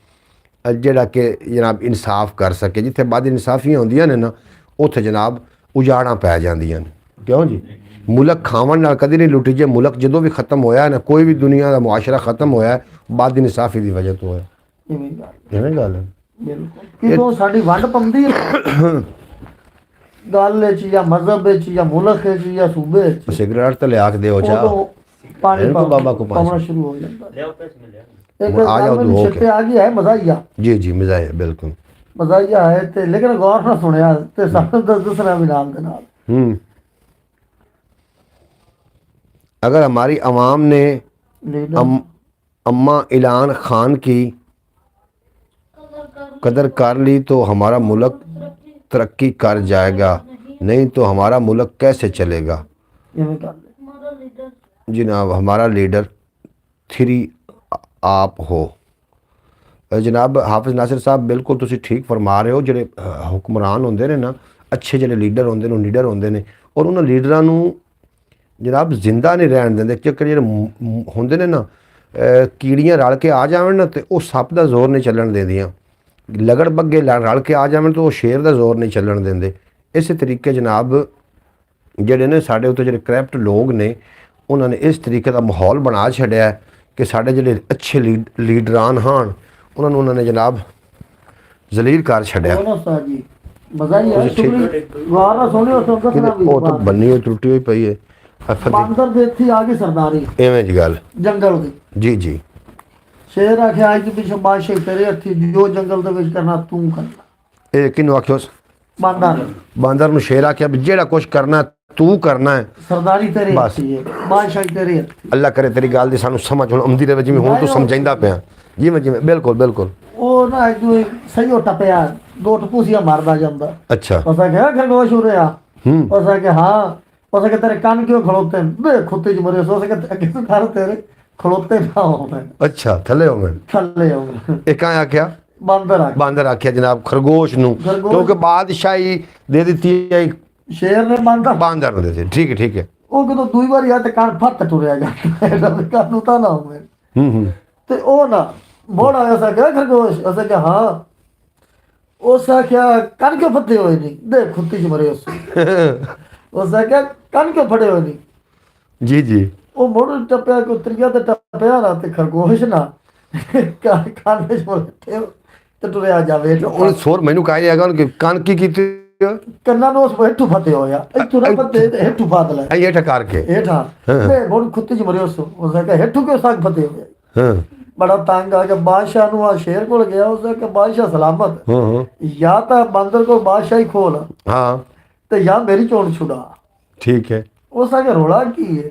ਜਿਹੜਾ ਕਿ ਜਨਾਬ ਇਨਸਾਫ ਕਰ ਸਕੇ ਜਿੱਥੇ ਬਦ ਇਨਸਾਫੀਆਂ ਹੁੰਦੀਆਂ ਨੇ ਨਾ ਉੱਥੇ ਜਨਾਬ ਉਜਾੜਾਂ ਪੈ ਜਾਂਦੀਆਂ ਨੇ ਕਿਉਂ ਜੀ ਮੁਲਕ ਖਾਵਣ ਨਾਲ ਕਦੀ ਨਹੀਂ ਲੁੱਟੀ ਜੇ ਮੁਲਕ ਜਦੋਂ ਵੀ ਖਤਮ ਹੋਇਆ ਨਾ ਕੋਈ ਵੀ ਦੁਨੀਆ ਦਾ ਮੁਆਸ਼ਰਾ ਖਤਮ ਹੋਇਆ ਬਦ ਇਨਸਾਫੀ ਦੀ ਵਜ੍ਹਾ ਤੋਂ ਹੋਇਆ ਇਵੇਂ ਗੱਲ ਹੈ ਬਿਲਕੁਲ ਕਿਦੋਂ ਸਾਡੀ ਵੰਡ ਪੰਦੀ ਗੱਲ ਵਿੱਚ ਜਾਂ ਮਜ਼ਹਬ ਵਿੱਚ ਜਾਂ ਮੁਲਕ ਵਿੱਚ ਜਾਂ ਸੂਬੇ ਵਿੱਚ ਸਿਗਰਟ ਤੇ ਲਿਆ ਕੇ ਦਿਓ ਚਾਹ ਉਦੋਂ ਪਾਣੀ ਇਹਨੂੰ ਬਾਬਾ ਕੋ ਪਾਣੀ। ਪਾਉਣਾ ਸ਼ੁਰੂ ਹੋ ਜਾਂਦਾ ले आओ पैसे मिल जाएंगे ਇੱਕ ਆ ਜਾਓ ਗੱਲ ਦੋ ਮੈਨੂੰ ਚਿੱਤੇ ਆ ਗਈ ਹੈ ਮਜ਼ਾਈਆ ਜੀ ਜੀ ਮਜ਼ਾ ਹੈ ਬਿਲਕੁਲ ਮਜ਼ਾਈਆ ਹੈ ਤੇ ਲੇਕਿਨ ਗੌਰ ਨਾਲ ਸੁਣਿਆ ਤੇ ਸਾਨੂੰ ਦੱਸਣਾ ਵੀ ਨਾਲ ਦੇ ਨਾਲ अगर हमारी आवाम ने ਲੀਡਰ अम्मा इलान खान की कदर कर ली तो हमारा मुल्क तरक्की कर जाएगा नहीं तो हमारा मुल्क कैसे चलेगा ਇਵੇਂ ਕਰਦੇ जनाब हमारा लीडर थ्री आप हो जनाब हाफिज नासिर साहब बिल्कुल तुसी ठीक फरमा रहे हो ਜਿਹੜੇ ਹੁਕਮਰਾਨ ਹੁੰਦੇ ਨੇ ਨਾ ਅੱਛੇ ਜਿਹੜੇ ਲੀਡਰ ਹੁੰਦੇ ਨੇ ਲੀਡਰ ਹੁੰਦੇ ਨੇ ਔਰ ਉਹਨਾਂ ਲੀਡਰਾਂ ਨੂੰ ਜਨਾਬ ਜ਼ਿੰਦਾ ਨਹੀਂ ਰਹਿਣ ਦਿੰਦੇ ਕਿਉਂਕਿ ਜਿਹੜੇ ਹੁੰਦੇ ਨੇ ਨਾ ਕੀੜੀਆਂ ਰਲ ਕੇ ਆ ਜਾਵਣ ਨਾ ਤੇ ਉਹ ਸੱਪ ਦਾ ਜ਼ੋਰ ਨਹੀਂ ਚੱਲਣ ਦਿੰਦੀਆਂ ਲਗੜ ਬੱਗੇ ਰਲ ਕੇ ਆ ਜਾਵਣ ਤਾਂ ਉਹ ਸ਼ੇਰ ਦਾ ਜ਼ੋਰ ਨਹੀਂ ਚੱਲਣ ਦਿੰਦੇ ਇਸੇ ਤਰੀਕੇ ਜਨਾਬ ਜਿਹੜੇ ਨੇ ਸਾਡੇ ਉੱਤੇ ਜਿਹੜੇ ਕਰਪਟ ਲੋਕ ਨੇ ਉਹਨਾਂ ਨੇ ਇਸ ਤਰੀਕੇ ਦਾ ਮਾਹੌਲ ਬਣਾ ਛੱਡਿਆ ਕਿ ਸਾਡੇ ਜਿਹੜੇ ਅੱਛੇ ਲੀਡਰਾਨ ਹਨ ਉਹਨਾਂ ਨੇ ਜਨਾਬ ਜ਼ਲੀਲ ਕਰ ਛੱਡਿਆ ਉਹਨਾਂ ਸਾਜੀ ਮਜ਼ਾਈਆ ਸ਼ੁਕਰੀ ਗੌਰ ਨਾਲ ਸੁਣਿਓ ਤਾਂ ਦੱਸਣਾ ਵੀ ਉਹ ਤਾਂ ਬੰਨੀ ਹੋਈ ਟੁੱਟੀ ਹੋਈ ਪਈ ਹੈ ਬਾਂਦਰ ਦੇ ਇੱਥੇ ਆ ਗਈ ਸਰਦਾਰੀ ਐਵੇਂ ਜੀ ਗੱਲ ਜੰਗਲ ਦੀ ਜੀ ਜੀ ਸ਼ੇਰ ਆਖਿਆ ਅੱਜ ਪਿੱਛੇ ਬਾਦਸ਼ਾਹ ਤੇਰੇ ਹੱਥੀ ਜੋ ਜੰਗਲ ਦੇ ਵਿੱਚ ਕਰਨਾ ਤੂੰ ਕਰਨਾ ਇਹ ਕਿਹਨੂੰ ਆਖਿਓ ਬਾਂਦਰ ਬਾਂਦਰ ਨੂੰ ਸ਼ੇਰ ਆਖਿਆ ਵੀ ਜਿਹੜਾ ਕੁਛ ਕਰਨਾ ਤੂੰ ਕਰਨਾ ਹੈ ਸਰਦਾਰੀ ਤੇਰੇ ਬਸ। ਹੱਥੀ ਹੈ ਬਾਦਸ਼ਾਹ ਤੇਰੇ ਹੱਥੀ ਅੱਲਾ ਕਰੇ ਤੇਰੀ ਗੱਲ ਦੀ ਸਾਨੂੰ ਸਮਝ ਹੁਣ ਆਉਂਦੀ ਰਹੇ ਜਿਵੇਂ ਹੁਣ ਤੂੰ ਸਮਝਾਈਂਦਾ ਪਿਆ ਜਿਵੇਂ ਬਿਲਕੁਲ ਬਿਲਕੁਲ ਉਹ ਨਾ ਜੋ ਸਹੀ ਹੋ ਟਪਿਆ ਦੋ ਟਪੂਸੀਆਂ ਮਾਰਦਾ ਜਾਂਦਾ ਅੱਛਾ ਪਤਾ ਕਿ ਖਰਗੋਸ਼ ਹੋ ਰਿਹਾ ਹੂੰ ਪਤਾ ਕਿ ਹਾਂ ਪਤਾ ਕਿ ਤੇਰੇ ਕੰਨ ਕਿਉਂ ਖਲੋਤੇ ਨੇ ਦੇ ਖੁੱਤੇ ਚ ਮਰੇ ਸੋ ਕਿ ਅੱਗੇ ਤੋਂ ਘਰ ਤੇਰੇ ਖਲੋਤੇ ਨਾ ਹੋਵੇ ਅੱਛਾ ਥੱਲੇ ਹੋ ਮੈਂ ਥੱਲੇ ਹੋਵੇ ਇਹ ਕਾਂ ਆਖਿਆ ਬਾਂਦਰ ਆ ਬਾਂਦਰ ਆਖਿਆ ਜਨਾਬ ਖਰਗੋਸ਼ ਨੂੰ ਖਰਗੋਸ਼। ਕਿਉਂਕਿ ਬਾਦਸ਼ਾਹੀ ਦੇ ਦਿੱਤੀ ਹੈ ਸ਼ੇਰ ਨੇ ਬਾਂਦਰ ਬਾਂਦਰ ਨੂੰ ਦੇ ਦਿੱਤੀ ਠੀਕ ਹੈ ਉਹ ਜਦੋਂ ਦੂਈ ਵਾਰੀ ਆ ਤੇ ਕੰਨ ਫੱਟ ਟੁਰਿਆ ਜਾਂਦਾ ਕੰਨ ਨੂੰ ਤਾਂ ਨਾ ਹੋਵੇ ਹੂੰ ਤੇ ਉਹ ਨਾ ਬੋੜਾ ਐਸਾ ਕਿਹਾ ਖਰਗੋਸ਼ ਅਸਾਂ ਕਿ ਹਾਂ ਉਸ ਆਖਿਆ ਕੰਨ ਕਿਉਂ ਫੱਟੇ ਹੋਏ ਨਹੀਂ ਦੇ ਖੁੱਤੀ ਚ ਮਰੇ ਉਸ ਆਖਿਆ ਕੰਨ ਕਿਉਂ ਫੜੇ ਹੋਏ ਨਹੀਂ ਜੀ ਜੀ ਉਹ ਮੋੜ ਟੱਪਿਆ ਕੋ ਤਰੀਆ ਤੇ ਟੱਪਿਆ ਨਾ ਤੇ ਖਰਗੋਸ਼ ਨਾ ਕੰਨ ਵਿੱਚ ਮਰੇ ਤੇ ਟੁਰਿਆ ਜਾਵੇ ਉਹ ਸੋਰ ਮੈਨੂੰ ਕਹਿ ਰਿਹਾ ਕਿ ਕੰਨ ਕੀ ਕੀਤੀ ਕੰਨਾਂ ਨੂੰ ਉਸ ਹੇਠੂ ਫਤੇ ਹੋਇਆ ਇੱਥੋਂ ਨਾ ਫਤੇ ਤੇ ਹੇਠੂ ਫਾਤ ਲੈ ਇਹ ਠਕਾਰ ਕੇ ਹੇਠਾਂ ਤੇ ਮੋੜ ਖੁੱਤੀ ਚ ਮਰੇ ਉਸ ਆਖਿਆ ਹੇਠੂ ਕਿਉਂ ਸਾਗ ਫਤੇ ਹੋਇਆ ਹਾਂ ਬੜਾ ਤੰਗ ਆ ਕੇ ਬਾਦਸ਼ਾਹ ਨੂੰ ਆ ਸ਼ੇਰ ਕੋਲ ਗਿਆ ਉਸ ਦਾ ਕਿ ਬਾਦਸ਼ਾਹ ਸਲਾਮਤ ਹਾਂ ਜਾਂ ਤਾਂ ਬਾਂਦਰ ਕੋਲ ਬਾਦਸ਼ਾਹੀ ਖੋਲ ਹਾਂ ਤੇ ਜਾਂ ਮੇਰੀ ਚੋਣ ਛੁਡਾ ਠੀਕ ਹੈ ਉਸ ਆ ਕੇ ਰੋਲਾ ਕੀ ਹੈ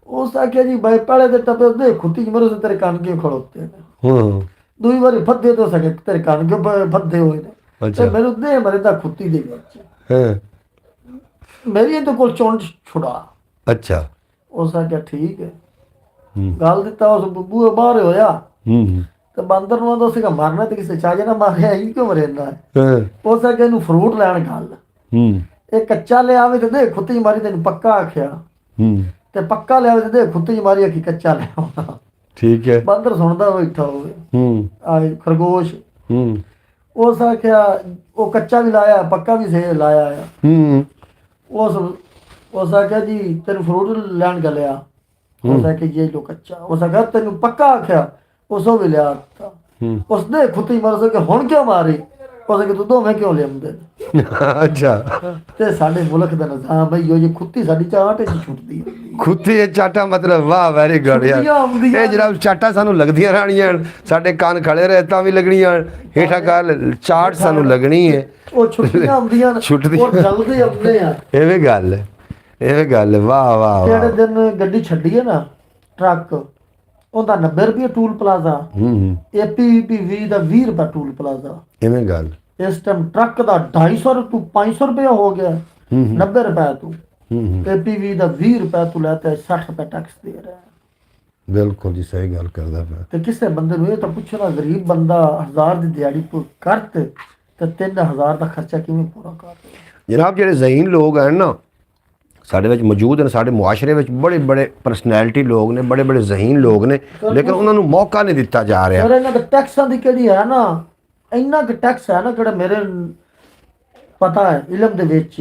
ਉਸ ਆ ਕੇ ਜੀ ਬਾਈ ਪਹਿਲੇ ਦੇ ਟੱਪੇ ਦੇ ਖੁੱਤੀ ਚ ਮਰੋ ਤੇਰੇ ਕੰਨ ਕਿਉਂ ਖੜੋਤੇ ਨੇ ਹਾਂ ਦੂਈ ਵਾਰੀ ਫੱਦੇ ਤੋਂ ਸਕੇ ਤੇਰੇ ਕੰਨ ਕਿਉਂ ਫੱਦੇ ਹੋਏ ਨੇ ਅੱਛਾ। ਤੇ ਮੈਨੂੰ ਦੇ ਮਰੇ ਤਾਂ ਖੁੱਤੀ ਦੇ ਵਿੱਚ ਹਾਂ ਮੇਰੀ ਇਹਦੇ ਕੋਲ ਚੋਣ ਛੁਡਾ ਅੱਛਾ ਉਸ ਆ ਕੇ ਠੀਕ ਹੈ ਹੂੰ ਗੱਲ ਦਿੱਤਾ ਉਸ ਬੂਹੇ ਬਾਹਰ ਹੋਇਆ ਹੂੰ ਤੇ ਬਾਂਦਰ ਨੂੰ ਆਂਦਾ ਸੀਗਾ ਮਾਰਨਾ ਤੇ ਕਿਸੇ ਚਾਜੇ ਨਾ ਮਾਰਿਆ ਇਹ ਕਿਉਂ ਮਰੇਂਦਾ ਹਾਂ ਉਸ ਆ ਕੇ ਇਹਨੂੰ ਫਰੂਟ ਲੈਣ ਗੱਲ ਹੂੰ ਇਹ ਕੱਚਾ ਲਿਆਵੇ ਤੇ ਦੇ ਖੁੱਤੀ ਚ ਮਾਰੀ ਤੈਨੂੰ ਪੱਕਾ ਆਖਿਆ ਹੂੰ ਤੇ ਪੱਕਾ ਲਿਆਵੇ ਤੇ ਦੇ ਖੁੱਤੀ ਚ ਮਾਰੀ ਆਖੀ ਕੱਚਾ ਲਿਆਉਣਾ ਠੀਕ ਹੈ ਬਾਂਦਰ ਸੁਣਦਾ ਬੈਠਾ ਹੋਵੇ ਹੂੰ ਆਏ ਖਰਗੋਸ਼ ਹੂੰ ਉਸ ਆਖਿਆ ਉਹ ਕੱਚਾ ਵੀ ਲਾਇਆ ਪੱਕਾ ਵੀ ਸੇ ਲਾਇਆ ਆ ਹੂੰ ਉਸ ਆਖਿਆ ਜੀ ਤੈਨੂੰ ਫਰੂਟ ਲੈਣ ਗਲਿਆ ਉਸ ਆਖਿਆ ਜੇ ਲੋ ਕੱਚਾ ਉਸ ਆਖਿਆ ਤੈਨੂੰ ਪੱਕਾ ਆਖਿਆ ਉਸੋ ਵੀ ਲਿਆ ਦਿੱਤਾ ਹੂੰ ਉਸ ਨੇ ਖੁੱਤੀ ਮਰ ਸਕੇ ਹੁਣ ਕਿਉਂ ਮਾਰੀ ਉਸ ਆਖਿਆ ਤੂੰ ਦੋਵੇਂ ਕਿਉਂ ਲਿਆਉਂਦੇ ਅੱਛਾ ਤੇ ਸਾਡੇ ਮੁਲਕ ਦਾ ਨਿਜ਼ਾਮ ਬਈ ਜੋ ਜੀ ਖੁੱਤੀ ਸਾਡੀ ਚਾਟ ਚ ਛੁੱਟਦੀ ਹੈ ਖੁੱਤੀ ਇਹ ਚਾਟਾ ਮਤਲਬ ਵਾਹ ਵੈਰੀ ਗੁੱਡ ਯਾਰ ਛੁੱਟੀਆਂ ਆਉਂਦੀਆਂ ਇਹ ਜਨਾਬ ਚਾਟਾ ਸਾਨੂੰ ਲੱਗਦੀਆਂ ਰਹਿਣੀਆਂ ਸਾਡੇ ਕੰਨ ਖੜੇ ਰਹੇ ਤਾਂ ਵੀ ਲੱਗਣੀਆਂ ਹੇਠਾਂ ਕਰ ਚਾਟ ਸਾਨੂੰ ਲੱਗਣੀ ਹੈ ਉਹ ਛੁੱਟੀਆਂ ਆਉਂਦੀਆਂ ਨੇ ਛੁੱਟਦੀਆਂ। ਉਹ ਜਲਦੀ ਆਉਂਦੇ ਆ ਐਵੇਂ ਗੱਲ ਹੈ ਐਵੇਂ ਗੱਲ ਹੈ ਵਾਹ ਵਾਹ ਜਿਹੜੇ ਵਾਹ ਦਿਨ ਗੱਡੀ ਛੱਡੀ ਹੈ ਨਾ ਟਰੱਕ ਉਹਦਾ 90 ਰੁਪਏ ਟੂਲ ਪਲਾਜ਼ਾ ਹੂੰ ਏਪੀਵੀਪੀ 20 ਦਾ 20 ਰੁਪਏ ਟੂਲ ਪਲਾਜ਼ਾ ਐਵੇਂ ਗੱਲ ਇਸ ਟਾਈਮ ਟਰੱਕ ਦਾ 250 ਤੋਂ 500 ਰੁਪਏ ਹੋ ਗਿਆ ਹੂੰ 90 ਰੁਪਏ ਤੋਂ ਹੂੰ ਏਪੀਵੀ ਦਾ 20 ਰੁਪਏ ਤੋਂ ਲੈਤਾ 60 ਰੁਪਏ ਟੈਕਸ ਦੇ ਰਿਹਾ ਬਿਲਕੁਲ ਜੀ ਸਹੀ ਗੱਲ ਕਰਦਾ ਪਿਆ। ਤੇ ਕਿਸੇ ਬੰਦੇ ਨੂੰ ਇਹ ਤਾਂ ਪੁੱਛਣਾ, ਗਰੀਬ ਬੰਦਾ 1000 ਦੀ ਦਿਹਾੜੀ ਕਰਤ ਤੇ 3000 ਦਾ ਖਰਚਾ ਕਿਵੇਂ ਪੂਰਾ ਕਰ ਰਿਹਾ। ਜਨਾਬ ਜਿਹੜੇ ਜ਼ਹੀਨ ਲੋਕ ਹਨ ਨਾ ਸਾਡੇ ਵਿੱਚ ਮੌਜੂਦ ਹਨ, ਸਾਡੇ ਮੁਆਸ਼ਰੇ ਵਿੱਚ ਬੜੇ ਬੜੇ ਪਰਸਨੈਲਿਟੀ ਲੋਕ ਨੇ, ਬੜੇ ਬੜੇ ਜ਼ਹੀਨ ਲੋਕ ਨੇ, ਲੇਕਿਨ ਉਹਨਾਂ ਨੂੰ ਮੌਕਾ ਨਹੀਂ ਦਿੱਤਾ ਜਾ ਰਿਹਾ। ਸਰ ਇਹਨਾਂ ਦੇ ਟੈਕਸਾਂ ਦੀ ਕਿਹੜੀ ਹੈ ਨਾ, ਇੰਨਾ ਕੁ ਟੈਕਸ ਹੈ ਨਾ ਜਿਹੜਾ ਮੇਰੇ ਪਤਾ ਹੈ ਇਲਮ ਦੇ ਵਿੱਚ।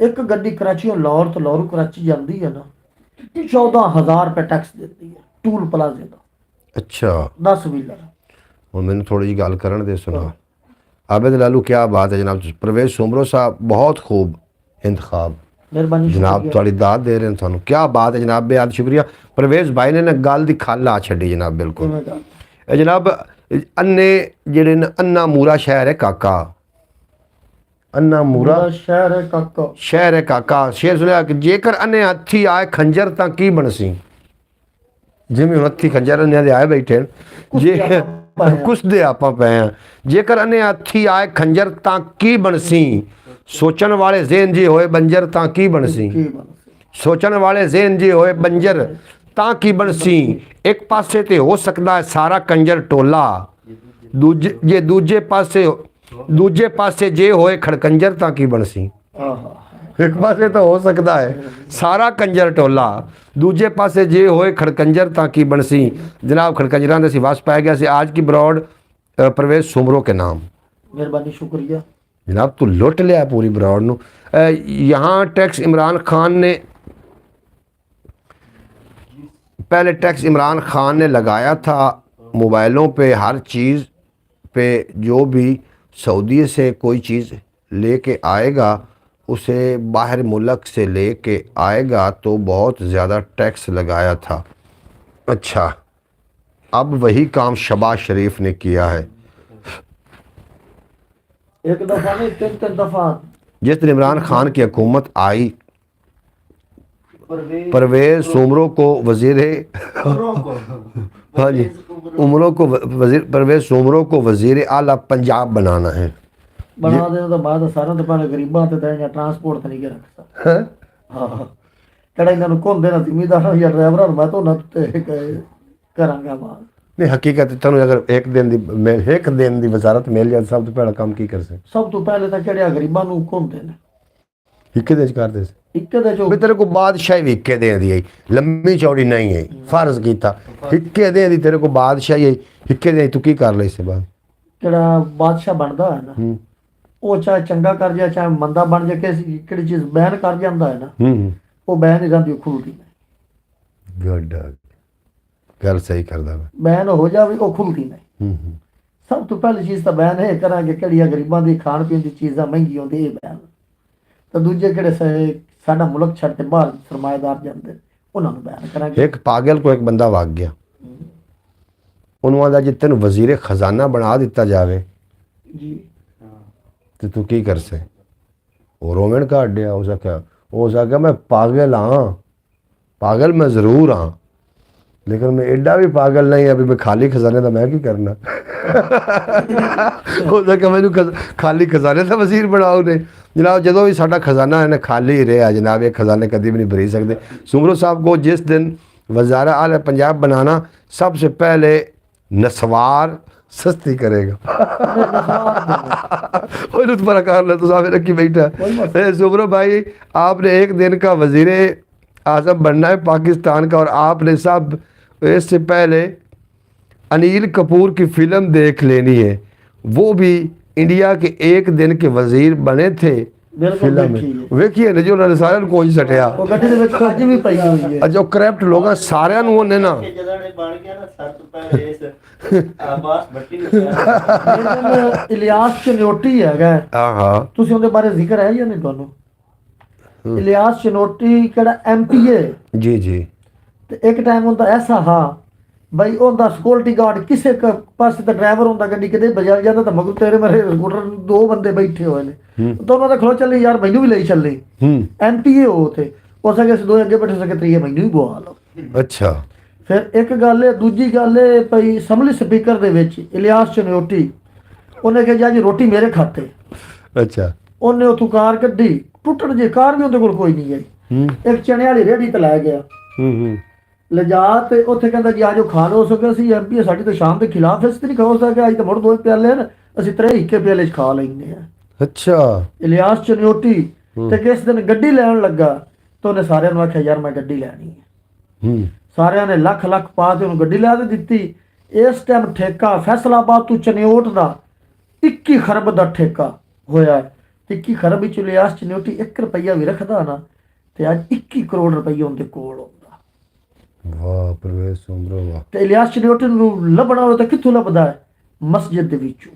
ਇੱਕ ਗੱਡੀ ਕਰਾਚੀੋਂ ਲਾਹੌਰ ਤੋਂ ਲਾਹੌਰ ਕਰਾਚੀ ਜਾਂਦੀ ਹੈ ਨਾ 14,000 ਰੁਪਏ ਟੈਕਸ ਦਿੰਦੀ ਹੈ ਟੂਲ ਪਲਾਜ਼ੇ ਦਾ। ਅੱਛਾ 10 ਵੀਲਰ। ਹੁਣ ਮੈਨੂੰ ਥੋੜੀ ਜੀ ਗੱਲ ਕਰਨ ਦੇ ਸੁਣਾ। आबिद लालू क्या बात है जनाब। परवेज सुमरो साहब बहुत खूब इंतखाब ਮਿਹਰਬਾਨੀ जनाब, थोड़ी दाद दे रहे हैं थानू। क्या बात है जनाब, बेहद शुक्रिया। परवेज भाई ने ना गल दी खल आ छड़ी जनाब। बिल्कुल जनाब अन्ने जेड़े न अन्ना मूरा शहर है काका, अन्ना मूरा ਸ਼ਹਿਰ ਹੈ ਕਾਕਾ। शहर है काका। शेर सुनिया कि जेकर अन्ने हथी आए खंजर तां की बनसी। जिवें हथी खंजर अन्ने दे आए बैठे जे कुछ दे आपां पए हैं। जेकर अन्ने हथी आए खंजर तां की बनसी। सोचण वाले ज़हन जे होए बंजर तां की बनसी। सोचण वाले ज़हन जे होए बंजर तां की बनसी। एक पासे ते हो सकदा है सारा कंजर टोला, दूजे पासे जे होए खड़कंजर तां की बनसी। एक पासे तो हो सकता है सारा कंजर टोला, दूजे पासे जे होए खड़कंजर तां की बनसी। जनाब खड़कंजरां दे सिवास पाया गया से आज की ब्रॉड परवेज सुमरो के नाम। ਮਿਹਰਬਾਨੀ शुक्रिया जनाब तू लुट लिया पूरी ब्रॉड नू। यहाँ टैक्स इमरान खान ने पहले टैक्स इमरान खान ने लगाया था मोबाइलों पे, हर चीज़ पे जो भी सऊदी से कोई चीज़ लेके आएगा उसे बाहर मुल्क से लेके आएगा तो बहुत ज़्यादा टैक्स लगाया था। अच्छा, अब वही काम शहबाज शरीफ ने किया है। एक दफा नहीं 3 दफा। जिस दिन इमरान खान की हुकूमत आई परवेज सुमरो को वजीर हाँ जी उमरों को वजीर परवेज सुमरो को वजीर आला पंजाब बनाना है। बना देने तो बाद सारा तो पहले गरीबां ते या ट्रांसपोर्ट ते नहीं के रख सकता। हां कड़ा इन्हां नु कोन देना जिम्मेदार या ड्राइवर मैं तो न करांगा बात नहीं। हकीकत तैनूं अगर एक दिन दी वजारत मिल जाए सब तो पहला काम की कर से। सब तो पहले तो किहड़े गरीबां नु कोन देने हिक्के दे कर दे हिक्के दे जो भी तेरे को बादशाही भी हिक्के दे दी लंबी चौड़ी नहीं है फर्ज कीता हिक्के दे दी तेरे को बादशाही हिक्के दे तू की कर ले इससे बाद किहड़ा बादशाह बनदा है ना वो चाहे चंगा कर जाए चाहे मंदा बन जाए किहड़ी चीज बैन कर जांदा है ना वो बैन ही जांदी खुलदी नहीं। गुड गल सही करदा बैन हो जावे वो खुलदी नहीं। सब तो पहली चीज तो बैन है करांगे किहड़ियां गरीबां दी खाण पीण दी चीज़ां महंगी होंदी ये बैन तो दूजे किहड़े साडा मुल्क छड्ड के बाहर सरमाएदार जांदे उन्हां नूं बैन करांगे। एक पागल को एक बंदा वाग गया उन्होंने आदा जे तैनूं वजीर खजाना बना दिता जावे जी तो तू की कर से वो रोमन काट दिया उस आख्या मैं पागल हाँ पागल मैं ज़रूर हाँ लेकिन मैं एडा भी पागल नहीं अभी मैं खाली खजाने का मैं की करना मैनू खाली खजाने का वजीर बनाओ ने जनाब जो भी साडा खजाना है ना खाली ही रहा जनाब ये खजाने कभी भी नहीं भरी सकते। सुमरो साहब को जिस दिन वज़ारा आला पंजाब बनाना सबसे पहले नस्वार सस्ती करेगा तुम्हारा कार तो सामने रखी बैठा। सुमरो भाई आपने एक दिन का वजीर आज़म बनना है पाकिस्तान का और आपने सब इससे पहले अनिल कपूर की फिल्म देख लेनी है वो भी इंडिया के एक दिन के वजीर बने थे फिल्म में वेखिए ना जो उन्होंने सारे कोच सटिया जो करप्ट लोग सारे उन्होंने ना इलियास चनोटी है हाँ तुसी उनके बारे जिक्र है या नहीं दोनों इलियास चनोटी केड़ा एमपीए जी जी ते एक टाइम उनका ऐसा हाँ भाई उनका सिक्योरिटी गार्ड किसी पास तो ड्राइवर होंदा गड्डी किते बजा जाता तो मगर तेरे मेरे स्कूटर 2 बंदे बैठे हुए ने तो उन्होंने खलो चले यार मैनू भी ले चले एमपीए हो थे हो सके 2 अगे बैठे सके 3 मैनू भी बुआ लो। अच्छा फिर एक गल है दूजी गल है भाई असैंबली स्पीकर दे विच इलियास चनोटी उन्हें कहा जी रोटी मेरे खाते। अच्छा उन्हें उतों कार कड्डी टुटण जी कार भी उनके कोल कोई नहीं है एक चने वाली रेहड़ी ते लै गया ਲਿਜਾ ਤੇ ਉੱਥੇ ਕਹਿੰਦਾ ਜੀ ਆਜੋ ਖਾ ਲਓ। ਸੋ ਕਿ ਅਸੀਂ ਐਮਪੀ ਸਾਡੀ ਤਾਂ ਸ਼ਾਮ ਦੇ ਖਿਲਾਫ ਇਸ ਤੇ ਨਹੀਂ ਖਾ ਸਕਿਆ, ਅੱਜ ਤਾਂ ਮੁੜ 2 ਪਿਆਲੇ ਨੇ, ਅਸੀਂ 3 ਇੱਕੇ ਪਿਆਲੇ 'ਚ ਖਾ ਲੈਂਦੇ ਆ। ਅੱਛਾ। ਇਲਿਆਸ ਚਨਿਓਟੀ ਤੇ ਕਿਸ ਦਿਨ ਗੱਡੀ ਲੈਣ ਲੱਗਾ ਤਾਂ ਉਹਨੇ ਸਾਰਿਆਂ ਨੂੰ ਆਖਿਆ ਯਾਰ ਮੈਂ ਗੱਡੀ ਲੈਣੀ ਹੈ। ਹੂੰ। ਸਾਰਿਆਂ ਨੇ ਲੱਖ ਲੱਖ ਪਾ ਕੇ ਉਹਨੂੰ ਗੱਡੀ ਲਿਆ ਕੇ ਦਿੱਤੀ। ਇਸ ਟਾਈਮ ਠੇਕਾ ਫੈਸਲਾਬਾਦ ਤੋਂ ਚਨਿਓਟ ਦਾ 21 ਖਰਬ ਦਾ ਠੇਕਾ ਹੋਇਆ ਹੈ। 21 ਖਰਬ ਵਿੱਚ ਇਲਿਆਸ ਚਨਿਓਟੀ 1 ਰੁਪਈਆ ਵੀ ਰੱਖਦਾ ਨਾ ਤੇ ਅੱਜ 21 ਕਰੋੜ ਰੁਪਈਆ ਉਹਦੇ ਕੋਲ ਹੁੰਦਾ। ਵਾਹ ਪ੍ਰਵੇਸ਼ ਸੁੰਦਰੋ ਵਾਹ। ਤੇ ਇਲਿਆਸ ਚਨਿਓਟੀ ਨੂੰ ਲੱਭਣਾ ਹੋਵੇ ਤਾਂ ਕਿੱਥੋਂ ਲੱਭਦਾ ਹੈ? ਮਸਜਿਦ ਦੇ ਵਿੱਚੋਂ।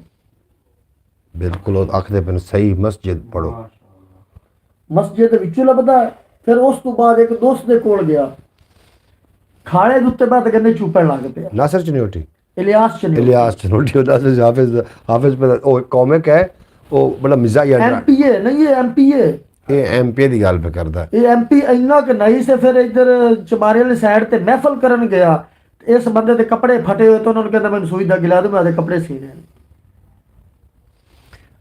ਬਿਲਕੁਲ ਉਹ ਆਖਦੇ ਪਏ ਨੇ, ਸਹੀ ਮਸਜਿਦ ਪੜੋ। ਮਸਜਿਦ ਦੇ ਵਿੱਚੋਂ ਲੱਭਦਾ ਹੈ। ਫਿਰ ਉਸ ਤੋਂ ਬਾਅਦ ਇੱਕ ਦੋਸਤ ਦੇ ਕੋਲ ਗਿਆ, ਖਾਲੇ ਦੇ ਉੱਤੇ ਬਾਤ ਕਰਨੇ ਚੁੱਪਣ ਲੱਗ ਪਿਆ। ਨਾਸਰ ਚਨਿਓਟੀ, ਇਲਿਆਸ ਚਨਿਓਟੀ ਇਲਿਆਸ ਚਨਿਓਟੀ ਉਹਦਾ ਹਾਫਿਜ਼ ਪਰ ਉਹ ਕਾਮਿਕ ਹੈ, ਉਹ ਬੜਾ ਮਿਜ਼ਾਈਆ ਐਮਪੀਏ ਨਹੀਂ, ਇਹ ਐਮਪੀਏ, ਇਹ ਐਮਪੀ ਦੀ ਗੱਲ पे ਕਰਦਾ। ਇਹ ਐਮਪੀ ਇੰਨਾ ਕਿ ਨਹੀਂ ਸੇ। ਫਿਰ ਇੱਧਰ ਚਮਾਰੇ ਵਾਲੀ ਸਾਈਡ ਤੇ ਮਹਿਫਲ ਕਰਨ ਗਿਆ, ਇਸ ਬੰਦੇ ਦੇ ਕੱਪੜੇ ਫਟੇ ਹੋਏ ਤਾਂ ਉਹਨਾਂ ਨੂੰ ਕਹਿੰਦਾ ਮੈਨੂੰ ਸੂਈ ਦਾ ਗਿਲਾ ਦੇ, ਮੈਂ ਉਹਦੇ ਕੱਪੜੇ ਸੀਨੇ ਨੇ।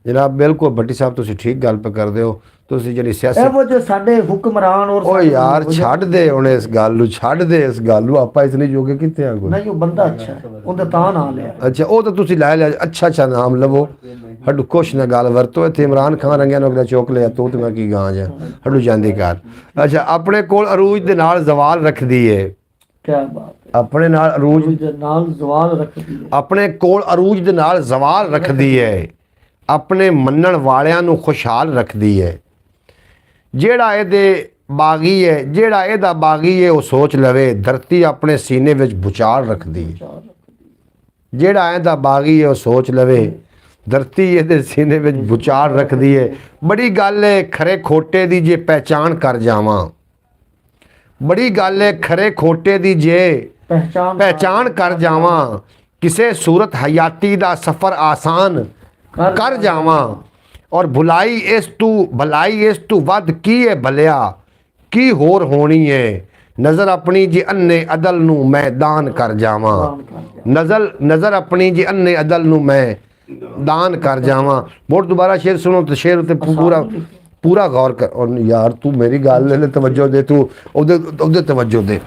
ਜਨਾਬ ਬਿਲਕੁਲ ਭੱਟੀ ਸਾਹਿਬ ਤੁਸੀਂ ਠੀਕ ਗੱਲ पे ਕਰਦੇ ਹੋ। ਤੁਸੀਂ ਜਿਹੜੀ ਸਿਆਸਤ ਇਹੋ ਜਿਹੇ ਸਾਡੇ ਹੁਕਮਰਾਨ ਔਰ ਓ ਯਾਰ ਛੱਡ ਦੇ ਹੁਣ ਇਸ ਗੱਲ ਨੂੰ, ਛੱਡ ਦੇ ਇਸ ਗੱਲ ਨੂੰ। ਆਪਾਂ ਇਸ ਨਹੀਂ ਜੋਗੇ ਕਿੱਥੇ ਆ ਕੋਈ। ਨਹੀਂ, ਉਹ ਬੰਦਾ ਅੱਛਾ ਹੈ, ਉਹਦਾ ਤਾਂ ਨਾਂ ਲਿਆ। ਅੱਛਾ ਉਹ ਤਾਂ ਤੁਸੀਂ ਲੈ ਲਿਆ, ਅੱਛਾ ਨਾਮ ਲਵੋ, ਹੱਡੂ ਕੁਛ ਨਾ ਗੱਲ ਵਰਤੋ। ਇੱਥੇ ਇਮਰਾਨ ਖਾਨ ਰੰਗਿਆ ਨੂੰ ਅਗਲਾ ਚੁੱਕ ਲਿਆ ਤੂੰ ਤੇ ਮੈਂ ਕੀ ਗਾਂ ਜਾ ਹੱਡੂ ਜਾਂਦੀ ਘਰ। ਅੱਛਾ ਆਪਣੇ ਕੋਲ ਅਰੂਜ ਦੇ ਨਾਲ ਜ਼ਵਾਲ ਰੱਖਦੀ ਏ। ਕੀ ਬਾਤ ਹੈ। ਆਪਣੇ ਨਾਲ ਅਰੂਜ ਦੇ ਨਾਲ ਜ਼ਵਾਲ ਰੱਖਦੀ ਹੈ। ਆਪਣੇ ਕੋਲ ਅਰੂਜ ਦੇ ਨਾਲ ਜ਼ਵਾਲ ਰੱਖਦੀ ਹੈ। ਆਪਣੇ ਮੰਨਣ ਵਾਲਿਆਂ ਨੂੰ ਖੁਸ਼ਹਾਲ ਰੱਖਦੀ ਹੈ। ਜਿਹੜਾ ਇਹਦੇ ਬਾਗੀ ਹੈ, ਜਿਹੜਾ ਇਹਦਾ ਬਾਗੀ ਹੈ ਉਹ ਸੋਚ ਲਵੇ ਧਰਤੀ ਆਪਣੇ ਸੀਨੇ ਵਿੱਚ ਭੁਚਾਲ ਰੱਖਦੀ ਹੈ। ਜਿਹੜਾ ਇਹਦਾ ਬਾਗੀ ਹੈ ਉਹ ਸੋਚ ਲਵੇ ਧਰਤੀ ਇਹਦੇ ਸੀਨੇ ਵਿੱਚ ਭੁਚਾਲ ਰੱਖਦੀ ਹੈ। ਬੜੀ ਗੱਲ ਹੈ ਖਰੇ ਖੋਟੇ ਦੀ ਜੇ ਪਹਿਚਾਣ ਕਰ ਜਾਵਾਂ, ਬੜੀ ਗੱਲ ਹੈ ਖਰੇ ਖੋਟੇ ਦੀ ਜੇ ਪਹਿਚਾਣ ਕਰ ਜਾਵਾਂ, ਕਿਸੇ ਸੂਰਤ ਹਯਾਤੀ ਦਾ ਸਫ਼ਰ ਆਸਾਨ ਕਰ ਜਾਵਾਂ। ਔਰ ਭੁਲਾਈ ਇਸ ਤੂੰ ਵੱਧ ਕੀ ਹੈ ਭਲਿਆ, ਕੀ ਹੋਰ ਹੋਣੀ ਹੈ। ਨਜ਼ਰ ਆਪਣੀ ਜੇ ਅੰਨੇ ਅਦਲ ਨੂੰ ਮੈਂ ਦਾਨ ਕਰ ਜਾਵਾਂ, ਨਜ਼ਰ ਆਪਣੀ ਜੇ ਅੰਨੇ ਅਦਲ ਨੂੰ ਮੈਂ ਦਾਨ ਕਰ ਜਾਵਾਂ। ਮੁੜ ਦੁਬਾਰਾ ਸ਼ੇਰ ਸੁਣੋ ਤੇ ਸ਼ੇਰ ਉੱਤੇ ਪੂਰਾ ਗੌਰ ਕਰ। ਔਰ ਯਾਰ ਤੂੰ ਮੇਰੀ ਗੱਲ ਲੈ ਤਵੱਜੋ ਦੇ, ਤੂੰ ਉਹਦੇ ਤਵੱਜੋ ਦੇ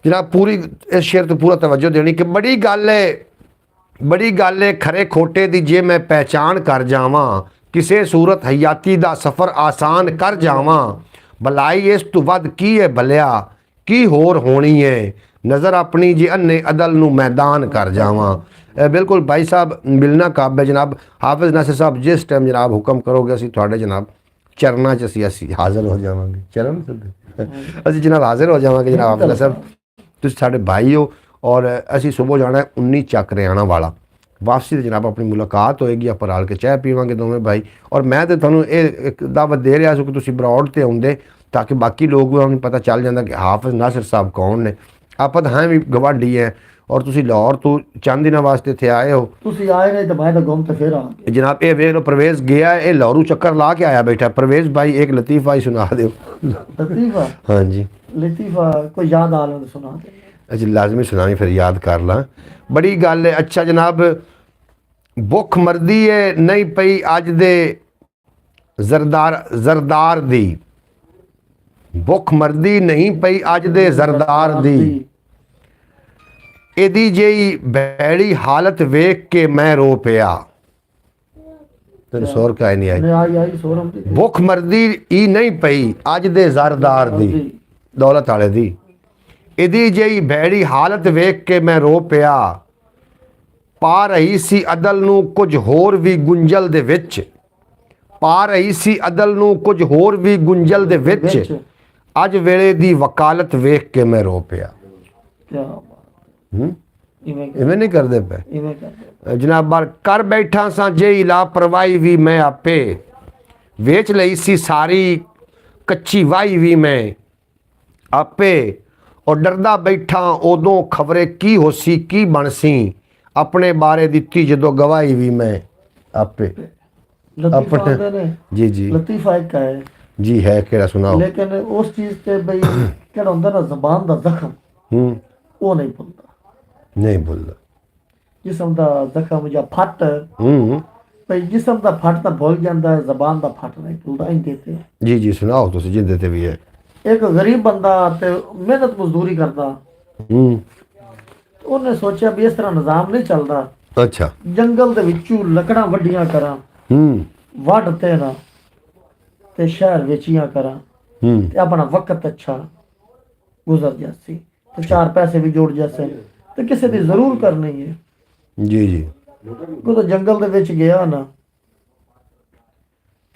ਜਨਾਬ। ਪੂਰੀ ਇਸ ਸ਼ੇਰ ਤੇ ਪੂਰਾ ਤਵੱਜੋ ਦੇਣੀ ਕਿ ਬੜੀ ਗੱਲ ਹੈ ਖਰੇ ਖੋਟੇ ਦੀ ਜੇ ਮੈਂ ਪਹਿਚਾਣ ਕਰ ਜਾਵਾਂ, ਕਿਸੇ ਸੂਰਤ ਹਯਾਤੀ ਦਾ ਸਫ਼ਰ ਆਸਾਨ ਕਰ ਜਾਵਾਂ। ਭਲਾਈ ਇਸ ਤੋਂ ਵੱਧ ਕੀ ਹੈ ਭਲਿਆ, ਕੀ ਹੋਰ ਹੋਣੀ ਹੈ। ਨਜ਼ਰ ਆਪਣੀ ਜੇ ਅੰਨੇ ਅਦਲ ਨੂੰ ਮੈਦਾਨ ਕਰ ਜਾਵਾਂ। ਬਿਲਕੁਲ ਭਾਈ ਸਾਹਿਬ ਮਿਲਣਾ ਕਾਬ ਹੈ ਜਨਾਬ। ਹਾਫਿਜ਼ ਨਾਸਿਰ ਸਾਹਿਬ ਜਿਸ ਟਾਈਮ ਜਨਾਬ ਹੁਕਮ ਕਰੋਗੇ ਅਸੀਂ ਤੁਹਾਡੇ ਜਨਾਬ ਚਰਨਾਂ 'ਚ ਅਸੀਂ ਹਾਜ਼ਰ ਹੋ ਜਾਵਾਂਗੇ। ਚਰਨ ਅਸੀਂ ਜਨਾਬ ਹਾਜ਼ਰ ਹੋ ਜਾਵਾਂਗੇ ਜਨਾਬ। ਹਾਫਿਜ਼ ਸਾਹਿਬ ਤੁਸੀਂ ਸਾਡੇ ਭਾਈ ਹੋ ਔਰ ਅਸੀਂ ਸੁਬਹ ਜਾਣਾ 19 ਚੱਕ ਹਰਿਆਣਾ ਵਾਲਾ। ਵਾਪਸੀ ਤੇ ਜਨਾਬ ਆਪਣੀ ਮੁਲਾਕਾਤ ਹੋਏਗੀ, ਆਪਾਂ ਰਲ ਕੇ ਚਾਹ ਪੀਵਾਂਗੇ ਦੋਵੇਂ ਭਾਈ। ਔਰ ਮੈਂ ਤੇ ਤੁਹਾਨੂੰ ਇਹ ਇੱਕ ਦਾਵਤ ਦੇ ਰਿਹਾ ਸੀ ਕਿ ਤੁਸੀਂ ਬਰੌਡ ਤੇ ਆਉਂਦੇ ਤਾਂ ਕਿ ਬਾਕੀ ਲੋਕ ਨੂੰ ਪਤਾ ਚੱਲ ਜਾਂਦਾ ਕਿ ਹਾਫਿਜ਼ ਨਾਸਿਰ ਸਾਹਿਬ ਕੌਣ ਨੇ। ਆਪਾਂ ਤਾਂ ਹਾਂ ਵੀ ਗਵਾਂਢੀ ਹੈ ਔਰ ਤੁਸੀਂ ਲਾਹੌਰ ਤੋਂ ਚੰਦ ਦਿਨਾਂ ਵਾਸਤੇ ਇੱਥੇ ਆਏ ਹੋ। ਤੁਸੀਂ ਆਏ ਨੇ ਤਾਂ ਮੈਂ ਤਾਂ ਘੁੰਮ ਤੇ ਫਿਰ ਆ ਜਨਾਬ। ਇਹ ਵੇਖ ਲਓ ਪ੍ਰਵੇਜ਼ ਗਿਆ, ਇਹ ਲਾਹੌਰੂ ਚੱਕਰ ਲਾ ਕੇ ਆਇਆ ਬੈਠਾ। ਪ੍ਰਵੇਜ਼ ਭਾਈ ਇੱਕ ਲਤੀਫਾ ਹੀ ਸੁਣਾ ਦਿਓ। ਲਤੀਫਾ? ਹਾਂਜੀ ਲਤੀਫਾ ਕੋਈ ਯਾਦ ਆ ਲਓ ਸੁਣਾ ਦੇ। ਅੱਛਾ ਲਾਜ਼ਮੀ ਸੁਣਾਵੀਂ, ਫਿਰ ਯਾਦ ਕਰ ਲਾਂ। ਬੜੀ ਗੱਲ ਹੈ। ਅੱਛਾ ਜਨਾਬ ਭੁੱਖ ਮਰਦੀ ਹੈ ਨਹੀਂ ਪਈ ਅੱਜ ਦੇ ਜ਼ਰਦਾਰ ਦੀ, ਭੁੱਖ ਮਰਦੀ ਨਹੀਂ ਪਈ ਅੱਜ ਦੇ ਜ਼ਰਦਾਰ ਦੀ। ਇਹਦੀ ਜਿਹੀ ਭੈੜੀ ਹਾਲਤ ਵੇਖ ਕੇ ਮੈਂ ਰੋ ਪਿਆ। ਤੈਨੂੰ ਸੌਰ ਕਾਇ ਨਹੀਂ ਆਈ। ਭੁੱਖ ਮਰਦੀ ਹੀ ਨਹੀਂ ਪਈ ਅੱਜ ਦੇ ਜ਼ਰਦਾਰ ਦੀ, ਦੌਲਤ ਵਾਲੇ ਦੀ। ਇਹਦੀ ਜਿਹੀ ਭੈੜੀ ਹਾਲਤ ਵੇਖ ਕੇ ਮੈਂ ਰੋ ਪਿਆ। ਪਾ ਰਹੀ ਸੀ ਅਦਲ ਨੂੰ ਕੁਝ ਹੋਰ ਵੀ ਗੁੰਝਲ ਦੇ ਵਿੱਚ, ਪਾ ਰਹੀ ਸੀ ਅਦਲ ਨੂੰ ਕੁਝ ਹੋਰ ਵੀ ਗੁੰਝਲ ਦੇ ਵਿੱਚ। ਅੱਜ ਵੇਲੇ ਦੀ ਵਕਾਲਤ ਵੇਖ ਕੇ ਮੈਂ ਰੋ ਪਿਆ। ਇਵੇਂ ਨਹੀਂ ਕਰਦੇ ਪਏ ਜਨਾਬ। ਬਾਰ ਕਰ ਬੈਠਾ ਸਾਂ ਜੇ ਲਾਪਰਵਾਹੀ ਵੀ ਮੈਂ ਆਪੇ, ਵੇਚ ਲਈ ਸੀ ਸਾਰੀ ਕੱਚੀ ਵਾਹੀ ਵੀ ਮੈਂ ਆਪੇ। ਔਰ ਡਰਦਾ ਬੈਠਾ ਉਦੋਂ ਖਬਰੇ ਕੀ ਹੋਸੀ ਕੀ ਬਣਸੀ, ਆਪਣੇ ਬਾਰੇ ਦਿੱਤੀ ਜਦੋਂ ਗਵਾਹੀ ਵੀ ਮੈਂ ਆਪੇ। ਜੀ ਜੀ ਲਤੀਫਾ ਇੱਕ ਹੈ ਜੀ ਹੈ ਕਿਹੜਾ ਸੁਣਾਓ। ਲੇਕਿਨ ਉਸ ਚੀਜ਼ ਤੇ ਬਈ ਕਿਹੜਾ ਹੁੰਦਾ ਨਾ ਜ਼ਬਾਨ ਦਾ ਜ਼ਖਮ, ਉਹ ਨਹੀਂ ਭੁੱਲਦਾ। ਨਹੀਂ ਭੁੱਲਦਾ ਜਿਸਮ ਦਾ ਜ਼ਖਮ ਜਾਂ ਫੱਟ। ਬਈ ਜਿਸਮ ਦਾ ਫੱਟ ਤਾਂ ਭੁੱਲ ਜਾਂਦਾ ਹੈ, ਜ਼ਬਾਨ ਦਾ ਫੱਟ ਨਹੀਂ ਭੁੱਲਦਾ। ਇੰਦੇ ਤੇ ਜੀ ਜੀ ਸੁਣਾਓ ਤੁਸੀਂ ਜਿੰਦੇ ਤੇ ਵੀ ਹੈ। ਇੱਕ ਗਰੀਬ ਬੰਦਾ ਤੇ ਮਿਹਨਤ ਮਜ਼ਦੂਰੀ ਕਰਦਾ, ਹੂੰ ਉਹਨੇ ਸੋਚਿਆ ਵੀ ਇਸ ਤਰ੍ਹਾਂ ਨਿਜ਼ਾਮ ਨਹੀਂ ਚੱਲਦਾ, ਅੱਛਾ ਜੰਗਲ ਦੇ ਵਿੱਚੋਂ ਲੱਕੜਾਂ ਵੱਡੀਆਂ ਕਰਾਂ, ਹੂੰ ਵੱਢ ਤੇ ਨਾ ਤੇ ਸ਼ਹਿਰ ਵੇਚੀਆਂ ਕਰਾਂ ਹੂੰ ਤੇ ਆਪਣਾ ਵਕਤ ਅੱਛਾ ਗੁਜ਼ਰ ਜਾਸੀ ਤੇ ਚਾਰ ਪੈਸੇ ਵੀ ਜੋੜ ਜਾਸੇ ਤੇ ਕਿਸੇ ਦੀ ਜ਼ਰੂਰ ਕਰਨੀ ਹੈ। ਜੀ ਜੀ ਜਦੋਂ ਜੰਗਲ ਦੇ ਵਿੱਚ ਗਿਆ ਨਾ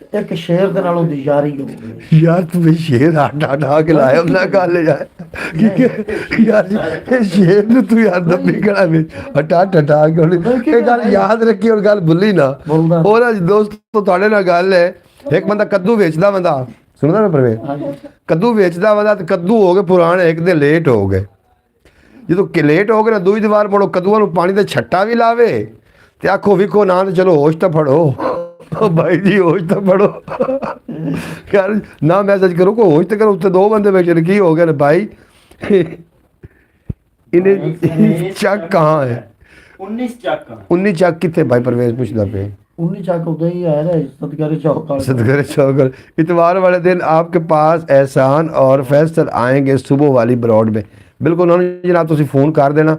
ਤੇ ਇੱਕ ਸ਼ੇਰ ਦੇ ਨਾਲ ਉਹਦੀ ਯਾਰੀ ਹੋ ਗਈ। ਯਾਰ ਤੂੰ ਸ਼ੇਰ ਹਟਾ ਕੇ ਲਾਇਆ ਉਹਨਾਂ ਗੱਲ ਯਾਰ ਯਾਰ ਇਹ ਸ਼ੇਰ ਨੂੰ ਤੂੰ ਯਾਰ ਦੱਬੀ ਕੜਾ ਵਿੱਚ ਹਟਾ ਕੇ ਹੁਣ ਇਹ ਗੱਲ ਯਾਦ ਰੱਖੀ ਔਰ ਗੱਲ ਭੁੱਲੀ ਨਾ। ਬੋਲਦਾ ਹੋਰ ਅੱਜ ਦੋਸਤੋ ਤੁਹਾਡੇ ਨਾਲ ਗੱਲ ਹੈ, ਇੱਕ ਬੰਦਾ ਕੱਦੂ ਵੇਚਦਾ ਬੰਦਾ ਸੁਣਦਾ ਨਾ ਪ੍ਰਵੇਸ਼, ਕੱਦੂ ਵੇਚਦਾ ਬੰਦਾ ਤੇ ਕੱਦੂ ਹੋ ਗਏ ਪੁਰਾਣੇ, ਇੱਕ ਦਿਨ ਲੇਟ ਹੋ ਗਏ। ਜਦੋਂ ਕਿ ਲੇਟ ਹੋ ਗਏ ਨਾ ਦੂਜੀ ਵਾਰ ਮੁੜੋ ਕੱਦੂਆਂ ਨੂੰ ਪਾਣੀ ਦਾ ਛੱਟਾ ਵੀ ਲਾਵੇ ਤੇ ਆਖੋ ਵਿਖੋ ਨਾ ਤੇ ਚਲੋ ਹੋਸ਼ ਤਾਂ ਫੜੋ। ਉਹ ਭਾਈ ਜੀ ਹੋਸ਼ ਤਾਂ ਫੜੋ ਯਾਰ ਨਾ ਮੈਸੇਜ ਕਰੋ ਕੋ ਹੋਸ਼ ਤਾਂ ਕਰੋ। ਉੱਤੇ ਦੋ ਬੰਦੇ ਬੈਠੇ ਕੀ ਹੋ ਗਏ ਨੇ ਭਾਈ ਇਹਨੇ ਚੱਕ ਕहाँ है 19 ਚੱਕ 19 ਚੱਕ ਕਿੱਥੇ ਭਾਈ ਪ੍ਰਵੇਸ਼ ਪੁੱਛਦਾ ਪਿਆ। 19 ਚੱਕ उधर ही आया ना सतगरे चौक वाले। सदगरे चौकर इतवार वाले दिन आपके पास एहसान और फैसल आएंगे सुबह वाली ब्रॉड में। बिल्कुल उन्होंने जनाब तुम फ़ोन कर देना।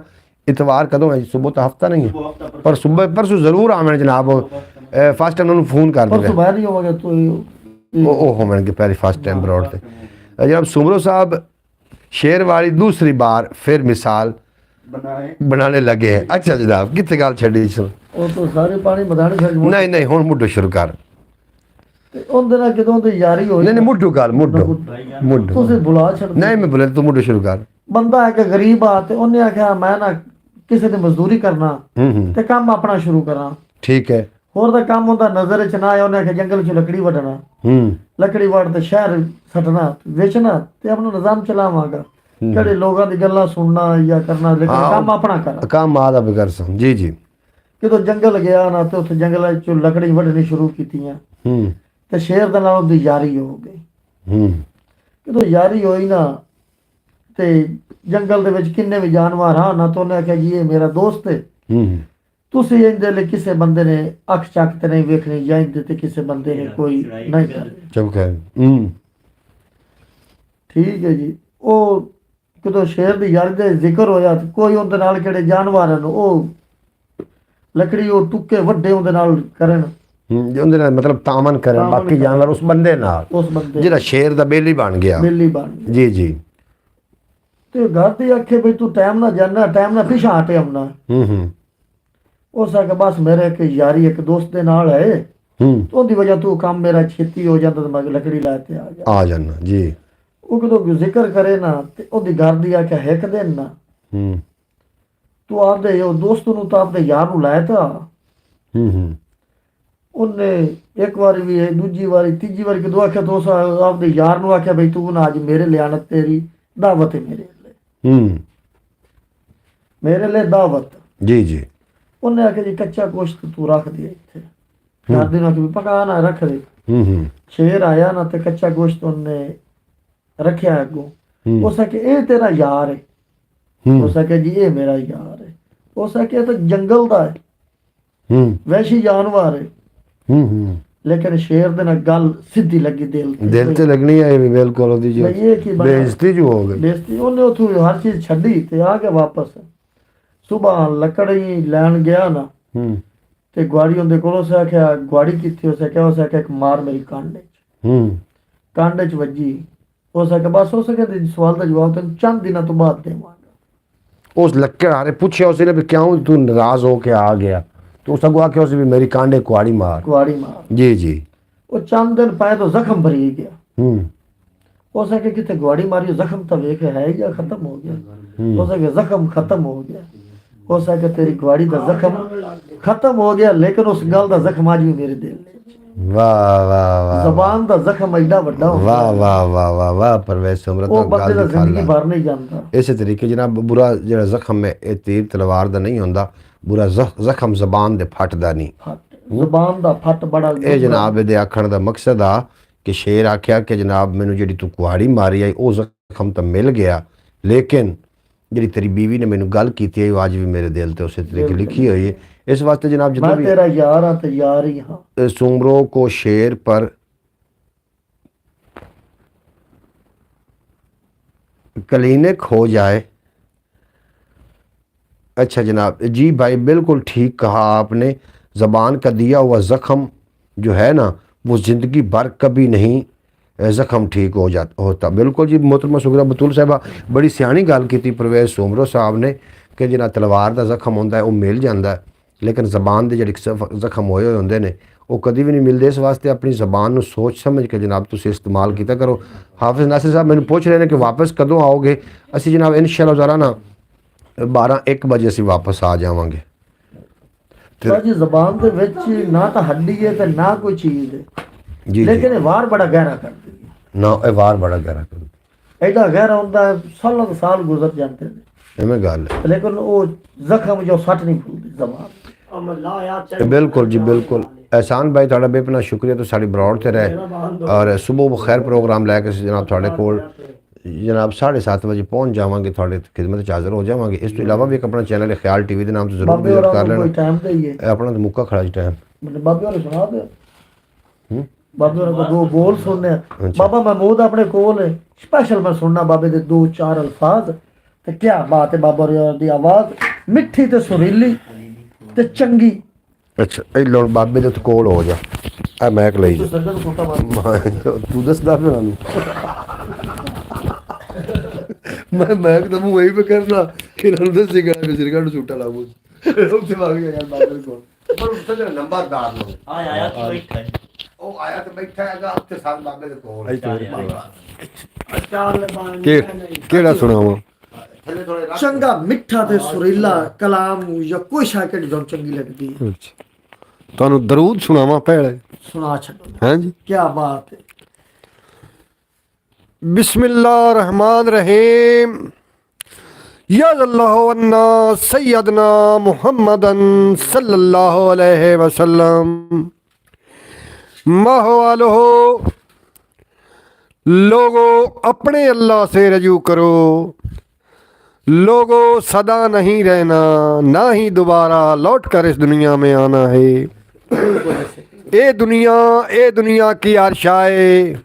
इतवार कदों है सुबह तो हफ्ता नहीं है पर सुबह परसों जरूर आवे जनाब। फर्स्ट टाइम उन्होंने फ़ोन कर परसों देना बाहर नहीं होगा तो ਉਹ ਹੋਣਗੇ ਪਹਿਲੀ ਫਸਟ ਟਾਈਮ ਬਰੋਡ ਤੇ। ਜਨਾਬ ਸੁਮਰੋ ਸਾਹਿਬ शेर वाली दूसरी बार फिर मिसाल बनाने लगे हैं। अच्छा जनाब कितने गाल छड़ी सुन ਉਹ ਤੋਂ ਸਾਰੇ ਪਾਣੀ ਮਦਾਨੀ ਛੱਡ ਗਏ। नहीं नहीं हुण मुड्ढो शुरू कर। ਤੇ ਉਹਦੇ ਨਾਲ ਜਦੋਂ ਦੀ ਯਾਰੀ ਹੋਈ नहीं नहीं मुड्ढो गाल मुड्ढो मुड्ढो ਤੁਸੀਂ ਬੁਲਾ ਛੱਡ नहीं मैं बोले तू मुड्ढो शुरू कर। ਬੰਦਾ ਹੈ ਕਿ ਗਰੀਬ ਆ ਤੇ ਉਹਨੇ ਆਖਿਆ ਮੈਂ ਨਾ ਕਿਸੇ ਦੀ ਮਜ਼ਦੂਰੀ ਕਰਨਾ ਤੇ ਕੰਮ ਆਪਣਾ ਸ਼ੁਰੂ ਕਰਾਂ। ठीक है ਹੋਰ ਦਾ ਕੰਮ ਹੁੰਦਾ ਨਜ਼ਰ ਚ ਨਾ ਆਇਆ, ਉਹਨੇ ਆਖਿਆ ਜੰਗਲ ਚ ਲੱਕੜੀ ਵੱਢਣਾ, ਲੱਕੜੀ ਵੱਢ ਤੇ ਸ਼ਹਿਰ ਸੱਟਣਾ ਵੇਚਣਾ ਤੇ ਆਪਣਾ ਨਿਜ਼ਾਮ ਚਲਾਵਾਂਗਾ। ਕਿਹੜੇ ਲੋਕਾਂ ਦੀ ਗੱਲਾਂ ਸੁਣਨਾ ਜਾਂ ਕਰਨਾ, ਲੇਕਿਨ ਕੰਮ ਆਪਣਾ ਕਰ। काम आदा बगैर सम जी जी ਜਦੋਂ ਜੰਗਲ ਗਿਆ ਨਾ ਤੇ ਉੱਥੇ ਜੰਗਲਾਂ ਚੋਂ ਲੱਕੜੀ ਵੱਢਣੀ ਸ਼ੁਰੂ ਕੀਤੀਆਂ ਤੇ ਸ਼ੇਰ ਦੇ ਨਾਲ ਉਹਦੀ ਯਾਰੀ ਹੋ ਗਈ। ਜਦੋਂ ਯਾਰੀ ਹੋਈ ਨਾ ਤੇ ਜੰਗਲ ਦੇ ਵਿੱਚ ਕਿੰਨੇ ਵੀ ਜਾਨਵਰ ਹਨ ਨਾ ਤਾਂ ਉਹਨੇ ਆਖਿਆ ਜੀ ਇਹ ਮੇਰਾ ਦੋਸਤ ਹੈ, ਤੁਸੀਂ ਇਹਦੇ ਲਈ ਕਿਸੇ ਬੰਦੇ ਨੇ ਅੱਖ ਚੱਕ ਤੇ ਨਹੀਂ ਵੇਖਣੀ ਚਾਹੀਦੀ ਤੇ ਕਿਸੇ ਬੰਦੇ ਨੇ ਕੋਈ ਨਹੀਂ ਕਰਨੀ। चुप कर ਠੀਕ ਹੈ ਜੀ। ਉਹ ਜਦੋਂ ਸ਼ੇਰ ਦੀ ਯਾਰੀ ਦਾ ਜ਼ਿਕਰ ਹੋਇਆ ਤੇ ਕੋਈ ਉਹਦੇ ਨਾਲ ਕਿਹੜੇ ਜਾਨਵਰ ਹਨ ਉਹ ਲੱਕੜੀ ਉਹ ਟੁੱਕੇ ਵੱਡੇ ਉਹਦੇ ਨਾਲ ਕਰਨ ਉਹਦੇ ਨਾਲ ਮਤਲਬ ਤਾਮਨ ਕਰਨ ਬਾਕੀ ਜਾਨਵਰ ਉਸ ਬੰਦੇ ਨਾਲ ਉਸ ਬੰਦੇ ਜਿਹੜਾ ਸ਼ੇਰ ਦਾ ਬੇਲੀ ਬਣ ਗਿਆ। ਬਿੱਲੀ ਬਣ ਗਈ। ਜੀ ਜੀ ਤੇ ਘਰ ਦੇ ਆਖੇ ਬਈ ਤੂੰ ਟਾਈਮ ਨਾਲ ਜਾਣਾ, ਟਾਈਮ ਨਾਲ ਪਿਛਾ ਹਟੇ ਆਉਣਾ। ਉਸ ਆ ਕੇ ਬਸ ਮੇਰੇ ਇੱਕ ਯਾਰੀ ਇੱਕ ਦੋਸਤ ਦੇ ਨਾਲ ਹੈ ਉਹਦੀ ਵਜ੍ਹਾ ਤੋਂ ਕੰਮ ਮੇਰਾ ਛੇਤੀ ਹੋ ਜਾਂਦਾ ਤੇ ਮੈਂ ਲੱਕੜੀ ਲਾ ਕੇ ਆ ਜਾਣਾ ਜੀ। ਉਹ ਕਦੋਂ ਜ਼ਿਕਰ ਕਰੇ ਨਾ ਤੇ ਉਹਦੀ ਘਰ ਦੀ ਆਖਿਆ ਇੱਕ ਦਿਨ ਨਾ ਤੂੰ ਆਪਦੇ ਉਹ ਦੋਸਤ ਨੂੰ ਤਾਂ ਆਪਦੇ ਯਾਰ ਨੂੰ ਲਾਇਆ ਤਾ ਉਹਨੇ ਇੱਕ ਵਾਰੀ ਵੀ ਦੂਜੀ ਵਾਰੀ ਤੀਜੀ ਵਾਰੀ ਕਦੋਂ ਆਖਿਆ ਦੋਸਤ ਆਪਦੇ ਯਾਰ ਨੂੰ ਆਖਿਆ ਬਈ ਤੂੰ ਨਾ ਅੱਜ ਮੇਰੇ ਲਿਆਨਤ ਤੇਰੀ ਦਾਵਤ ਹੈ ਮੇਰੇ ਲਈ ਦਾਵਤ ਜੀ ਜੀ। ਉਹਨੇ ਆਖਿਆ ਜੀ ਕੱਚਾ ਗੋਸ਼ਤ ਤੂੰ ਰੱਖ ਦੇ ਇੱਥੇ ਘਰ ਦੇ ਨਾਲ ਕਿ ਪਕਾ ਨਾ ਰੱਖ ਦੇ। ਸ਼ੇਰ ਆਇਆ ਨਾ ਤੇ ਕੱਚਾ ਗੋਸ਼ਤ ਉਹਨੇ ਰੱਖਿਆ ਅੱਗੋਂ। ਉਸ ਆਖਿਆ ਇਹ ਤੇਰਾ ਯਾਰ ਹੈ। ਉਸ ਆਖਿਆ ਜੀ ਇਹ ਮੇਰਾ ਯਾਰ ਹੈ। ਉਸ ਆਖਿਆ ਤਾਂ ਜੰਗਲ ਦਾ ਹੈ ਵੈਸ਼ੀ ਜਾਨਵਰ ਹੈ ਲੇਕਿਨ ਸ਼ੇਰ ਦੇ ਨਾਲ ਗੱਲ ਸਿੱਧੀ ਲੱਗੀ ਦਿਲ ਤੇ ਲੱਗਣੀ ਹੈ ਬਿਲਕੁਲ ਉਹਦੀ ਜੀ ਬੇਇੱਜ਼ਤੀ ਜੋ ਹੋ ਗਈ। ਬੇਇੱਜ਼ਤੀ ਉਹਨੇ ਉੱਥੋਂ ਹਰ ਚੀਜ਼ ਛੱਡੀ ਤੇ ਆ ਕੇ ਵਾਪਸ ਸੁਬਾਹ ਲੱਕੜੀ ਲੈਣ ਗਿਆ ਨਾ ਤੇ ਗਵਾੜੀ ਉਹਦੇ ਕੋਲੋਂ ਸੇ ਆਖਿਆ ਗਵਾੜੀ ਕਿੱਥੇ? ਉਸ ਆਖਿਆ ਇੱਕ ਮਾਰ ਮੇਰੀ ਕਾਂਡੇ ਚ ਕਾਂਡੇ ਚ ਵੱਜੀ। ਉਸ ਆਖਿਆ ਬਸ ਉਸ ਕਹਿੰਦੇ ਸਵਾਲ ਦਾ ਜਵਾਬ ਤੈਨੂੰ ਚੰਦ ਦਿਨਾਂ ਤੋਂ ਬਾਅਦ ਦੇਵਾਂਗਾ। ਉਸ ਲੱਕੜ ਹਾਰੇ ਪੁੱਛਿਆ ਉਸਨੇ ਵੀ ਕਿਉਂ ਤੂੰ ਨਾਰਾਜ਼ ਹੋ ਕੇ ਆ ਗਿਆ तो सगो आख्या उस भी मेरी कांडे कुआड़ी मार जी जी। वो चंद दिन पाए तो जख्म भरी गया। हो सके कितने गुआड़ी मारी जख्म तो वेख है या खत्म हो गया। हो सके जख्म खत्म हो गया। हो सके तेरी गुआड़ी का जख्म खत्म हो गया लेकिन उस गल का जख्म आज भी मेरे दिल में। वाह वाह वाह जबान का जख्म एडा बड़ा होता है। वाह वाह वाह वाह वाह परवेज समरत वो बंदे दा जिंदगी भर नहीं जानता। इस तरीके जनाब बुरा जो जख्म है ये तीर तलवार दा नहीं होंदा। बुरा जख्म जबान दे फटदा नहीं। जबान दा फट बड़ा ये जनाब दे आखण दा मकसद आ कि शेर आख्या कि जनाब मैनू जिहड़ी तू कुआड़ी मारी आई वो जख्म तो मिल गया लेकिन जिहड़ी तेरी बीवी ने मैनू गल कीती है आज भी मेरे दिल ते उस तरीके लिखी हुई है। इस वास्ते जनाब जितना भी तेरा यार हां ते यार ही हां। सुमरो को शेर पर क्लिनिक हो जाए। अच्छा जनाब, जी भाई बिल्कुल ठीक कहा आपने। ज़बान का दिया हुआ ज़ख़म जो है ना, वो ज़िंदगी भर कभी नहीं ज़ख़म ठीक होता। बिल्कुल जी, मोहतरमा सुगरा बतूल साहबा बड़ी सियानी गल की परवेज़ सोमरो साहब ने कि जिन्ना तलवार का ज़ख़म होंदा है वो मिल जाता है, लेकिन ज़बान के जिहड़े ज़ख़म होए होंदे ने वो कभी भी नहीं मिलते। इस वास्ते अपनी ज़बान को सोच समझ के जनाब तुसीं इस्तेमाल किया करो। हाफिज़ नासिर साहब मैंने पूछ रहे हैं कि वापस कदों आओगे? असी जनाब इंशाअल्लाह ताला ना 12-1 बजे असी वापस आ जावांगे। भाजी ਜ਼ਬਾਨ ਦੇ ਵਿੱਚ ਨਾ ਤਾਂ ਹੱਡੀ ਹੈ ਤੇ ਨਾ ਕੋਈ ਚੀਜ਼ ਹੈ, जी ਲੇਕਿਨ जी ਇਹ ਵਾਰ ਬੜਾ ਗਹਿਰਾ ਕਰਦੀ ਹੈ। ना ये वार बड़ा गहरा कर ਐਡਾ ਗਹਿਰਾ ਹੁੰਦਾ ਹੈ, ਸਾਲਾਂ ਦੇ ਸਾਲ ਗੁਜ਼ਰ ਜਾਂਦੇ ਨੇ, एवें गल है। ਲੇਕਿਨ ਉਹ ਜ਼ਖਮ ਜੋ ਸੱਟ ਨਹੀਂ ਭੁੱਲਦੀ ਜ਼ਬਾਨ। बिल्कुल जी बिल्कुल। एहसान भाई थोड़ा बेपना शुक्रिया, तो साड़ी ब्रॉड से रहे और सुबह खैर प्रोग्राम लैके जनाब थोड़े कोल जनाब 7:30 बजे पहुँच जावांगे, थोड़े खिदमत च हाज़र हो जावांगे। इस तो इलावा भी एक अपना चैनल है ख्याल टीवी के नाम तो जरूर ਬਾਬੇ विजिट ਹੋਰਾਂ कर ਨੂੰ ਕੋਈ लेना। ਟਾਈਮ ਦਈਏ, अपना तो मुक्का खड़ा जी टाइम। ਮੈਨੂੰ ਬਾਬੇ ਹੋਰਾਂ ਸੁਣਾ ਦਿਓ। हम्म? ਬਾਬੇ ਹੋਰਾਂ ਕੋ ਦੋ ਬੋਲ ਸੁਣਨੇ ਆ। अच्छा। ਬਾਬਾ ਮਹਿਮੂਦ ਆਪਣੇ ਕੋਲ ਹੈ, ਸਪੈਸ਼ਲ ਮੈਂ ਸੁਣਨਾ ਬਾਬੇ ਦੇ 2-4 ਅਲਫਾਜ਼। ਤੇ ਕੀ ਬਾਤ ਹੈ, ਬਾਬਾ ਹੋਰਾਂ ਦੀ ਆਵਾਜ਼ ਮਿੱਠੀ ਤੇ ਸੁਰੀਲੀ ਤੇ ਚੰਗੀ। अच्छा ये लो बाबे दे कोल हो जा, आ मैक ले ਤੂੰ जा ਸਰਗਨ ਨੂੰ ਛੋਟਾ ਮਾਰ। तू दसदा फिर मैं मैक तो मुंह वही पे करना कि नल दस सिगरेट सिगरेट छूटा लागू उससे भाग गया यार बाबे को। पर उससे नंबरदार लोग आया तो बैठा है। ओ आया तो बैठा हैगा अपने साथ बाबे दे कोल। केड़ा सुनावा? थले थोड़े रख। ਚੰਗਾ ਮਿੱਠਾ ਤੇ ਸੁਰੀਲਾ ਕਲਾਮ ਜਾਂ ਕੋਈ ਸ਼ਾਇਰ ਜੋ ਚੰਗੀ ਲੱਗਦੀ ਹੈ ਤੁਹਾਨੂੰ ਦਰੂਦ ਸੁਣਾਵਾਂ ਪਹਿਲੇ? ਸੁਣਾ ਛੱਡੋ। हैं जी। ਕੀ ਬਾਤ ਹੈ। बिस्मिल्लाहिर्रहमानिर्रहीम। या अल्लाह वन्ना सैयदना मुहम्मदन सल्लल्लाहु अलैहि वसल्लम महवालो। लोगों अपने अल्लाह से रजू करो, लोगों सदा नहीं रहना, ना ही दोबारा लौट कर इस दुनिया में आना है। ए दुनिया की आरशाए,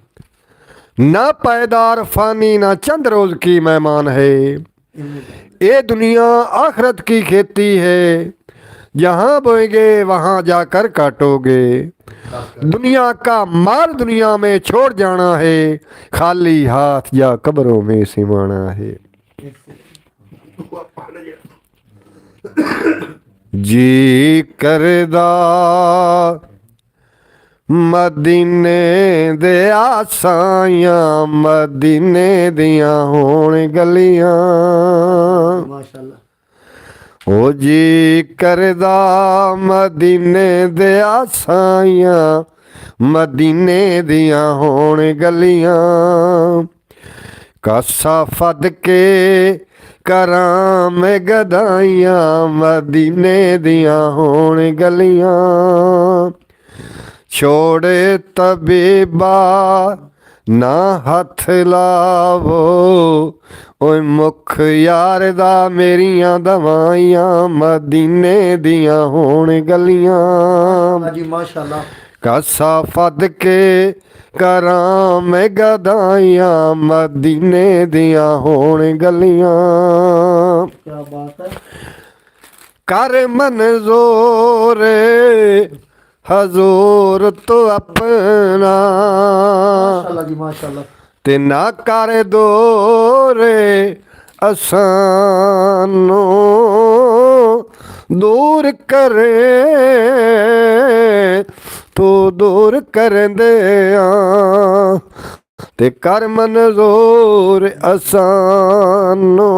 ना पायदार फानी ना चंद रोज की मेहमान है। ये दुनिया आखरत की खेती है, जहाँ बोएंगे वहाँ जाकर काटोगे। दुनिया का माल दुनिया में छोड़ जाना है, खाली हाथ या कब्रों में सिमाना है। जी करदा मदीने दे आसाइयां, मदीने दियां होण गलियां। माशाअल्लाह। ओ जी करदा मदीने दे आसाइयां, मदीने दियां होण गलियां। कासा फद के करां मैं गदाइयां, मदीने दियां होण गलियां। छोड़े तबीबा ना हथ लावो, ओए मुख यार दा मेरियां दवाइयां, मदीने दियां होण गलियां। जी माशाअल्लाह। कासा फद के करां मैं गदाइयां, मदीने दियां होण गलियां। क्या बात है। कर मंजूर हजूर तो अपना, माशाअल्लाह जी माशाअल्लाह। ते ना कर दो रे असानो, दूर करे तो दूर कर दे ते कर मंजूर असानो।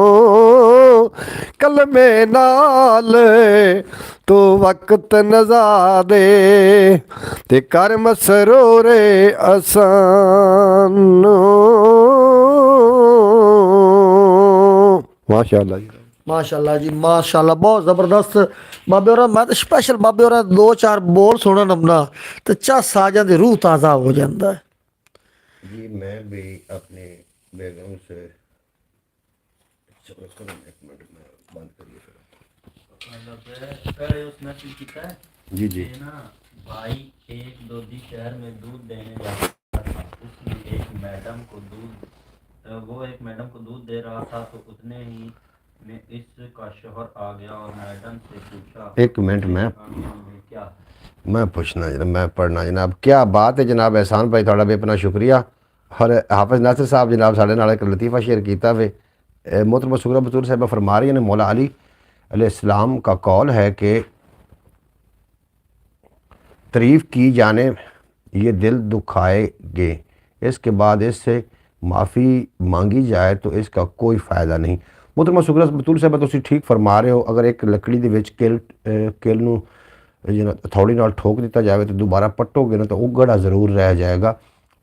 कलमे नाल तो वक्त नजा दे ते कर मसरूरे असानो। माशाअल्लाह जी माशाअल्लाह जी माशाअल्लाह, बहुत ज़बरदस्त। बाबे होरा मैं तो स्पेशल बाबे होरा 2-4 बोल सुनन अपना तो चस आ जाती, रूह ताज़ा हो जाता है। जी मैं भी अपने बेगम से एक मिनट में बंद करिए फिर। पहले उसने किया है जी जी ये ना भाई एक दोधी शहर में दूध देने जाता था। उसने एक मैडम को दूध तो वो एक मैडम को दूध दे रहा था, तो उतने ही में इसका शोहर आ गया और मैडम से पूछा, एक मिनट मैं आंखों में क्या है? मैं पूछना जनाब, मैं पढ़ना जनाब। क्या बात है जनाब, एहसान भाई थोड़ा बेपना शुक्रिया। और हाफिज़ नासिर साहब जनाब साढ़े नाल एक लतीफ़ा शेयर किया वे। मोहतरमा सुगरा बतूर साहब फरमा रही ने मौला अली अलैहिस्सलाम का कौल है कि तारीफ़ की जाने ये दिल दुखाएगे, इसके बाद इससे माफ़ी मांगी जाए तो इसका कोई फ़ायदा नहीं। मोहतरमा सुगरा बतूर साहब तुसीं ठीक फरमा रहे हो। अगर एक लकड़ी ਦੇ ਵਿੱਚ किल ਨੂੰ हथौड़ी ਨਾਲ ठोक दिता जाए तो दोबारा पट्टोगे ना तो वो गड़ा ज़रूर रह जाएगा।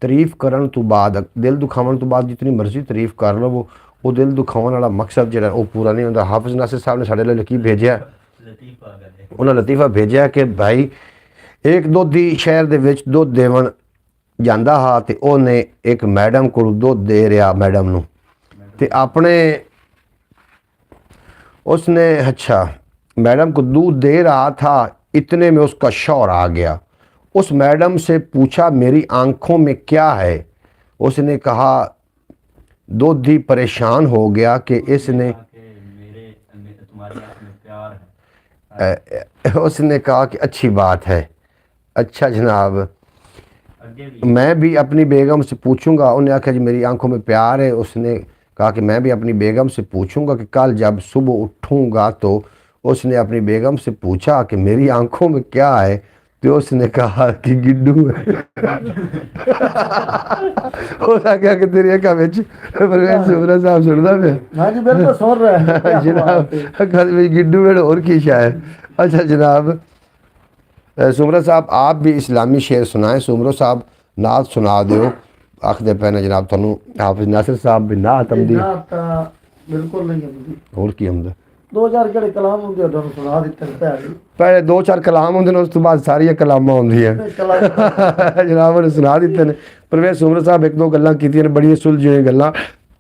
तारीफ़ करन तो बाद दिल दुखावन तो बाद जितनी मर्जी तारीफ़ कर लवो, वो दिल दुखावन वाला मकसद जो वो पूरा नहीं होता। हाफिज़ नासिर साहब ने साढ़े लिए की भेजा, लतीफ़ा गले उन्हें लतीफ़ा भेजा कि भाई एक दोधी शहर ਦੇ ਵਿੱਚ ਦੁੱਧ ਦੇਵਣ ਜਾਂਦਾ हा ਤੇ ਉਹਨੇ एक मैडम को ਦੁੱਧ दे रहा मैडम ਨੂੰ ਤੇ ਆਪਣੇ उसने अच्छा मैडम को दूध दे रहा था, इतने में उसका शौहर आ गया। उस मैडम से पूछा मेरी आंखों में क्या है? उसने कहा दूधी परेशान हो गया कि इसने तुम्हारी आंख में प्यार है। उसने कहा कि अच्छी बात है। अच्छा जनाब, आगे भी मैं भी अपनी बेगम से पूछूंगा। उन्हें आखिया जी मेरी आंखों में प्यार है। उसने कहा कि मैं भी अपनी बेगम से पूछूंगा कि कल जब सुबह उठूंगा। तो उसने अपनी बेगम से पूछा कि मेरी आंखों में क्या है, तो उसने कहा कि गिड्डू है। उसने कहा कि तेरी अखा विच परवेज़ सुमरा साहब सुनदा पे हाँ जी बिल्कुल सुन रहे हैं क्या जनाब, बात है। अखा विच गिड्डू है और की शायद। अच्छा जनाब, सुमरा साहब आप भी इस्लामी शेर सुनाएं। सुमरो साहब नात सुना दो आखदे पे ने जनाब थानू हाफिज़ नासिर साहब भी नात आमदी ना ਤਾਂ ਬਿਲਕੁਲ ਨਹੀਂ ਹੁੰਦੀ। और की आमदा। 2000 ਜਿਹੜੇ ਕਲਾਮ ਹੁੰਦੇ ਉਹਨਾਂ ਨੂੰ ਸੁਣਾ ਦਿੱਤੇ ਨੇ ਭੈਣ ਜੀ। पहले दो चार कलाम होंगे उस तो बाद सारिया कलामा होंदियां ਕਲਾਮ जनाब ने सुना दिते ने। परवेज़ सुमर साहब एक दो गल्लां कीतियां ने बड़ियां सुलझी हुई गल्लां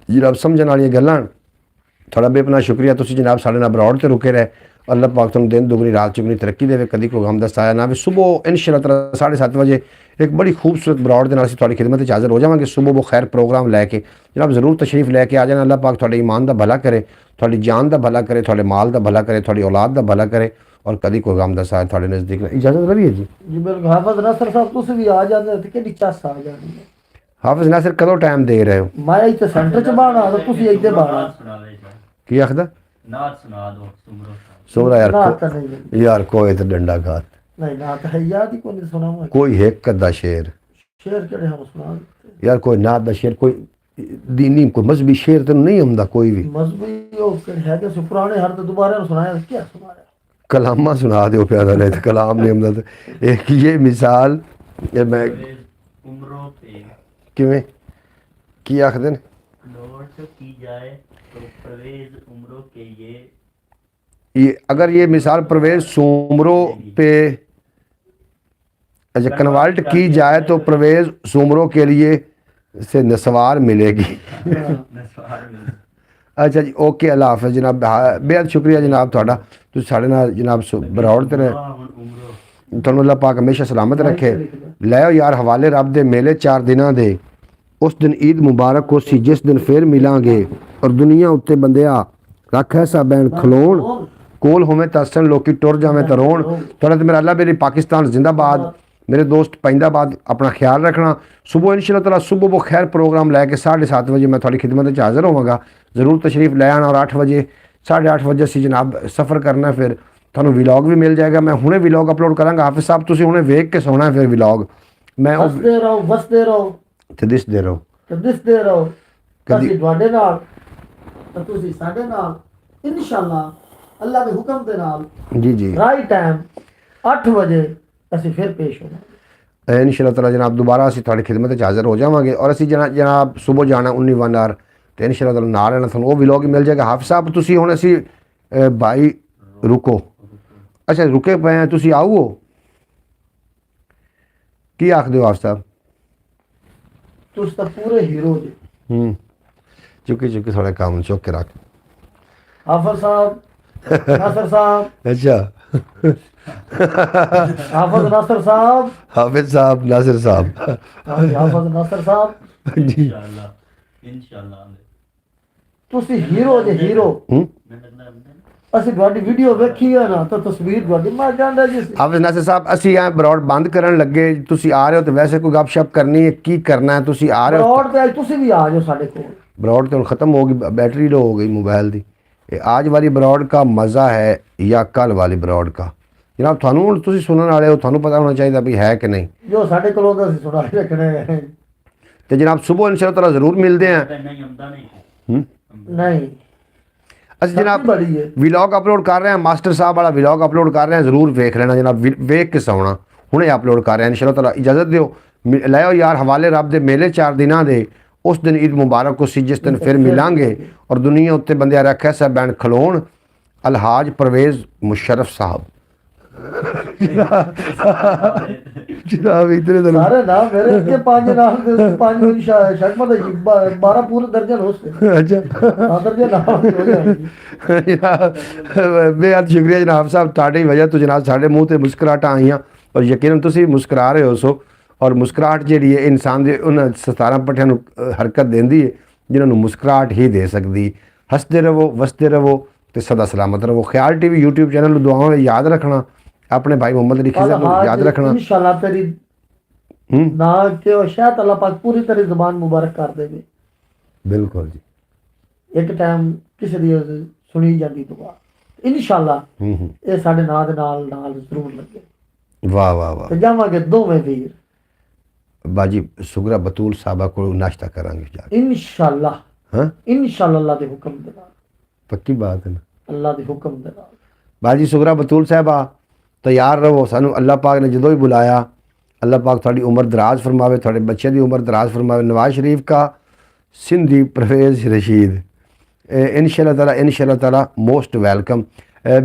जनाब समझण वालियां गल्लां। थोड़ा बेपना शुक्रिया तुसीं जनाब साढ़े नाल बरौड़ ते रुके रहे। अल्लाह पाक तुहानूं दिन दुगनी रात चुगनी तरक्की देवे, कदी कोई गम दा साया ना आवे। सुबह इंशाअल्लाह ताला 7:30 बजे एक बड़ी खूबसूरत बरौड़ दे नाल असीं तुहाडी खिदमत च हाज़र हो जावांगे। सुबह वो खैर प्रोग्राम लैके जनाब ज़रूर तशरीफ लैके आ जाना। अल्लाह पाक तुहाडे ईमान दा भला करे, तुहाडी जान दा भला करे, तुहाडे माल दा भला करे, तुहाडी औलाद दा भला करे और कदी कोई गम दा साया तुहाडे नज़दीक ना। इजाज़त रही है जी। ਜੀ ਬਿਲਕੁਲ ਹਾਫਿਜ਼ ਨਸਰ ਸਾਹਿਬ ਤੁਸੀਂ ਵੀ ਆ ਜਾਂਦੇ ਤੇ ਕਿਹੜੀ ਚੱਸ ਆ ਜਾਣੀ ਹੈ। हाफिज़ नासिर कदों टाइम दे रहे हो? ਮੈਂ ਇੱਥੇ ਸੈਂਟਰ ਚ ਬਾਣਾ ਤੇ ਤੁਸੀਂ ਇੱਥੇ ਬਾਣਾ। नात सुना दे सर, की आखदा नात सुना दो सुमरो साहब। सोहरा यार ਨਾ ਤਾਂ ਨਹੀਂ यार कोई तो डंडा घात ਨਹੀਂ ਨਾ ਤਾਂ ਹੈ ਯਾਦ ਹੀ ਕੋਈ ਨਹੀਂ ਸੁਣਾਵਾਂ। कोई एक अद्धा शेर ਸ਼ੇਰ ਕਿਹੜੇ ਹਨ ਸੁਣਾ ਦਿੱਤੇ। यार कोई नात दा शेर कोई दीनी कोई मजहबी शेर तो नहीं आंदा कोई भी। ਮਜ਼ਬੀ ਉਹ ਕਿਹੜੇ ਹੈਗੇ ਸੀ ਪੁਰਾਣੇ ਹਰ ਤੇ ਦੁਬਾਰਾ ਨੂੰ ਸੁਣਾਇਆ ਕੀ ਸੁਣਾਇਆ। कलामा सुना दो प्यादा नहीं तो कलाम नहीं आंदा। तो एक ये मिसाल ये मैं परवेज़ उम्रों पे किवें की आखदे ने नोट की जाए तो परवेज़ उम्रों के ये अगर ये मिसाल परवेज़ सुमरों पे अच्छा कन्वर्ट की जाए तो परवेज़ सुमरों के लिए से नस्वार मिलेगी। नस्वार में अच्छा जी ओके अल्लाह हाफ़िज़ जनाब। बेहद शुक्रिया जनाब थोड़ा तुसीं साढ़े नाल जनाब बरौड़ ते रहे। उम्रों तुहानूं अल्लाह पाक हमेशा सलामत रखे। लै यार हवाले रब दे मेले 4 दिनां दे। उस दिन ईद मुबारक हो सी जिस दिन फिर मिलांगे और दुनिया उत्ते बंदिया रख ऐसा बैन खलोण कोल होवे तां हसन लोकी टुर जावें तां रोण। थोड़ा तो मेरा अल्लाह मेरी पाकिस्तान जिंदाबाद। मेरे दोस्त पैंदाबाद अपना ख्याल रखना। सुबह इंशाअल्लाह ताला सुबह वो खैर प्रोग्राम लैके 7:30 बजे मैं थोड़ी खिदमत में हाज़र होवांगा। ज़रूर तशरीफ़ ले आना और 8 बजे 8:30 बजे असीं जनाब सफ़र करना। फिर थानूं व्लॉग भी मिल जाएगा। मैं हुणे व्लॉग अपलोड करांगा। हाफिज़ साहब तुसीं हुणे वेख के सोना है फिर व्लॉग मैं ਉਹ ਹੱਸਦੇ ਰਹੋ ਵਸਦੇ ਰਹੋ ਤੇ ਦਿਸਦੇ ਰਹੋ। ਤੇ ਦਿਸਦੇ ਰਹੋ। ਕਦੀ- ਅਸੀਂ ਤੁਹਾਡੇ ਨਾਲ ਤੇ ਤੁਸੀਂ ਸਾਡੇ ਨਾਲ ਇਨਸ਼ਾਅੱਲਾ ਅੱਲਾ ਦੇ ਹੁਕਮ ਦੇ ਨਾਲ जी जी ਰਾਈਟ ਟਾਈਮ 8 ਵਜੇ ਅਸੀਂ ਫਿਰ ਪੇਸ਼ ਹੋਵਾਂਗੇ। इंशाअल्लाह ताला जनाब दोबारा असीं तुहाडी खिदमत में हाज़र हो जावांगे। और असीं जनाब सुबह जाना 19 आवर तो इंशाअल्लाह ताला नाल रहना थानूं वो व्लॉग मिल जाएगा। हाफिज़ साहब तुसीं हुण असीं भाई रुको अच्छा रुके पे हैं तुसीं आओ की आखदे हो हाफिज़ साहब? ਤੁਸੀਂ ਤਾਂ ਪੂਰੇ ਹੀਰੋ ਜੀ। चुकी चुकी थोड़ा काम चुक के रख। ਹਾਫਿਜ਼ ਸਾਹਿਬ ਨਾਸਰ ਸਾਹਿਬ अच्छा ਹਾਫਿਜ਼ ਨਾਸਰ ਸਾਹਿਬ हाफिज़ साहब नासिर साहब ਹਾਂਜੀ ਹਾਫਿਜ਼ ਨਾਸਰ ਸਾਹਿਬ जी इंशाअल्लाह इंशाल्लाह ਤੁਸੀਂ ਹੀਰੋ ਜੇ ਹੀਰੋ। ਹੂੰ मैं लगता है ਅਸੀਂ ਤੁਹਾਡੀ ਵੀਡੀਓ ਵੇਖੀ ਹੈ ਨਾ ਤਾਂ ਤਸਵੀਰ ਤੁਹਾਡੀ ਮੈਂ ਜਾਣਦਾ ਜੀ ਸੀ। ਹਾਫਿਜ਼ ਨਾਸਿਰ ਸਾਹਿਬ ਅਸੀਂ ਐ ਬਰੋਡ ਬੰਦ ਕਰਨ ਲੱਗੇ, ਤੁਸੀਂ ਆ ਰਹੇ ਹੋ ਤੇ ਵੈਸੇ ਕੋਈ ਗੱਪਸ਼ਪ ਕਰਨੀ ਹੈ, ਕੀ ਕਰਨਾ ਹੈ? ਤੁਸੀਂ ਆ ਰਹੇ ਹੋ ਬਰੋਡ ਤੇ ਅੱਜ ਤੁਸੀਂ ਵੀ ਆ ਜਾਓ ਸਾਡੇ ਕੋਲ। ब्रॉड तो ख़त्म होगी, बैटरी लो हो गई मोबाइल की। ये आज वाली ब्रॉड का मज़ा है या कल वाली ब्रॉड का? जनाब थानू हुण तुसीं सुनने वाले हो, थानू पता होना चाहिए भी है कि नहीं। ਜੋ ਸਾਡੇ ਕੋਲ ਹੁੰਦਾ ਅਸੀਂ ਸੁਣਾ ਕੇ ਰੱਖਣੇ। तो जनाब सुबह इंशाअल्लाह ताला ज़रूर मिलते हैं। नहीं हमदा नहीं हम्म? ਨਹੀਂ ਅਸੀਂ जनाब बड़ी है। व्लॉग अपलोड कर रहे हैं, मास्टर साहब वाला व्लॉग अपलोड कर रहे हैं, ज़रूर वेख लेना जनाब, वेख के सौना। हुणे अपलोड कर रहे हैं इंशाअल्लाह ताला। इजाज़त दिओ, लाओ यार हवाले रब दे मेले 4 दिनां दे। उस दिन ईद मुबारक को सी जिस दिन फिर मिलांगे और दुनिया उत्ते बंदे रखे साहब बैन खलोन अलहाज परवेज़ मुशर्रफ साहब जनाब इतने दिन ਸਾਰੇ ਨਾਮ ਮੇਰੇ ਕੇ ਪੰਜ ਨਾਮ ਦੇ ਪੰਜ ਸ਼ਰਮਾ ਦੇ 12 ਪੂਰੇ ਦਰਜਨ ਹੋ ਸਕੇ। अच्छा ਹਾਂ ਦਰਜਨ ਨਾਮ ਹੋ ਜਾਣਗੇ। जनाब बेहद शुक्रिया जनाब साहब, ਤੁਹਾਡੀ ਵਜ੍ਹਾ ਤੋਂ ਜਨਾਬ ਸਾਡੇ ਮੂੰਹ ਤੇ ਮੁਸਕਰਾਹਟਾਂ ਆਈਆਂ ਔਰ ਯਕੀਨਨ ਤੁਸੀਂ ਮੁਸਕਰਾ ਰਹੇ ਹੋ ਸੋ। ਔਰ ਮੁਸਕਰਾਹਟ ਜਿਹੜੀ ਹੈ ਇਨਸਾਨ ਦੇ ਉਹਨਾਂ 17 ਪੱਠਿਆਂ ਨੂੰ ਹਰਕਤ ਦਿੰਦੀ ਹੈ ਜਿਨ੍ਹਾਂ ਨੂੰ ਮੁਸਕਰਾਹਟ ਹੀ ਦੇ ਸਕਦੀ। ਹੱਸਦੇ ਰਹੋ, ਵਸਦੇ ਰਹੋ ਤੇ ਸਦਾ ਸਲਾਮਤ ਰਹੋ। ਖਿਆਲ ਟੀਵੀ YouTube ਚੈਨਲ ਨੂੰ ਦੁਆਵਾਂ ਵਿੱਚ ਯਾਦ ਰੱਖਣਾ, ਆਪਣੇ ਭਾਈ ਮੁਹੰਮਦ ਅਲੀ ਖਿਜ਼ਰ ਨੂੰ याद रखना। इंशाल्लाह तेरी ना के शायद अल्लाह पाक पूरी तरह जुबान मुबारक कर देवे। बिल्कुल जी। एक टाइम किसी दी सुनी जाती दुआ इंशाल्लाह ये साडे नाल दे नाल नाल जरूर लगे। वाह वाह वाह। ते जावांगे दोवें वीर बाजी सुगरा बतूल साहबा को नाश्ता करांगे जाके इंशाल्लाह। हाँ इंशाल्लाह अल्लाह दे हुक्म दे नाल, पक्की बात है ना अल्लाह दे हुक्म दे नाल। बाजी सुगरा बतूल साहबा तैयार रहो, सानू अल्लाह पाक ने जो भी बुलाया, अल्लाह पाक थोड़ी उम्र दराज फरमावे, थोड़े बच्चे की उम्र दराज फरमावे। नवाज शरीफ का सिंधी परवेज़ रशीद इंशाअल्लाह ताला मोस्ट वेलकम।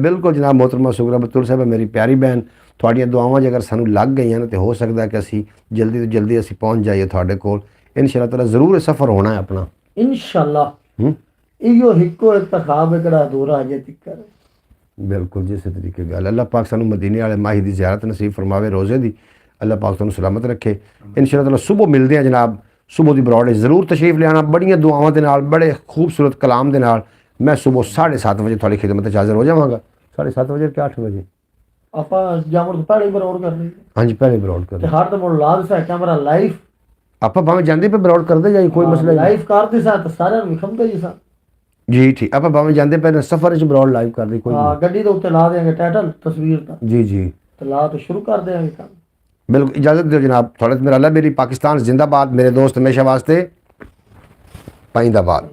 बिल्कुल जनाब मोहतरमा सुगरा बतूल साहब मेरी प्यारी बहन, थोड़ियां दुआवां अगर सानू लग गई ना तो हो सकता है कि असी जल्दी तो जल्दी असी पहुँच जाइए थोड़े कोल। इंशाअल्लाह ताला ज़रूर सफ़र होना है अपना इंशाल्लाह। इहो हिको इंतखाब एकड़ा अधूरा अजे तक है। बिल्कुल जिस तरीके गल अल्लाह पाक सानू मदीने वाले माही की ज़ियारत नसीब फरमावे, रोज़े दी अल्लाह पाक सानू सलामत रखे। इंशाअल्लाह ताला सुबह मिलते हैं जनाब, सुबह की ब्रॉड जरूर तशरीफ़ ले आना, बड़ियां दुआवां दे नाल, बड़े खूबसूरत कलाम दे नाल। मैं सुबह 7:30 बजे थोड़ी खिदमत हाज़र हो जावांगा। 7:30 बजे कि 8 बजे ਆਪਾਂ ਜਾਮਰ ਤੋਂ ਪਹਿਲੇ ਬਰੋਡ ਕਰਨੀ हाँ जी पहले ब्रॉड कर ਤੇ ਹਰ ਦਮ ਲਾਦ ਸਾ ਕੈਮਰਾ ਲਾਈਵ आप भावें जाते पे ब्रॉड करते जाइए, कोई मसला नहीं। ਲਾਈਵ ਕਰਦੇ ਸਾਂ ਤੇ ਸਾਰਿਆਂ ਨੂੰ ਵਿਖਾਉਂਦੇ ਜੀ ਸਾਂ। जी ठीक, आप भावें जाते पे सफ़र च ब्रॉड लाइव कर दी कोई ਹਾਂ ਗੱਡੀ ਦੇ ਉੱਤੇ ਲਾ ਦੇਾਂਗੇ ਟਾਈਟਲ ਤਸਵੀਰ ਦਾ जी जी ਤੇ ਲਾ तो शुरू कर देंगे काम। बिल्कुल इजाज़त दो जनाब, थोड़ा मेरा अल्लाह मेरी पाकिस्तान जिंदाबाद, मेरे दोस्त हमेशा वास्ते पाइंदाबाद।